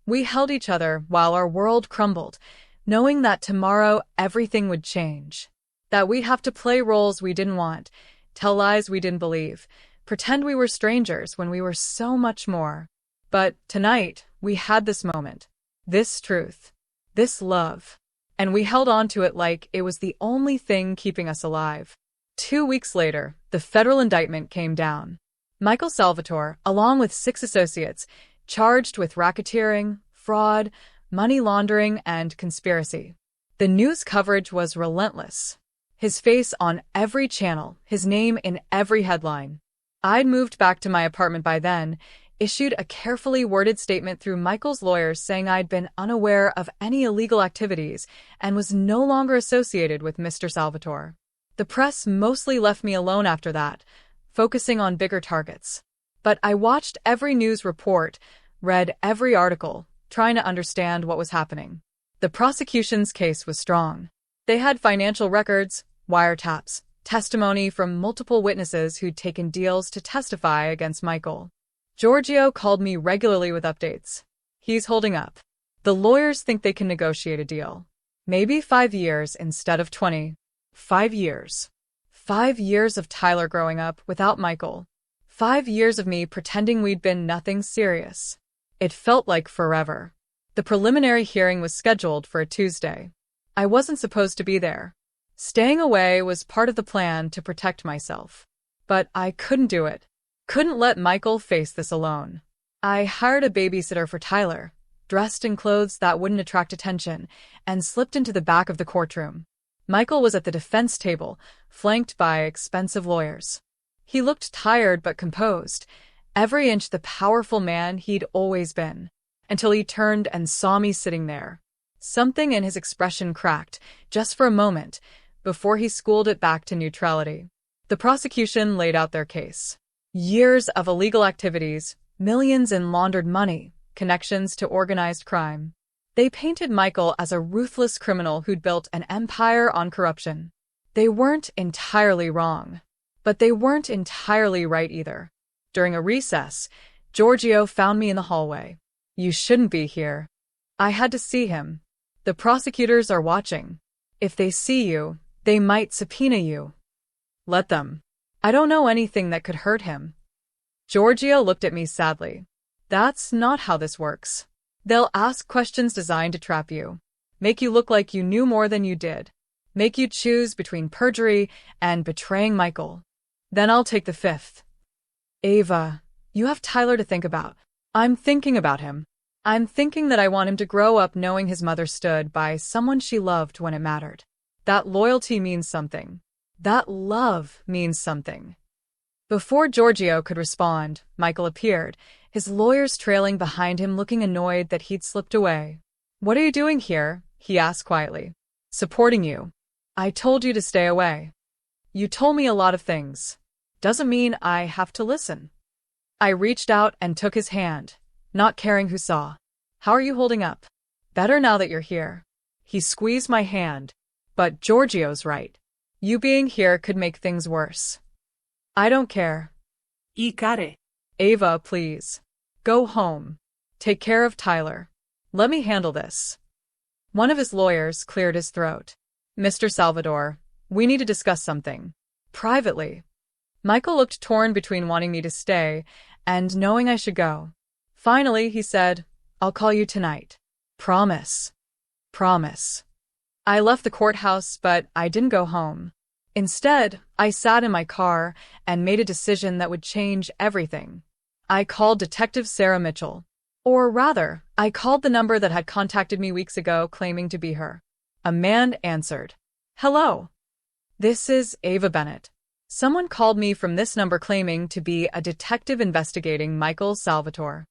We held each other while our world crumbled, knowing that tomorrow everything would change. That we'd have to play roles we didn't want, tell lies we didn't believe, pretend we were strangers when we were so much more. But tonight, we had this moment, this truth, this love, and we held on to it like it was the only thing keeping us alive. 2 weeks later, the federal indictment came down. Michael Salvatore, along with 6 associates, charged with racketeering, fraud, money laundering, and conspiracy. The news coverage was relentless. His face on every channel, his name in every headline. I'd moved back to my apartment by then, issued a carefully worded statement through Michael's lawyers saying I'd been unaware of any illegal activities and was no longer associated with Mr. Salvatore. The press mostly left me alone after that, focusing on bigger targets. But I watched every news report, read every article, trying to understand what was happening. The prosecution's case was strong. They had financial records, wiretaps, testimony from multiple witnesses who'd taken deals to testify against Michael. Giorgio called me regularly with updates. He's holding up. The lawyers think they can negotiate a deal. Maybe 5 years instead of 20. 5 years. 5 years of Tyler growing up without Michael. 5 years of me pretending we'd been nothing serious. It felt like forever. The preliminary hearing was scheduled for a Tuesday. I wasn't supposed to be there. Staying away was part of the plan to protect myself. But I couldn't do it. Couldn't let Michael face this alone. I hired a babysitter for Tyler, dressed in clothes that wouldn't attract attention, and slipped into the back of the courtroom. Michael was at the defense table, flanked by expensive lawyers. He looked tired but composed, every inch the powerful man he'd always been, until he turned and saw me sitting there. Something in his expression cracked, just for a moment, before he schooled it back to neutrality. The prosecution laid out their case. Years of illegal activities, millions in laundered money, connections to organized crime. They painted Michael as a ruthless criminal who'd built an empire on corruption. They weren't entirely wrong, but they weren't entirely right either. During a recess, Giorgio found me in the hallway. "You shouldn't be here." I had to see him. "The prosecutors are watching. If they see you, they might subpoena you." "Let them. I don't know anything that could hurt him." Giorgio looked at me sadly. "That's not how this works. They'll ask questions designed to trap you, make you look like you knew more than you did, make you choose between perjury and betraying Michael. Then I'll take the fifth." "Ava, you have Tyler to think about." "I'm thinking about him. I'm thinking that I want him to grow up knowing his mother stood by someone she loved when it mattered. That loyalty means something. That love means something." Before Giorgio could respond, Michael appeared, his lawyers trailing behind him, looking annoyed that he'd slipped away. "What are you doing here?" he asked quietly. "Supporting you. I told you to stay away." "You told me a lot of things. Doesn't mean I have to listen." I reached out and took his hand, not caring who saw. "How are you holding up?" "Better now that you're here." He squeezed my hand. "But Giorgio's right. You being here could make things worse." "I don't care." Care. "Ava, please. Go home. Take care of Tyler. Let me handle this." One of his lawyers cleared his throat. "Mr. Salvatore, we need to discuss something. Privately." Michael looked torn between wanting me to stay and knowing I should go. Finally, he said, "I'll call you tonight. Promise." Promise. I left the courthouse, but I didn't go home. Instead, I sat in my car and made a decision that would change everything. I called Detective Sarah Mitchell. Or rather, I called the number that had contacted me weeks ago claiming to be her. A man answered. "Hello. This is Ava Bennett. Someone called me from this number claiming to be a detective investigating Michael Salvatore."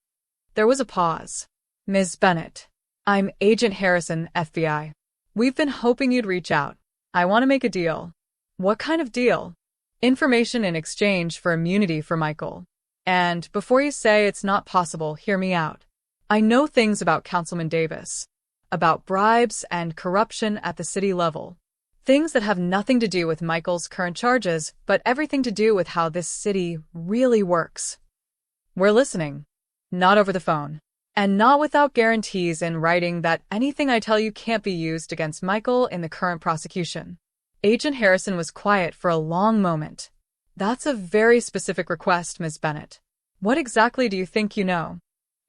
There was a pause. "Ms. Bennett, I'm Agent Harrison, FBI. We've been hoping you'd reach out. I want to make a deal." "What kind of deal?" "Information in exchange for immunity for Michael. And before you say it's not possible, hear me out. I know things about Councilman Davis, about bribes and corruption at the city level. Things that have nothing to do with Michael's current charges, but everything to do with how this city really works." "We're listening." "Not over the phone. And not without guarantees in writing that anything I tell you can't be used against Michael in the current prosecution. Agent Harrison was quiet for a long moment. That's a very specific request, Ms. Bennett. What exactly do you think you know?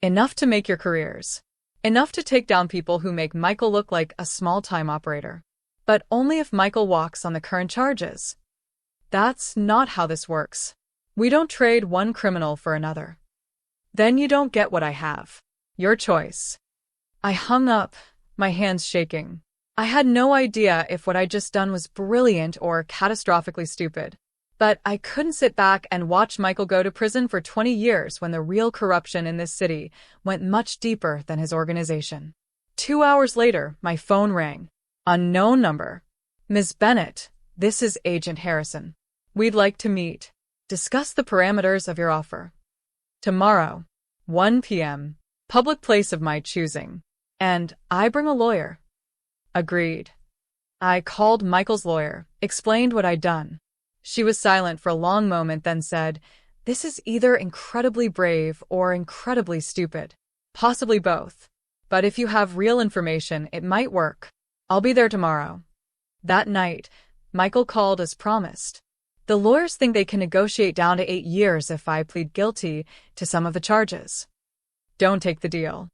Enough to make your careers. Enough to take down people who make Michael look like a small-time operator. But only if Michael walks on the current charges. That's not how this works. We don't trade one criminal for another. Then you don't get what I have. Your choice. I hung up, my hands shaking. I had no idea if what I'd just done was brilliant or catastrophically stupid. But I couldn't sit back and watch Michael go to prison for 20 years when the real corruption in this city went much deeper than his organization. 2 hours later, my phone rang. Unknown number. Ms. Bennett, this is Agent Harrison. We'd like to meet. Discuss the parameters of your offer. Tomorrow, 1 p.m., public place of my choosing. And I bring a lawyer. Agreed. I called Michael's lawyer, explained what I'd done. She was silent for a long moment, then said, "This is either incredibly brave or incredibly stupid. Possibly both. But if you have real information, it might work. I'll be there tomorrow." That night, Michael called as promised. The lawyers think they can negotiate down to 8 years if I plead guilty to some of the charges. Don't take the deal.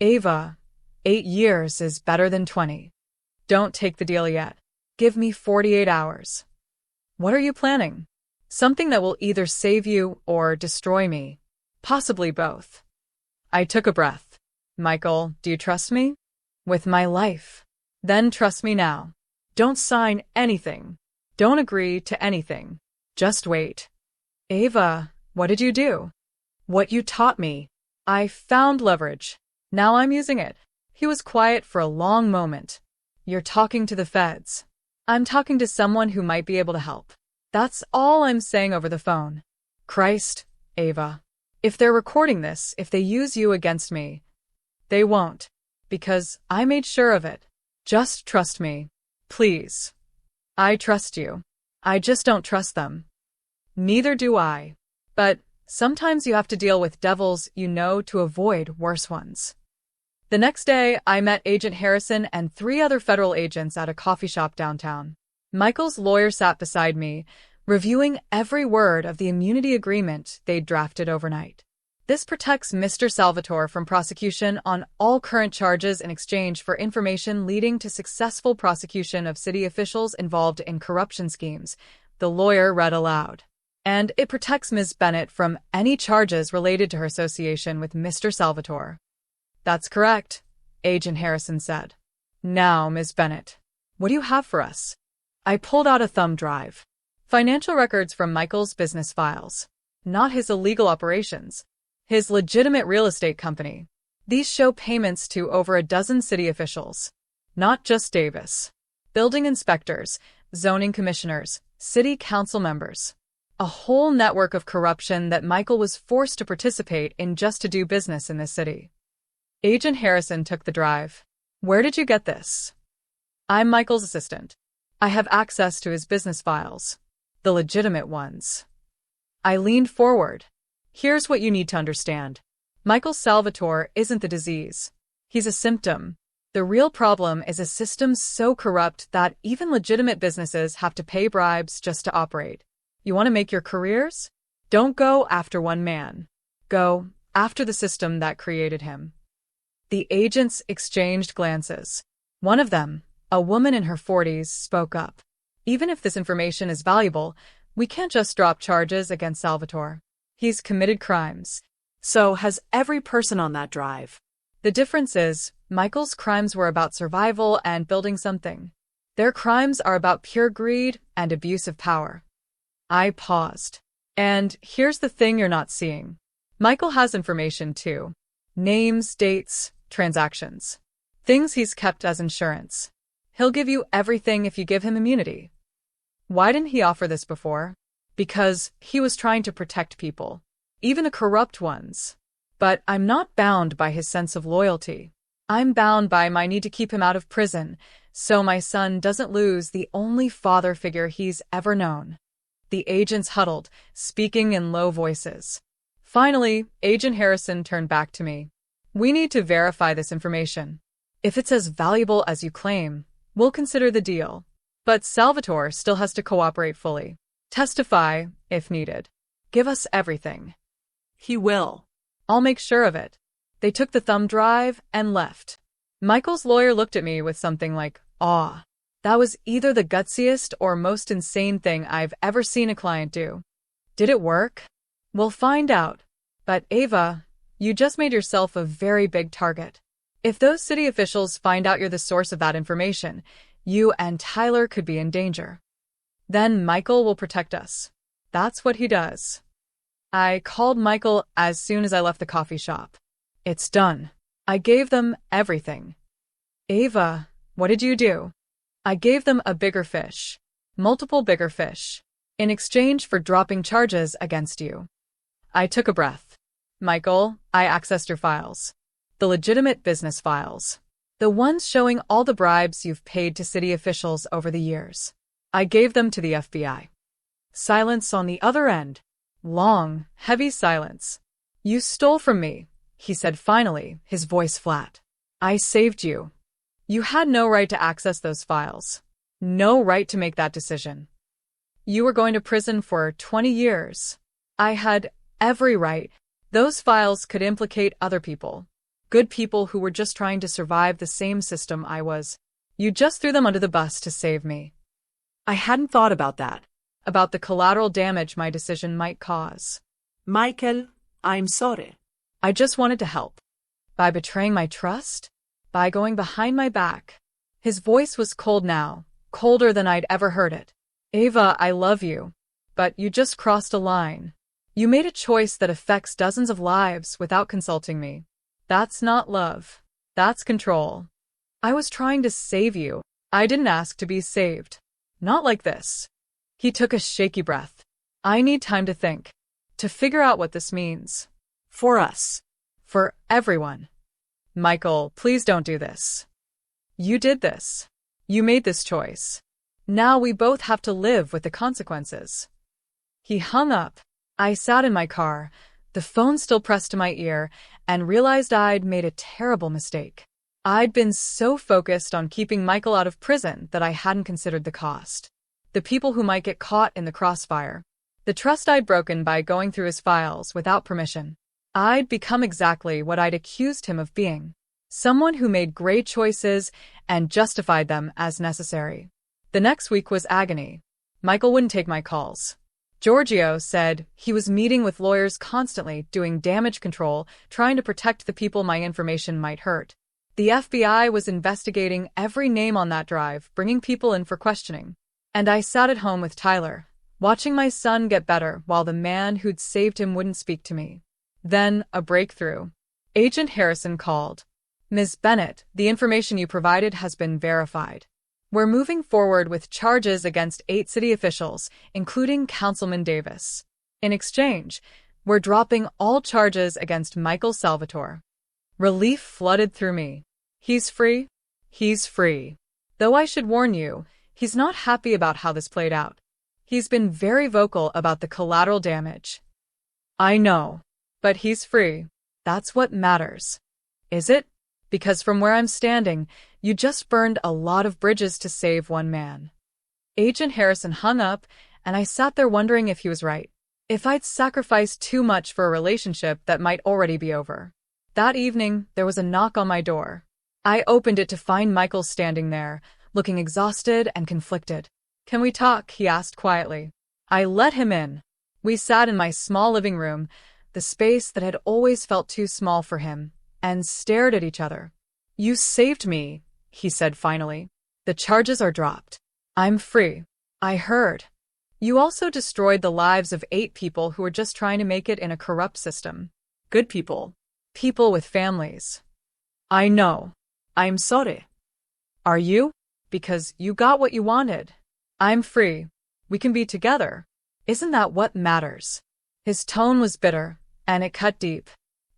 Ava, 8 years is better than 20. Don't take the deal yet. Give me 48 hours. What are you planning? Something that will either save you or destroy me. Possibly both. I took a breath. Michael, do you trust me? With my life. Then trust me now. Don't sign anything. Don't agree to anything. Just wait. Ava, what did you do? What you taught me. I found leverage. Now I'm using it. He was quiet for a long moment. You're talking to the feds. I'm talking to someone who might be able to help. That's all I'm saying over the phone. Christ, Ava. If they're recording this, if they use you against me, they won't. Because I made sure of it. Just trust me. Please. I trust you. I just don't trust them. Neither do I. But sometimes you have to deal with devils you know to avoid worse ones. The next day, I met Agent Harrison and 3 other federal agents at a coffee shop downtown. Michael's lawyer sat beside me, reviewing every word of the immunity agreement they'd drafted overnight. This protects Mr. Salvatore from prosecution on all current charges in exchange for information leading to successful prosecution of city officials involved in corruption schemes, the lawyer read aloud. And it protects Ms. Bennett from any charges related to her association with Mr. Salvatore. That's correct, Agent Harrison said. Now, Ms. Bennett, what do you have for us? I pulled out a thumb drive. Financial records from Michael's business files. Not his illegal operations. His legitimate real estate company. These show payments to over a dozen city officials. Not just Davis. Building inspectors, zoning commissioners, city council members. A whole network of corruption that Michael was forced to participate in just to do business in this city. Agent Harrison took the drive. Where did you get this? I'm Michael's assistant. I have access to his business files. The legitimate ones. I leaned forward. Here's what you need to understand. Michael Salvatore isn't the disease. He's a symptom. The real problem is a system so corrupt that even legitimate businesses have to pay bribes just to operate. You want to make your careers? Don't go after one man. Go after the system that created him. The agents exchanged glances. One of them, a woman in her 40s, spoke up. Even if this information is valuable, we can't just drop charges against Salvatore. He's committed crimes. So has every person on that drive. The difference is, Michael's crimes were about survival and building something. Their crimes are about pure greed and abuse of power. I paused. And here's the thing you're not seeing. Michael has information too. Names, dates, transactions. Things he's kept as insurance. He'll give you everything if you give him immunity. Why didn't he offer this before? Because he was trying to protect people. Even the corrupt ones. But I'm not bound by his sense of loyalty. I'm bound by my need to keep him out of prison, so my son doesn't lose the only father figure he's ever known. The agents huddled, speaking in low voices. Finally, Agent Harrison turned back to me. We need to verify this information. If it's as valuable as you claim, we'll consider the deal. But Salvatore still has to cooperate fully. Testify, if needed. Give us everything. He will. I'll make sure of it. They took the thumb drive and left. Michael's lawyer looked at me with something like awe. That was either the gutsiest or most insane thing I've ever seen a client do. Did it work? We'll find out. But Ava, you just made yourself a very big target. If those city officials find out you're the source of that information, you and Tyler could be in danger. Then Michael will protect us. That's what he does. I called Michael as soon as I left the coffee shop. It's done. I gave them everything. Ava, what did you do? I gave them a bigger fish. Multiple bigger fish. In exchange for dropping charges against you. I took a breath. Michael, I accessed your files. The legitimate business files. The ones showing all the bribes you've paid to city officials over the years. I gave them to the FBI. Silence on the other end. Long, heavy silence. You stole from me, he said finally, his voice flat. I saved you. You had no right to access those files. No right to make that decision. You were going to prison for 20 years. I had every right. Those files could implicate other people. Good people who were just trying to survive the same system I was. You just threw them under the bus to save me. I hadn't thought about that. About the collateral damage my decision might cause. Michael, I'm sorry. I just wanted to help. By betraying my trust? By going behind my back. His voice was cold now, colder than I'd ever heard it. Ava, I love you. But you just crossed a line. You made a choice that affects dozens of lives without consulting me. That's not love. That's control. I was trying to save you. I didn't ask to be saved. Not like this. He took a shaky breath. I need time to think. To figure out what this means. For us. For everyone. Michael, please don't do this. You did this. You made this choice. Now we both have to live with the consequences. He hung up. I sat in my car, the phone still pressed to my ear, and realized I'd made a terrible mistake. I'd been so focused on keeping Michael out of prison that I hadn't considered the cost. The people who might get caught in the crossfire. The trust I'd broken by going through his files without permission. I'd become exactly what I'd accused him of being. Someone who made great choices and justified them as necessary. The next week was agony. Michael wouldn't take my calls. Giorgio said he was meeting with lawyers constantly, doing damage control, trying to protect the people my information might hurt. The FBI was investigating every name on that drive, bringing people in for questioning. And I sat at home with Tyler, watching my son get better while the man who'd saved him wouldn't speak to me. Then, a breakthrough. Agent Harrison called. Ms. Bennett, the information you provided has been verified. We're moving forward with charges against 8 city officials, including Councilman Davis. In exchange, we're dropping all charges against Michael Salvatore. Relief flooded through me. He's free? He's free. Though I should warn you, he's not happy about how this played out. He's been very vocal about the collateral damage. I know. But he's free. That's what matters. Is it? Because from where I'm standing, you just burned a lot of bridges to save one man. Agent Harrison hung up, and I sat there wondering if he was right. If I'd sacrificed too much for a relationship that might already be over. That evening, there was a knock on my door. I opened it to find Michael standing there, looking exhausted and conflicted. Can we talk? He asked quietly. I let him in. We sat in my small living room, the space that had always felt too small for him, and stared at each other. You saved me, he said finally. The charges are dropped. I'm free. I heard. You also destroyed the lives of 8 people who were just trying to make it in a corrupt system. Good people. People with families. I know. I'm sorry. Are you? Because you got what you wanted. I'm free. We can be together. Isn't that what matters? His tone was bitter, and it cut deep.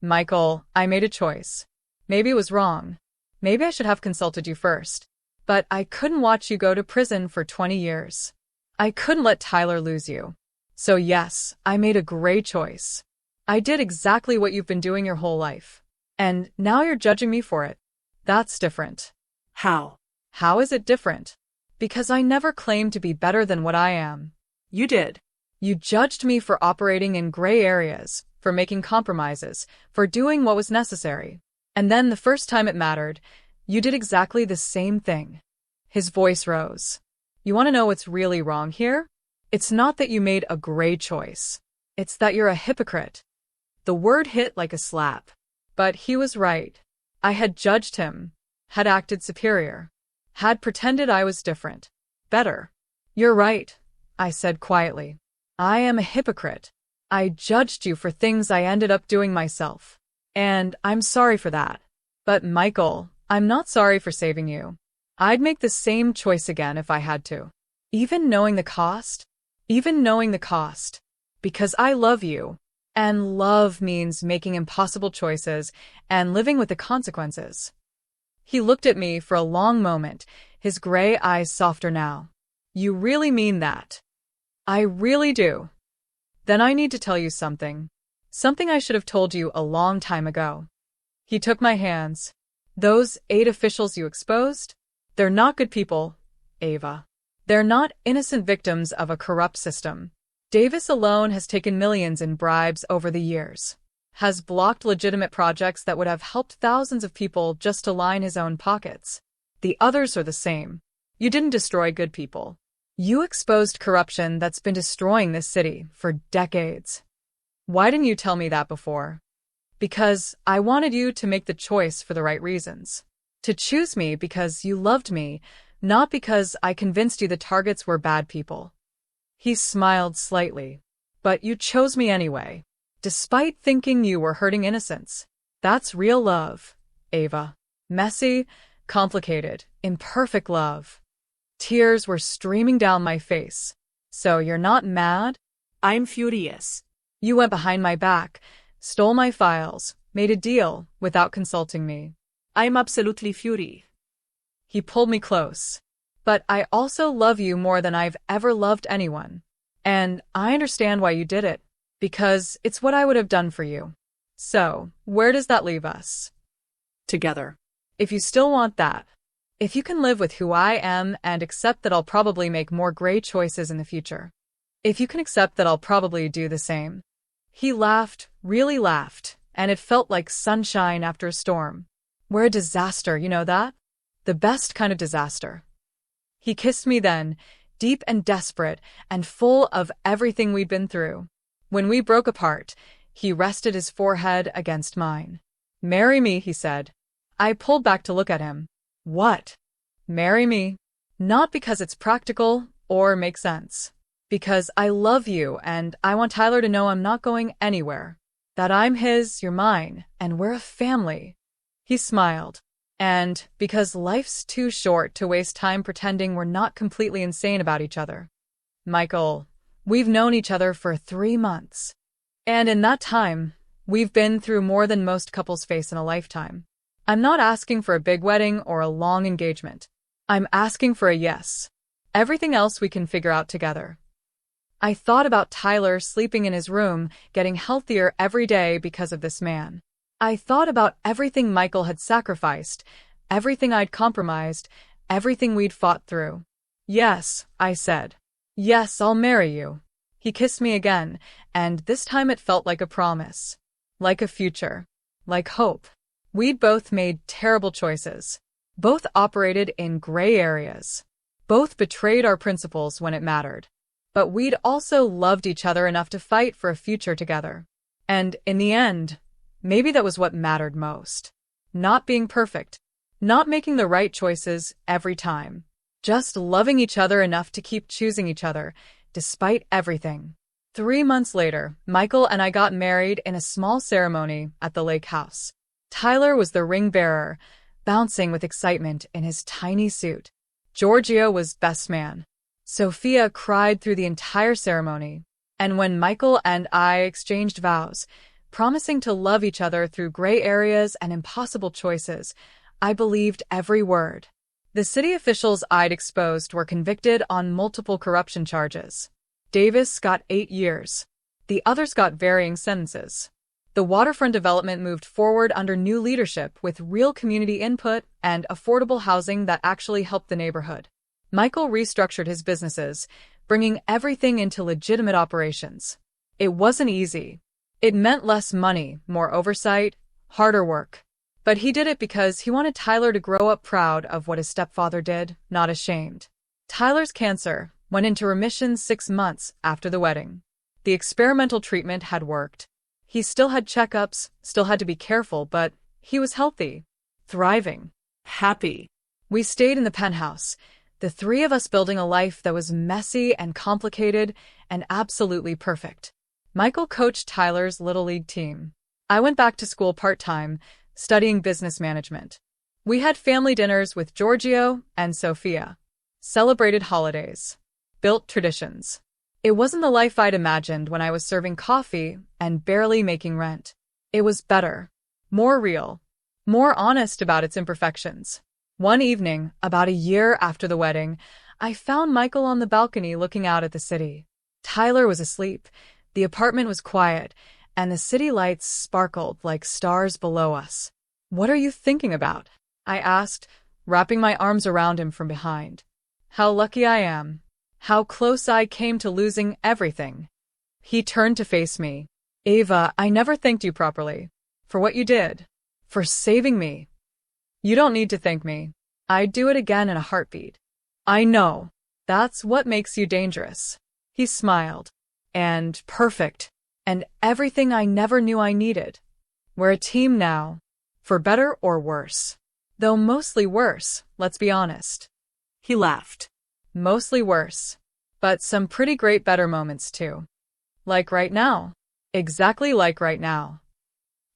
Michael, I made a choice. Maybe it was wrong. Maybe I should have consulted you first. But I couldn't watch you go to prison for 20 years. I couldn't let Tyler lose you. So yes, I made a great choice. I did exactly what you've been doing your whole life. And now you're judging me for it. That's different. How? How is it different? Because I never claimed to be better than what I am. You did. You judged me for operating in gray areas, for making compromises, for doing what was necessary. And then the first time it mattered, you did exactly the same thing. His voice rose. You want to know what's really wrong here? It's not that you made a gray choice. It's that you're a hypocrite. The word hit like a slap. But he was right. I had judged him, had acted superior, had pretended I was different, better. You're right, I said quietly. I am a hypocrite. I judged you for things I ended up doing myself. And I'm sorry for that. But Michael, I'm not sorry for saving you. I'd make the same choice again if I had to. Even knowing the cost? Even knowing the cost. Because I love you. And love means making impossible choices and living with the consequences. He looked at me for a long moment, his gray eyes softer now. You really mean that? I really do. Then I need to tell you something. Something I should have told you a long time ago. He took my hands. Those 8 officials you exposed? They're not good people, Ava. They're not innocent victims of a corrupt system. Davis alone has taken millions in bribes over the years, has blocked legitimate projects that would have helped thousands of people just to line his own pockets. The others are the same. You didn't destroy good people. You exposed corruption that's been destroying this city for decades. Why didn't you tell me that before? Because I wanted you to make the choice for the right reasons. To choose me because you loved me, not because I convinced you the targets were bad people. He smiled slightly. But you chose me anyway, despite thinking you were hurting innocents. That's real love, Ava. Messy, complicated, imperfect love. Tears were streaming down my face. So you're not mad? I'm furious. You went behind my back, stole my files, made a deal without consulting me. I'm absolutely furious. He pulled me close. But I also love you more than I've ever loved anyone. And I understand why you did it, because it's what I would have done for you. So, where does that leave us? Together. If you still want that. If you can live with who I am and accept that I'll probably make more gray choices in the future. If you can accept that I'll probably do the same. He laughed, really laughed, and it felt like sunshine after a storm. We're a disaster, you know that? The best kind of disaster. He kissed me then, deep and desperate, and full of everything we'd been through. When we broke apart, he rested his forehead against mine. Marry me, he said. I pulled back to look at him. What? Marry me? Not because it's practical or makes sense. Because I love you and I want Tyler to know I'm not going anywhere. That I'm his, you're mine, and we're a family. He smiled. And because life's too short to waste time pretending we're not completely insane about each other. Michael, we've known each other for 3 months. And in that time, we've been through more than most couples face in a lifetime. I'm not asking for a big wedding or a long engagement. I'm asking for a yes. Everything else we can figure out together. I thought about Tyler sleeping in his room, getting healthier every day because of this man. I thought about everything Michael had sacrificed, everything I'd compromised, everything we'd fought through. Yes, I said. Yes, I'll marry you. He kissed me again, and this time it felt like a promise. Like a future. Like hope. We'd both made terrible choices. Both operated in gray areas. Both betrayed our principles when it mattered. But we'd also loved each other enough to fight for a future together. And in the end, maybe that was what mattered most. Not being perfect. Not making the right choices every time. Just loving each other enough to keep choosing each other, despite everything. 3 months later, Michael and I got married in a small ceremony at the lake house. Tyler was the ring bearer, bouncing with excitement in his tiny suit. Giorgio was best man. Sophia cried through the entire ceremony. And when Michael and I exchanged vows, promising to love each other through gray areas and impossible choices, I believed every word. The city officials I'd exposed were convicted on multiple corruption charges. Davis got 8 years. The others got varying sentences. The waterfront development moved forward under new leadership with real community input and affordable housing that actually helped the neighborhood. Michael restructured his businesses, bringing everything into legitimate operations. It wasn't easy. It meant less money, more oversight, harder work. But he did it because he wanted Tyler to grow up proud of what his stepfather did, not ashamed. Tyler's cancer went into remission 6 months after the wedding. The experimental treatment had worked. He still had checkups, still had to be careful, but he was healthy, thriving, Happy. we stayed in the penthouse, the three of us building a life that was messy and complicated and absolutely perfect. Michael coached Tyler's Little League team. I went back to school part-time, studying business management. We had family dinners with Giorgio and Sophia, celebrated holidays, built traditions. It wasn't the life I'd imagined when I was serving coffee and barely making rent. It was better, more real, more honest about its imperfections. One evening, about a year after the wedding, I found Michael on the balcony looking out at the city. Tyler was asleep, the apartment was quiet, and the city lights sparkled like stars below us. "What are you thinking about?" I asked, wrapping my arms around him from behind. "How lucky I am. How close I came to losing everything." He turned to face me. "Ava, I never thanked you properly. For what you did. For saving me." "You don't need to thank me. I'd do it again in a heartbeat." "I know. That's what makes you dangerous." He smiled. "And perfect. And everything I never knew I needed. We're a team now. For better or worse. Though mostly worse, let's be honest." He laughed. "Mostly worse. But some pretty great better moments too. Like right now. Exactly like right now."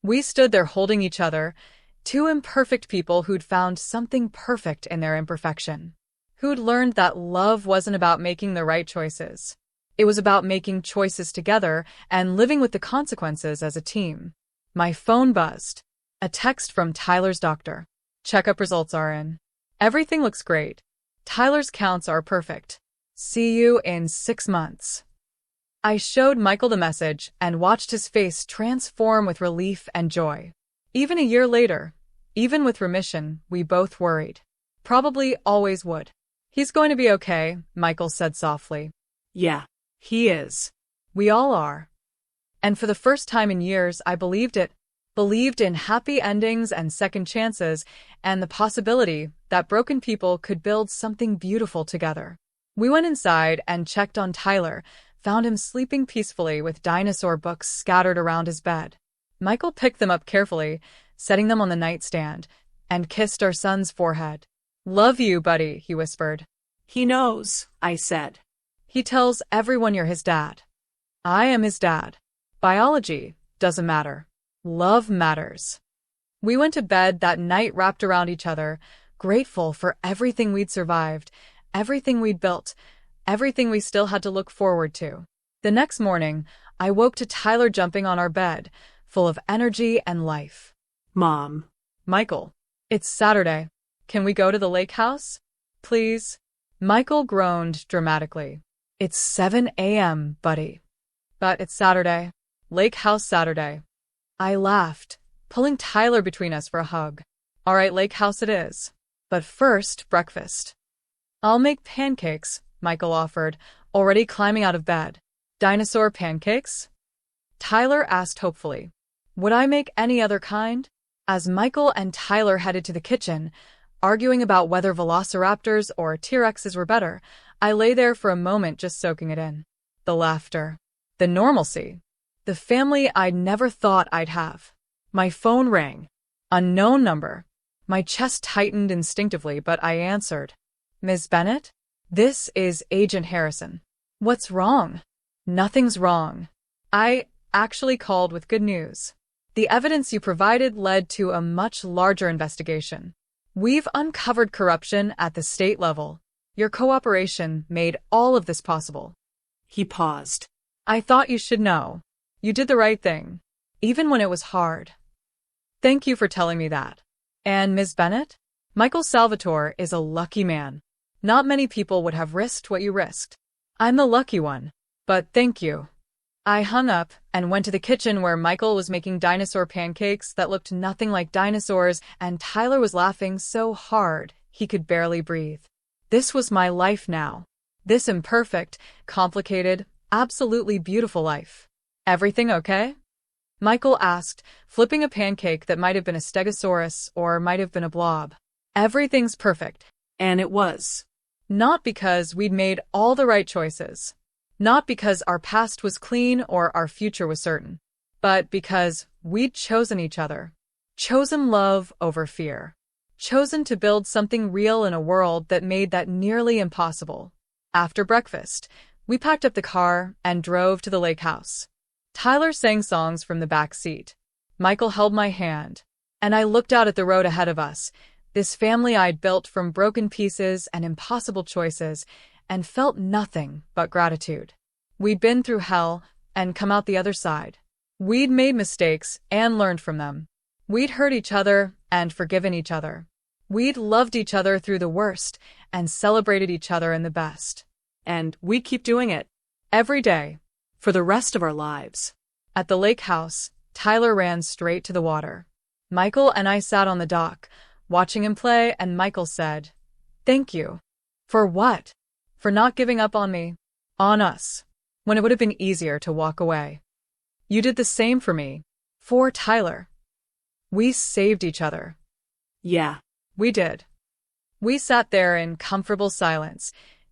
We stood there holding each other, two imperfect people who'd found something perfect in their imperfection. Who'd learned that love wasn't about making the right choices. It was about making choices together and living with the consequences as a team. My phone buzzed. A text from Tyler's doctor. "Checkup results are in. Everything looks great. Tyler's counts are perfect. See you in 6 months." I showed Michael the message and watched his face transform with relief and joy. Even a year later, even with remission, we both worried. Probably always would. "He's going to be okay," Michael said softly. Yeah, he is. "We all are." And for the first time in years, I believed it. Believed in happy endings and second chances, and the possibility that broken people could build something beautiful together. We went inside and checked on Tyler, found him sleeping peacefully with dinosaur books scattered around his bed. Michael picked them up carefully, setting them on the nightstand, and kissed our son's forehead. "Love you, buddy," he whispered. He knows, I said. "He tells everyone you're his dad." "I am his dad. Biology doesn't matter. Love matters." We went to bed that night wrapped around each other, grateful for everything we'd survived, everything we'd built, everything we still had to look forward to. The next morning, I woke to Tyler jumping on our bed, full of energy and life. "Mom." "Michael, it's Saturday. Can we go to the lake house? Please?" Michael groaned dramatically. "It's 7 a.m., buddy." "But it's Saturday. Lake house Saturday." I laughed, pulling Tyler between us for a hug. "All right, lake house it is. But first, breakfast." "I'll make pancakes," Michael offered, already climbing out of bed. "Dinosaur pancakes?" Tyler asked hopefully. Would I make any other kind? As Michael and Tyler headed to the kitchen, arguing about whether velociraptors or T-Rexes were better, I lay there for a moment just soaking it in. The laughter. The normalcy. The family I'd never thought I'd have. My phone rang. Unknown number. My chest tightened instinctively, but I answered. "Ms. Bennett? This is Agent Harrison." "What's wrong?" "Nothing's wrong. I actually called with good news. The evidence you provided led to a much larger investigation. We've uncovered corruption at the state level. Your cooperation made all of this possible." He paused. "I thought you should know. You did the right thing, even when it was hard. Thank you for telling me that." "And Ms. Bennett? Michael Salvatore is a lucky man. Not many people would have risked what you risked. I'm the lucky one. But thank you." I hung up and went to the kitchen where Michael was making dinosaur pancakes that looked nothing like dinosaurs, and Tyler was laughing so hard he could barely breathe. This was my life now. This imperfect, complicated, absolutely beautiful life. Everything okay? Michael asked, flipping a pancake that might have been a stegosaurus or might have been a blob. Everything's perfect. And it was. Not because we'd made all the right choices. Not because our past was clean or our future was certain. But because we'd chosen each other. Chosen love over fear. Chosen to build something real in a world that made that nearly impossible. After breakfast, we packed up the car and drove to the lake house. Tyler sang songs from the back seat. Michael held my hand, and I looked out at the road ahead of us, this family I'd built from broken pieces and impossible choices, and felt nothing but gratitude. We'd been through hell and come out the other side. We'd made mistakes and learned from them. We'd hurt each other and forgiven each other. We'd loved each other through the worst and celebrated each other in the best. And we'd keep doing it. Every day. For the rest of our lives. At the lake house, Tyler ran straight to the water. Michael and I sat on the dock, watching him play, and Michael said, "Thank you." For what? For not giving up on me. On us. When it would have been easier to walk away. You did the same for me. For Tyler. We saved each other. Yeah. We did. We sat there in comfortable silence,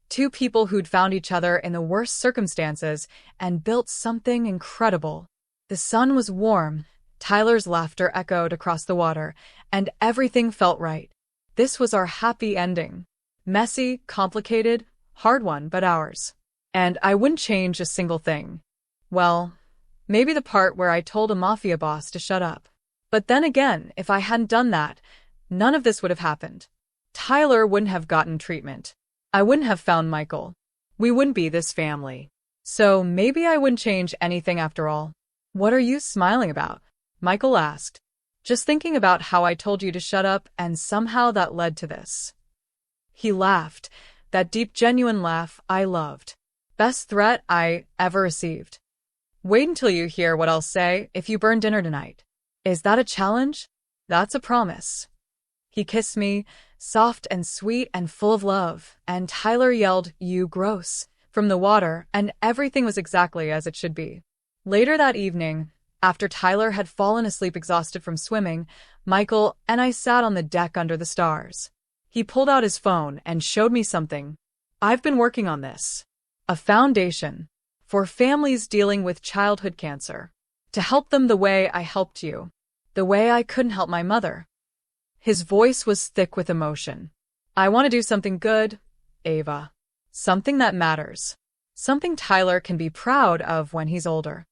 two people who'd found each other in the worst circumstances and built something incredible. The sun was warm, Tyler's laughter echoed across the water, and everything felt right. This was our happy ending. Messy, complicated, hard one, but ours. And I wouldn't change a single thing. Well, maybe the part where I told a Mafia boss to shut up. But then again, if I hadn't done that, none of this would have happened. Tyler wouldn't have gotten treatment. I wouldn't have found Michael. We wouldn't be this family. So maybe I wouldn't change anything after all. What are you smiling about? Michael asked. Just thinking about how I told you to shut up and somehow that led to this. He laughed, that deep, genuine laugh I loved. Best threat I ever received. Wait until you hear what I'll say if you burn dinner tonight. Is that a challenge? That's a promise. He kissed me, soft and sweet and full of love, and Tyler yelled, "You gross," from the water, and everything was exactly as it should be. Later that evening, after Tyler had fallen asleep exhausted from swimming, Michael and I sat on the deck under the stars. He pulled out his phone and showed me something. I've been working on this. A foundation for families dealing with childhood cancer. To help them the way I helped you. The way I couldn't help my mother. His voice was thick with emotion. I want to do something good, Ava. Something that matters. Something Tyler can be proud of when he's older.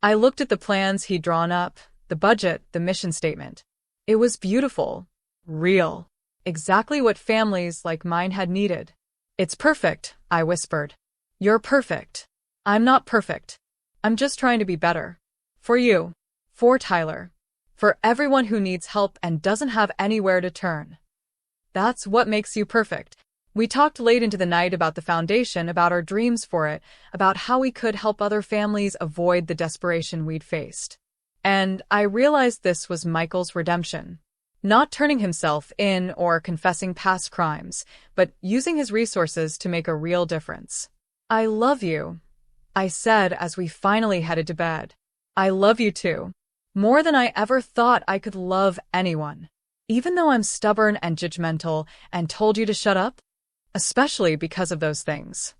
I looked at the plans he'd drawn up, the budget, the mission statement. It was beautiful. Real. Exactly what families like mine had needed. It's perfect, I whispered. You're perfect. I'm not perfect. I'm just trying to be better. For you. For Tyler. For everyone who needs help and doesn't have anywhere to turn. That's what makes you perfect. We talked late into the night about the foundation, about our dreams for it, about how we could help other families avoid the desperation we'd faced. And I realized this was Michael's redemption. Not turning himself in or confessing past crimes, but using his resources to make a real difference. I love you, I said as we finally headed to bed. I love you too. More than I ever thought I could love anyone. Even though I'm stubborn and judgmental and told you to shut up. Especially because of those things.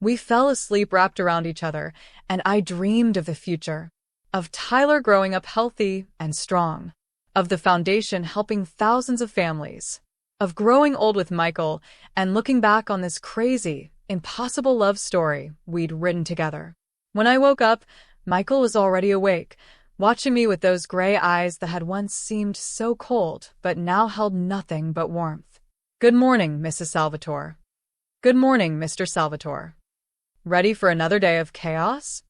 We fell asleep wrapped around each other, and I dreamed of the future. Of Tyler growing up healthy and strong. Of the foundation helping thousands of families. Of growing old with Michael and looking back on this crazy, impossible love story we'd written together. When I woke up, Michael was already awake, watching me with those gray eyes that had once seemed so cold but now held nothing but warmth. Good morning, Mrs. Salvatore. Good morning, Mr. Salvatore. Ready for another day of chaos?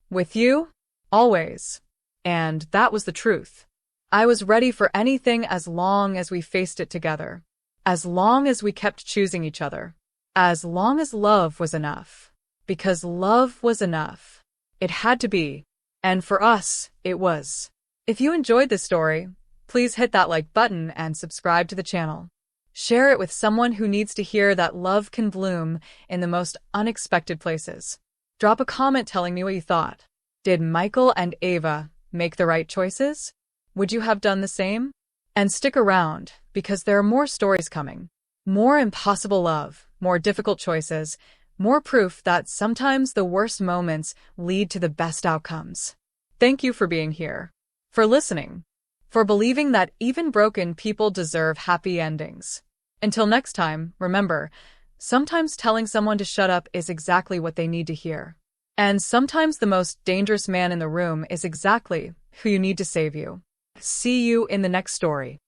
With you? Always. And that was the truth. I was ready for anything as long as we faced it together. As long as we kept choosing each other. As long as love was enough. Because love was enough. It had to be. And for us, it was. If you enjoyed this story, please hit that like button and subscribe to the channel. Share it with someone who needs to hear that love can bloom in the most unexpected places. Drop a comment telling me what you thought. Did Michael and Ava make the right choices? Would you have done the same? And stick around, because there are more stories coming. More impossible love, more difficult choices, more proof that sometimes the worst moments lead to the best outcomes. Thank you for being here, for listening, for believing that even broken people deserve happy endings. Until next time, remember, sometimes telling someone to shut up is exactly what they need to hear. And sometimes the most dangerous man in the room is exactly who you need to save you. See you in the next story.